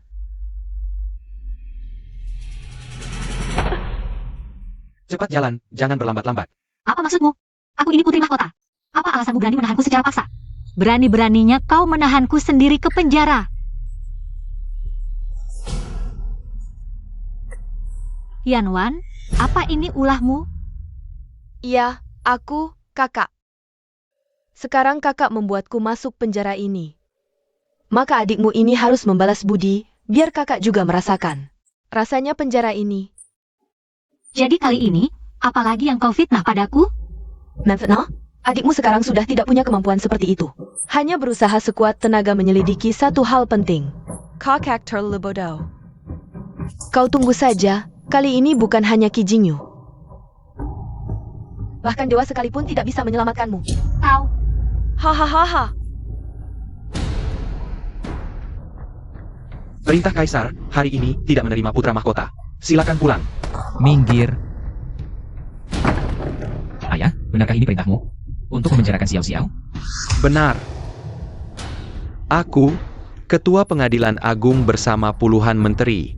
Cepat jalan, jangan berlambat-lambat. Apa maksudmu? Aku ini putri mahkota. Apa alasanmu berani menahanku secara paksa? Berani-beraninya kau menahanku sendiri ke penjara. Yanwan, apa ini ulahmu? Iya, aku, kakak. Sekarang kakak membuatku masuk penjara ini. Maka adikmu ini harus membalas budi Biar kakak juga merasakan. Rasanya penjara ini. Jadi kali ini, apalagi yang kau fitnah padaku? Memfitnah? Adikmu sekarang sudah tidak punya kemampuan seperti itu. Hanya berusaha sekuat tenaga menyelidiki satu hal penting. Kakak terlalu bodoh. Kau tunggu saja, kali ini bukan hanya Qi Jingyu. Bahkan dewa sekalipun tidak bisa menyelamatkanmu. Kau, Hahaha. Perintah Kaisar, hari ini tidak menerima putra mahkota. Silakan pulang. Minggir. Ayah, benarkah ini perintahmu? Untuk memenjarakan Xiao Xiao? Benar. Aku, Ketua Pengadilan Agung bersama puluhan menteri,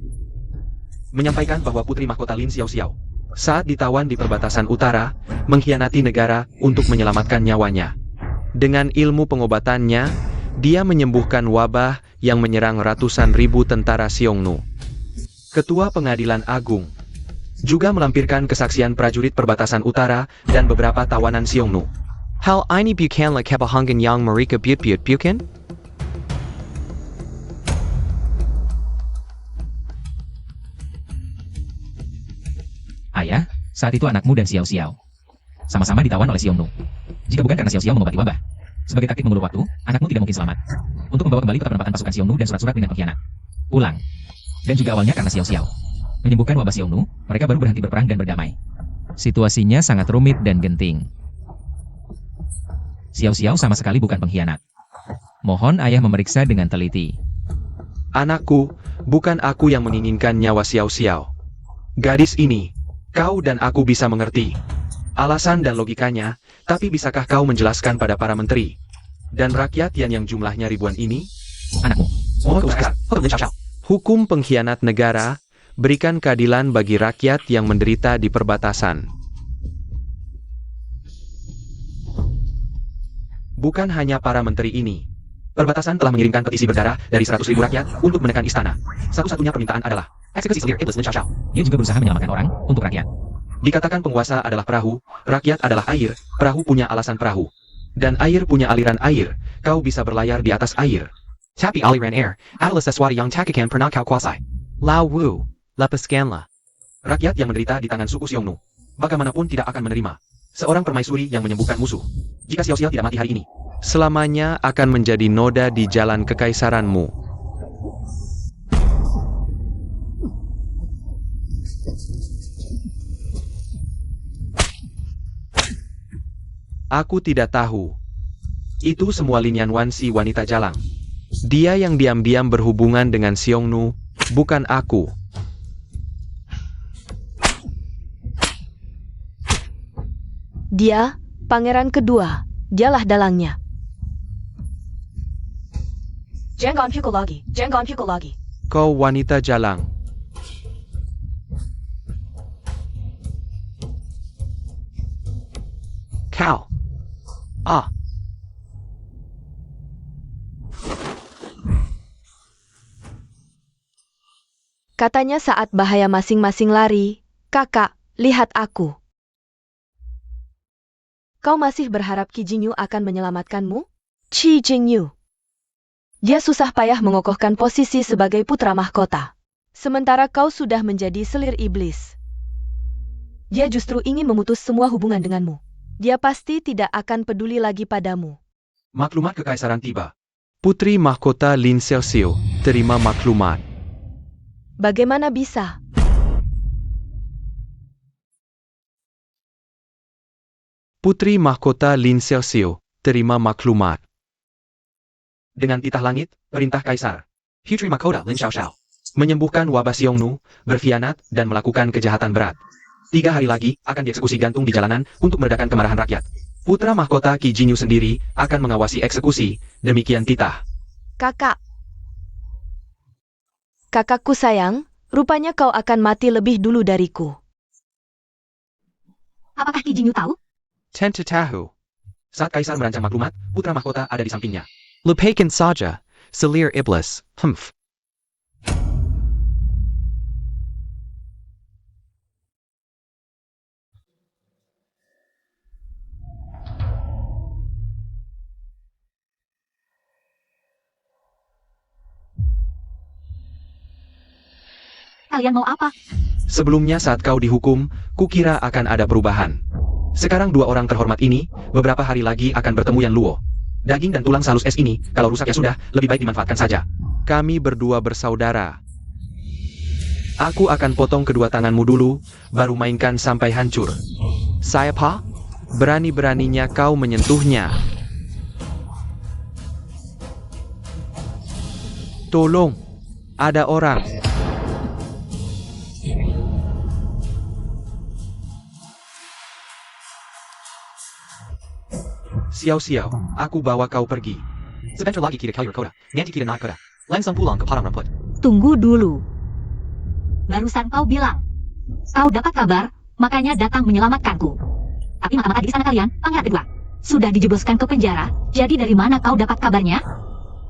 menyampaikan bahwa Putri Mahkota Lin Xiao Xiao saat ditawan di perbatasan utara, mengkhianati negara untuk menyelamatkan nyawanya. Dengan ilmu pengobatannya, dia menyembuhkan wabah yang menyerang ratusan ribu tentara Xiongnu. Ketua Pengadilan Agung juga melampirkan kesaksian prajurit perbatasan utara dan beberapa tawanan Xiongnu. Hal ini bukanlah kebohongan yang mereka buat bukan? Ayah, saat itu anakmu dan Xiao Xiao sama-sama ditawan oleh Xiongnu. Jika bukan karena Xiao Xiao mengobati wabah, sebagai taktik mengulur waktu, anakmu tidak mungkin selamat. Untuk membawa kembali kota penempatan pasukan Xiongnu dan surat-surat dengan pengkhianat. Pulang. Dan juga awalnya karena Xiao Xiao menyembuhkan wabah Xiongnu, mereka baru berhenti berperang dan berdamai. Situasinya sangat rumit dan genting. Xiao Xiao sama sekali bukan pengkhianat. Mohon ayah memeriksa dengan teliti. Anakku, bukan aku yang menginginkan nyawa Xiao Xiao. Gadis ini, kau dan aku bisa mengerti alasan dan logikanya, tapi bisakah kau menjelaskan pada para menteri dan rakyat yang jumlahnya ribuan ini? Anakmu. Hukum pengkhianat negara, berikan keadilan bagi rakyat yang menderita di perbatasan. Bukan hanya para menteri ini. Perbatasan telah mengirimkan petisi berdarah dari 100.000 rakyat untuk menekan istana. Satu-satunya permintaan adalah eksekusi Selir Iblis Lin Xiao Xiao. Dia juga berusaha menyelamatkan orang untuk rakyat. Dikatakan penguasa adalah perahu, rakyat adalah air, perahu punya alasan perahu. Dan air punya aliran air, kau bisa berlayar di atas air. Tapi aliran air adalah sesuatu yang takkan pernah kau kuasai. Lao Wu, lepaskanlah. Rakyat yang menderita di tangan suku Xiongnu, bagaimanapun tidak akan menerima seorang permaisuri yang menyembuhkan musuh. Jika Xiao Xiao tidak mati hari ini, selamanya akan menjadi noda di jalan kekaisaranmu. Aku tidak tahu. Itu semua Lin Yanwan si wanita jalang. Dia yang diam-diam berhubungan dengan Xiongnu, bukan aku. Dia, pangeran kedua. Dialah dalangnya. Jangan pukul lagi. Jangan pukul lagi. Kau wanita jalang. Kau. Ah. Katanya saat bahaya masing-masing lari, kakak, lihat aku. Kau masih berharap Qi Jingyu akan menyelamatkanmu? Qi Jingyu. Dia susah payah mengokohkan posisi sebagai putra mahkota. Sementara kau sudah menjadi selir iblis. Dia justru ingin memutus semua hubungan denganmu. Dia pasti tidak akan peduli lagi padamu. Maklumat kekaisaran tiba. Putri mahkota Lin Xiao Xiao terima maklumat. Bagaimana bisa? Putri mahkota Lin Xiao Xiao terima maklumat. Dengan titah langit, perintah kaisar. Putri Mahkota Lin Xiao Xiao. Menyembuhkan wabah Xiongnu, berkhianat, dan melakukan kejahatan berat. 3 hari lagi akan dieksekusi gantung di jalanan untuk meredakan kemarahan rakyat. Putra mahkota Qi Jingyu sendiri akan mengawasi eksekusi, demikian titah. Kakak. Kakakku sayang, rupanya kau akan mati lebih dulu dariku. Apakah Qi Jingyu tahu? Tentu tahu. Saat kaisar merancang maklumat, putra mahkota ada di sampingnya. Lupakan saja, selir iblis. Humph. kalian mau apa? Sebelumnya saat kau dihukum, kukira akan ada perubahan. Sekarang dua orang terhormat ini, beberapa hari lagi akan bertemu Yan Luo. Daging dan tulang salus es ini, kalau rusak ya sudah, lebih baik dimanfaatkan saja. Kami berdua bersaudara. Aku akan potong kedua tanganmu dulu, baru mainkan sampai hancur. Saya pa? Berani-beraninya kau menyentuhnya. Tolong, ada orang. Xiao-xiao, aku bawa kau pergi. Sebentar lagi kita keluar kota. Nanti kita naik kota. Langsung pulang ke padang rumput. Tunggu dulu. Barusan kau bilang, kau dapat kabar, makanya datang menyelamatkanku. Tapi mata-mata di sana kalian, pangeran kedua, sudah dijebloskan ke penjara, jadi dari mana kau dapat kabarnya?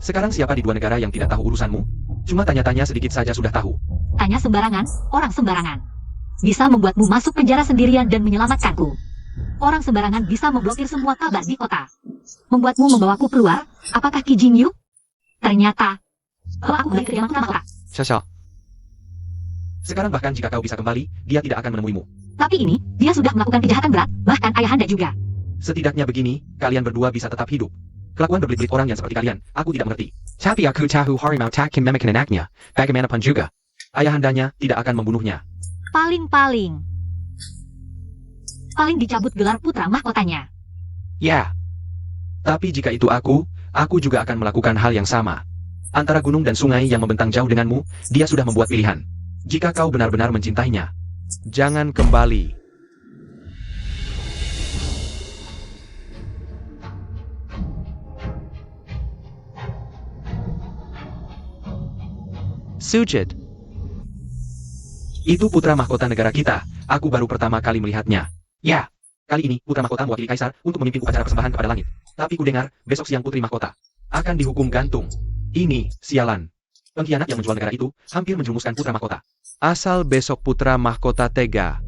Sekarang siapa di dua negara yang tidak tahu urusanmu? Cuma tanya-tanya sedikit saja sudah tahu. Tanya sembarangan, orang sembarangan. Bisa membuatmu masuk penjara sendirian dan menyelamatkanku. Orang sembarangan bisa memblokir semua kabar di kota. Membuatmu membawaku keluar, apakah Qi Jingyu? Ternyata, kalau aku balik ke kediaman utama kota. Xiao-xiao. Sekarang bahkan jika kau bisa kembali, dia tidak akan menemuimu. Tapi ini, dia sudah melakukan kejahatan berat, bahkan ayahanda juga. Setidaknya begini, kalian berdua bisa tetap hidup. Kelakuan berbelit-belit orang yang seperti kalian, aku tidak mengerti. Tapi aku tahu harimau takkan memakan anaknya. Bagaimanapun juga. Ayahandanya tidak akan membunuhnya. Paling dicabut gelar putra mahkotanya. Ya. Tapi jika itu aku juga akan melakukan hal yang sama. Antara gunung dan sungai yang membentang jauh denganmu, dia sudah membuat pilihan. Jika kau benar-benar mencintainya, jangan kembali. Sujit. Itu putra mahkota negara kita. Aku baru pertama kali melihatnya. Ya, kali ini putra mahkota mewakili kaisar untuk memimpin upacara persembahan kepada langit. Tapi ku dengar, besok siang putri mahkota akan dihukum gantung. Ini, sialan. Pengkhianat yang menjual negara itu hampir menjerumuskan putra mahkota. Asal besok putra mahkota tega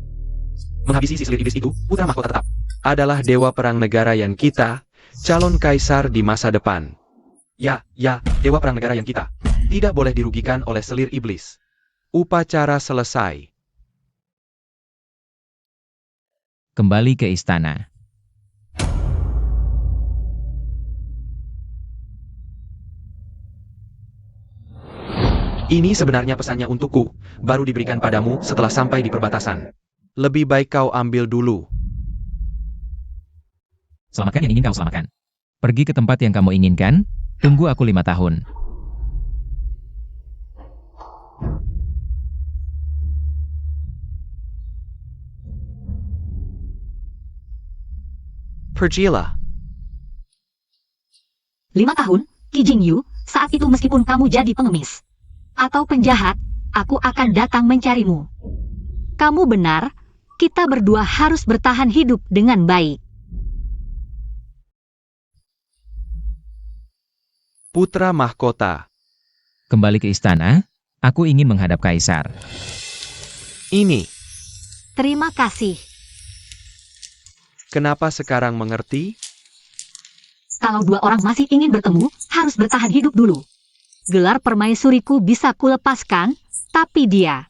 menghabisi si selir iblis itu, putra mahkota tetap adalah dewa perang negara yang kita, calon kaisar di masa depan. Ya, dewa perang negara yang kita tidak boleh dirugikan oleh selir iblis. Upacara selesai. Kembali ke istana. Ini sebenarnya pesannya untukku, baru diberikan padamu setelah sampai di perbatasan. Lebih baik kau ambil dulu. Selamatkan yang ingin kau selamatkan. Pergi ke tempat yang kamu inginkan, tunggu aku 5 tahun. Pergilah. 5 tahun, Qi Jingyu, saat itu meskipun kamu jadi pengemis atau penjahat, aku akan datang mencarimu. Kamu benar, kita berdua harus bertahan hidup dengan baik. Putra mahkota. Kembali ke istana, aku ingin menghadap kaisar. Ini, Terima kasih. kenapa sekarang mengerti? Kalau dua orang masih ingin bertemu, harus bertahan hidup dulu. Gelar permaisuriku bisa kulepaskan, tapi dia.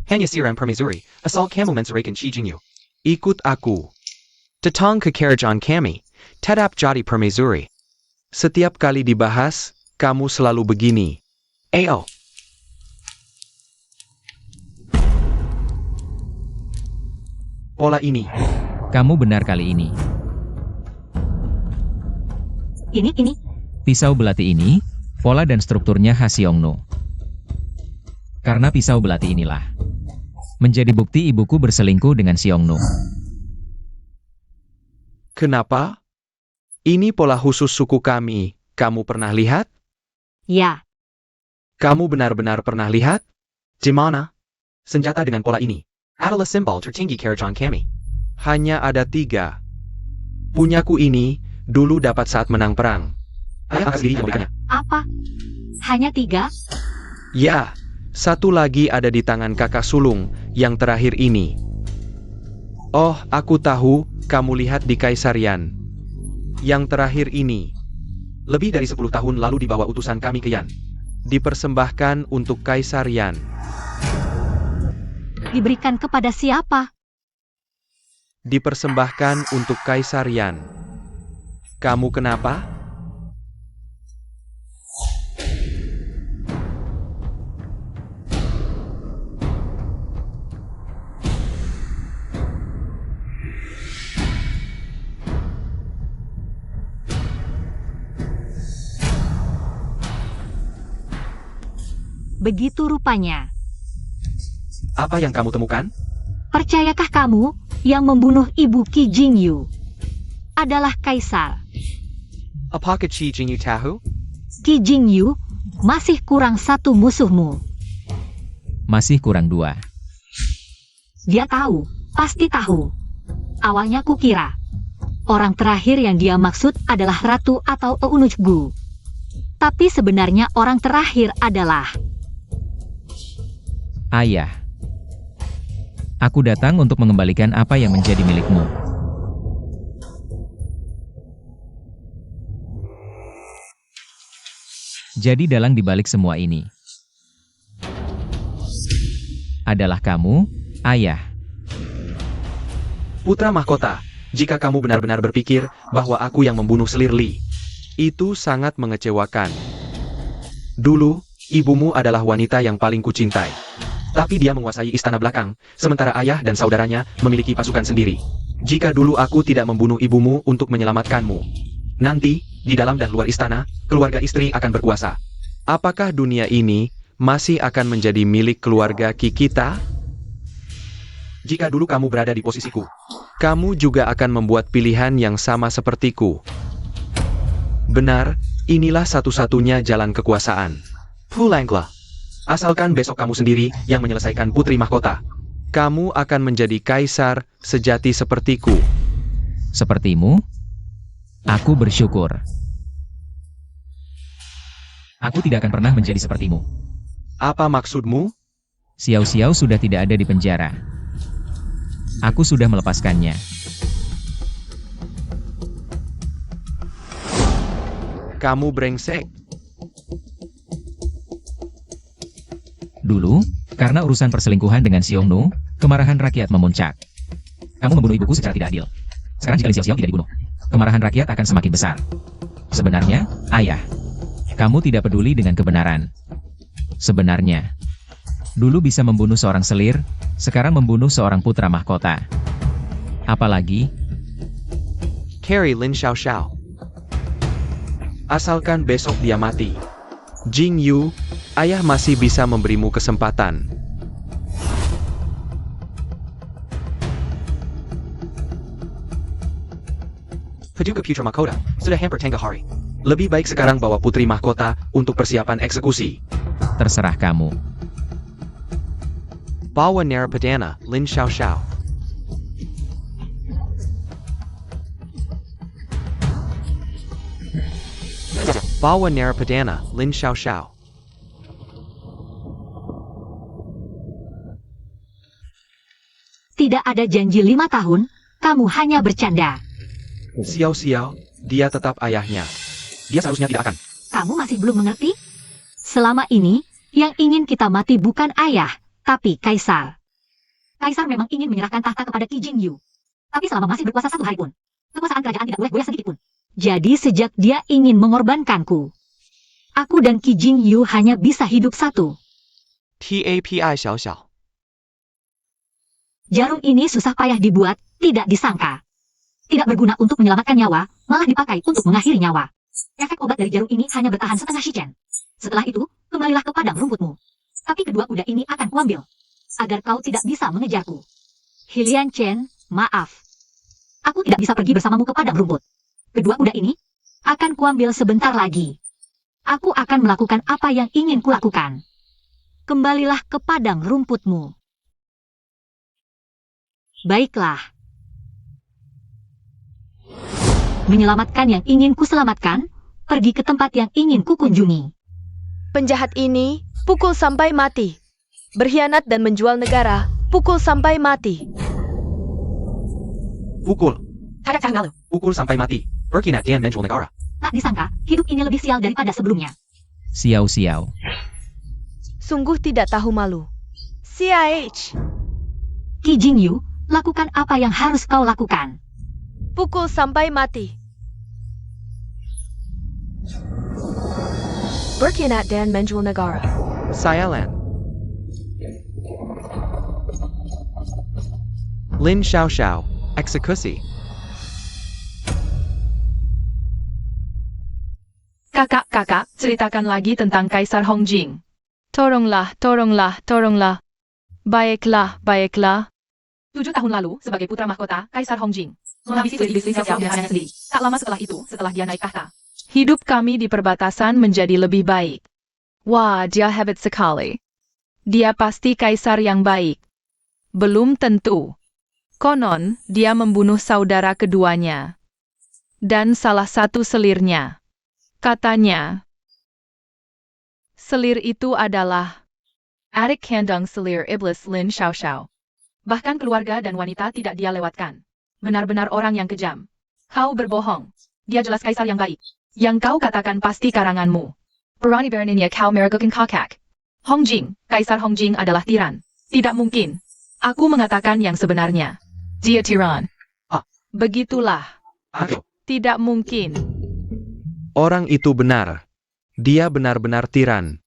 Hanya siram permaisuri. Asal kamu mensurikan Qi Jingyu. Ikut aku. Datang ke kerajaan kami. Tetap jadi permaisuri. Setiap kali dibahas, kamu selalu begini. Ayo. Pola ini. Kamu benar kali ini. Ini. Pisau belati ini, pola dan strukturnya khas Yongnu. Karena pisau belati inilah menjadi bukti ibuku berselingkuh dengan Xiongnu. Kenapa? Ini pola khusus suku kami. Kamu pernah lihat? Ya, Kamu benar-benar pernah lihat? Di mana? Senjata dengan pola ini. Adalah simbol tertinggi kerajaan kami. Hanya ada 3. Punyaku ini, dulu dapat saat menang perang. Ayah angkat sendiri yang memberikannya. apa? Hanya 3? Ya, satu lagi ada di tangan kakak sulung, yang terakhir ini. Oh, aku tahu, kamu lihat di Kaisarian. Yang terakhir ini. Lebih dari 10 tahun lalu dibawa utusan kami ke Yan. Dipersembahkan untuk Kaisar Yan. Diberikan kepada siapa? Dipersembahkan untuk Kaisar Yan. Kamu kenapa? Begitu rupanya. Apa yang kamu temukan? Percayakah kamu yang membunuh ibu Qi Jingyu adalah Kaisar? Apakah Qi Jingyu tahu? Qi Jingyu masih kurang satu musuhmu. Masih kurang 2. Dia tahu, pasti tahu. Awalnya kukira orang terakhir yang dia maksud adalah Ratu atau Eunuch Gu. Tapi sebenarnya orang terakhir adalah Ayah. Aku datang untuk mengembalikan apa yang menjadi milikmu. Jadi dalang dibalik semua ini adalah kamu, Ayah. Putra mahkota, jika kamu benar-benar berpikir bahwa aku yang membunuh selir Li, itu sangat mengecewakan. Dulu, ibumu adalah wanita yang paling kucintai. Tapi dia menguasai istana belakang, sementara ayah dan saudaranya memiliki pasukan sendiri. Jika dulu aku tidak membunuh ibumu untuk menyelamatkanmu, nanti, di dalam dan luar istana, keluarga istri akan berkuasa. Apakah dunia ini masih akan menjadi milik keluarga Qi kita? Jika dulu kamu berada di posisiku, kamu juga akan membuat pilihan yang sama sepertiku. Benar, inilah satu-satunya jalan kekuasaan. Pulanglah. Asalkan besok kamu sendiri yang menyelesaikan putri mahkota. Kamu akan menjadi kaisar sejati sepertiku. Sepertimu? Aku bersyukur. Aku tidak akan pernah menjadi sepertimu. Apa maksudmu? Xiao Xiao sudah tidak ada di penjara. Aku sudah melepaskannya. Kamu brengsek. Dulu, karena urusan perselingkuhan dengan Xiongnu, kemarahan rakyat memuncak. Kamu membunuh ibuku secara tidak adil. Sekarang jika Lin Xiaoxiao tidak dibunuh, kemarahan rakyat akan semakin besar. Sebenarnya, Ayah, kamu tidak peduli dengan kebenaran. Sebenarnya, dulu bisa membunuh seorang selir, sekarang membunuh seorang putra mahkota. Apalagi, Carry Lin Xiaoxiao. Asalkan besok dia mati. Jing Yu, ayah masih bisa memberimu kesempatan. Paduka Putra Mahkota, sudah hampir tengah hari. Lebih baik sekarang bawa putri mahkota untuk persiapan eksekusi. terserah kamu. Bawa Narapadana, Lin Xiaoxiao. Bawa Narapadana, Lin Xiaoxiao. Tidak ada janji 5 tahun, kamu hanya bercanda. Xiao Xiao, dia tetap ayahnya. Dia seharusnya tidak akan. Kamu masih belum mengerti? Selama ini, yang ingin kita mati bukan ayah, tapi kaisar. Kaisar memang ingin menyerahkan tahta kepada Qi Jingyu. Tapi selama masih berkuasa 1 hari pun, kekuasaan kerajaan tidak boleh goyah sedikit pun. Jadi sejak dia ingin mengorbankanku, aku dan Qi Jingyu hanya bisa hidup satu. TAPI Xiao Xiao. Jarum ini susah payah dibuat, tidak disangka. Tidak berguna untuk menyelamatkan nyawa, malah dipakai untuk mengakhiri nyawa. Efek obat dari jarum ini hanya bertahan setengah shichen. Setelah itu, kembalilah ke padang rumputmu. Tapi kedua kuda ini akan kuambil, agar kau tidak bisa mengejarku. Hilian Chen, maaf. Aku tidak bisa pergi bersamamu ke padang rumput. Kedua kuda ini akan kuambil sebentar lagi. Aku akan melakukan apa yang ingin kulakukan. Kembalilah ke padang rumputmu. Baiklah. Menyelamatkan yang ingin kuselamatkan, pergi ke tempat yang ingin kukunjungi. Penjahat ini, pukul sampai mati. Berkhianat dan menjual negara, pukul sampai mati. Pukul. Agak malu. Pukul sampai mati. Berkhianat dan menjual negara. Tak disangka, hidup ini lebih sial daripada sebelumnya. Xiao Xiao. Sungguh tidak tahu malu. CIH. Qi Jingyu, lakukan apa yang harus kau lakukan. Pukul sampai mati. Berkhianat dan menjual negara. Sialan. Lin Xiaoxiao, eksekusi. Kakak, ceritakan lagi tentang Kaisar Hongjing. Tolonglah, tolonglah, tolonglah. Baiklah, baiklah. 7 tahun lalu, sebagai putra mahkota, Kaisar Hongjing menghabisi iblis Lin Xiaoxiao dengan tangannya sendiri. Tak lama setelah itu, setelah dia naik tahta, hidup kami di perbatasan menjadi lebih baik. Wah, dia hebat sekali. Dia pasti kaisar yang baik. Belum tentu. Konon, dia membunuh saudara keduanya. Dan salah satu selirnya. Katanya, selir itu adalah adik kandung selir iblis Lin Xiaoxiao. Bahkan keluarga dan wanita tidak dia lewatkan. Benar-benar orang yang kejam. Kau berbohong. Dia jelas kaisar yang baik. Yang kau katakan pasti karanganmu. Berani beraninya kau meragukan kakak. Hongjing, Kaisar Hongjing adalah tiran. Tidak mungkin. Aku mengatakan yang sebenarnya. Dia tiran. Begitulah. Aduh, Tidak mungkin. orang itu benar. Dia benar-benar tiran.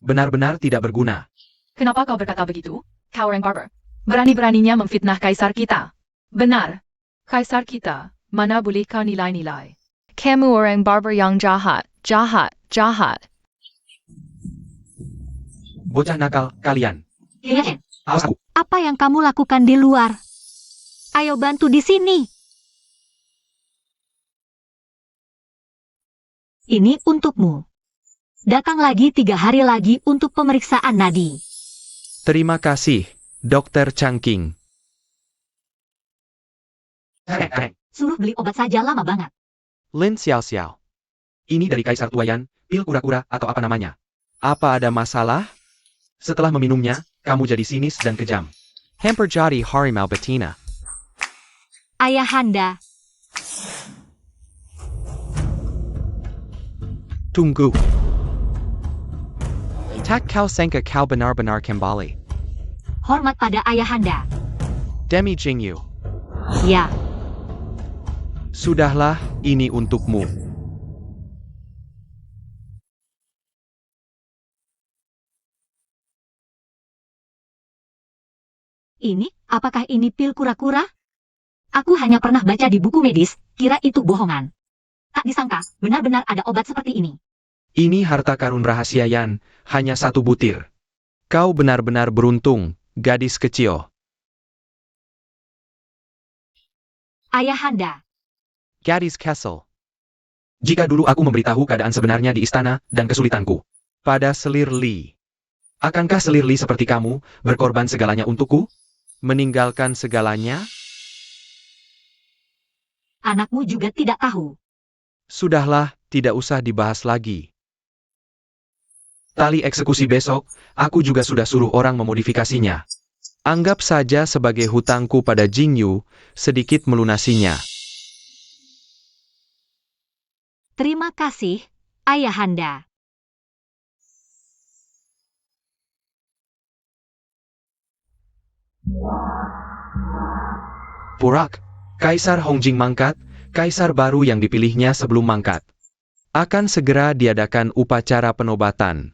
Benar-benar tidak berguna. Kenapa kau berkata begitu? Kau orang barbar. Berani-beraninya memfitnah kaisar kita. Benar. Kaisar kita, mana boleh kau nilai-nilai. Kamu orang barbar yang jahat, jahat, jahat. Bocah nakal, kalian. Lilia Chen, Awas aku. apa yang kamu lakukan di luar? Ayo bantu di sini. Ini untukmu. Datang lagi 3 hari lagi untuk pemeriksaan nadi. Terima kasih, Dr. Changqing. Suruh beli obat saja lama banget. Lin Xiaoxiao. Ini dari Kaisar Tuayan, pil kura-kura atau apa namanya. Apa ada masalah? Setelah meminumnya, kamu jadi sinis dan kejam. Hampir jadi harimau betina. Ayahanda, Tunggu. Tak kau sangka kau benar-benar kembali. hormat pada ayahanda. Demi Jingyu. Ya, Sudahlah, ini untukmu. apakah ini pil kura-kura? Aku hanya pernah baca di buku medis, kira itu bohongan. Tak disangka, benar-benar ada obat seperti ini. Ini harta karun rahasia Yan, hanya 1 butir. Kau benar-benar beruntung, gadis kecil. Ayahanda, Gadis Castle. Jika dulu aku memberitahu keadaan sebenarnya di istana dan kesulitanku. Pada selir Li. Akankah selir Li seperti kamu, berkorban segalanya untukku? Meninggalkan segalanya? anakmu juga tidak tahu. Sudahlah, tidak usah dibahas lagi. Tali eksekusi besok, aku juga sudah suruh orang memodifikasinya. Anggap saja sebagai hutangku pada Jingyu, sedikit melunasinya. Terima kasih, Ayahanda. Purak, Kaisar Hongjing mangkat, kaisar baru yang dipilihnya sebelum mangkat. Akan segera diadakan upacara penobatan.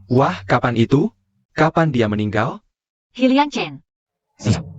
Wah, kapan itu? Kapan dia meninggal? Hylian Chen. Siap.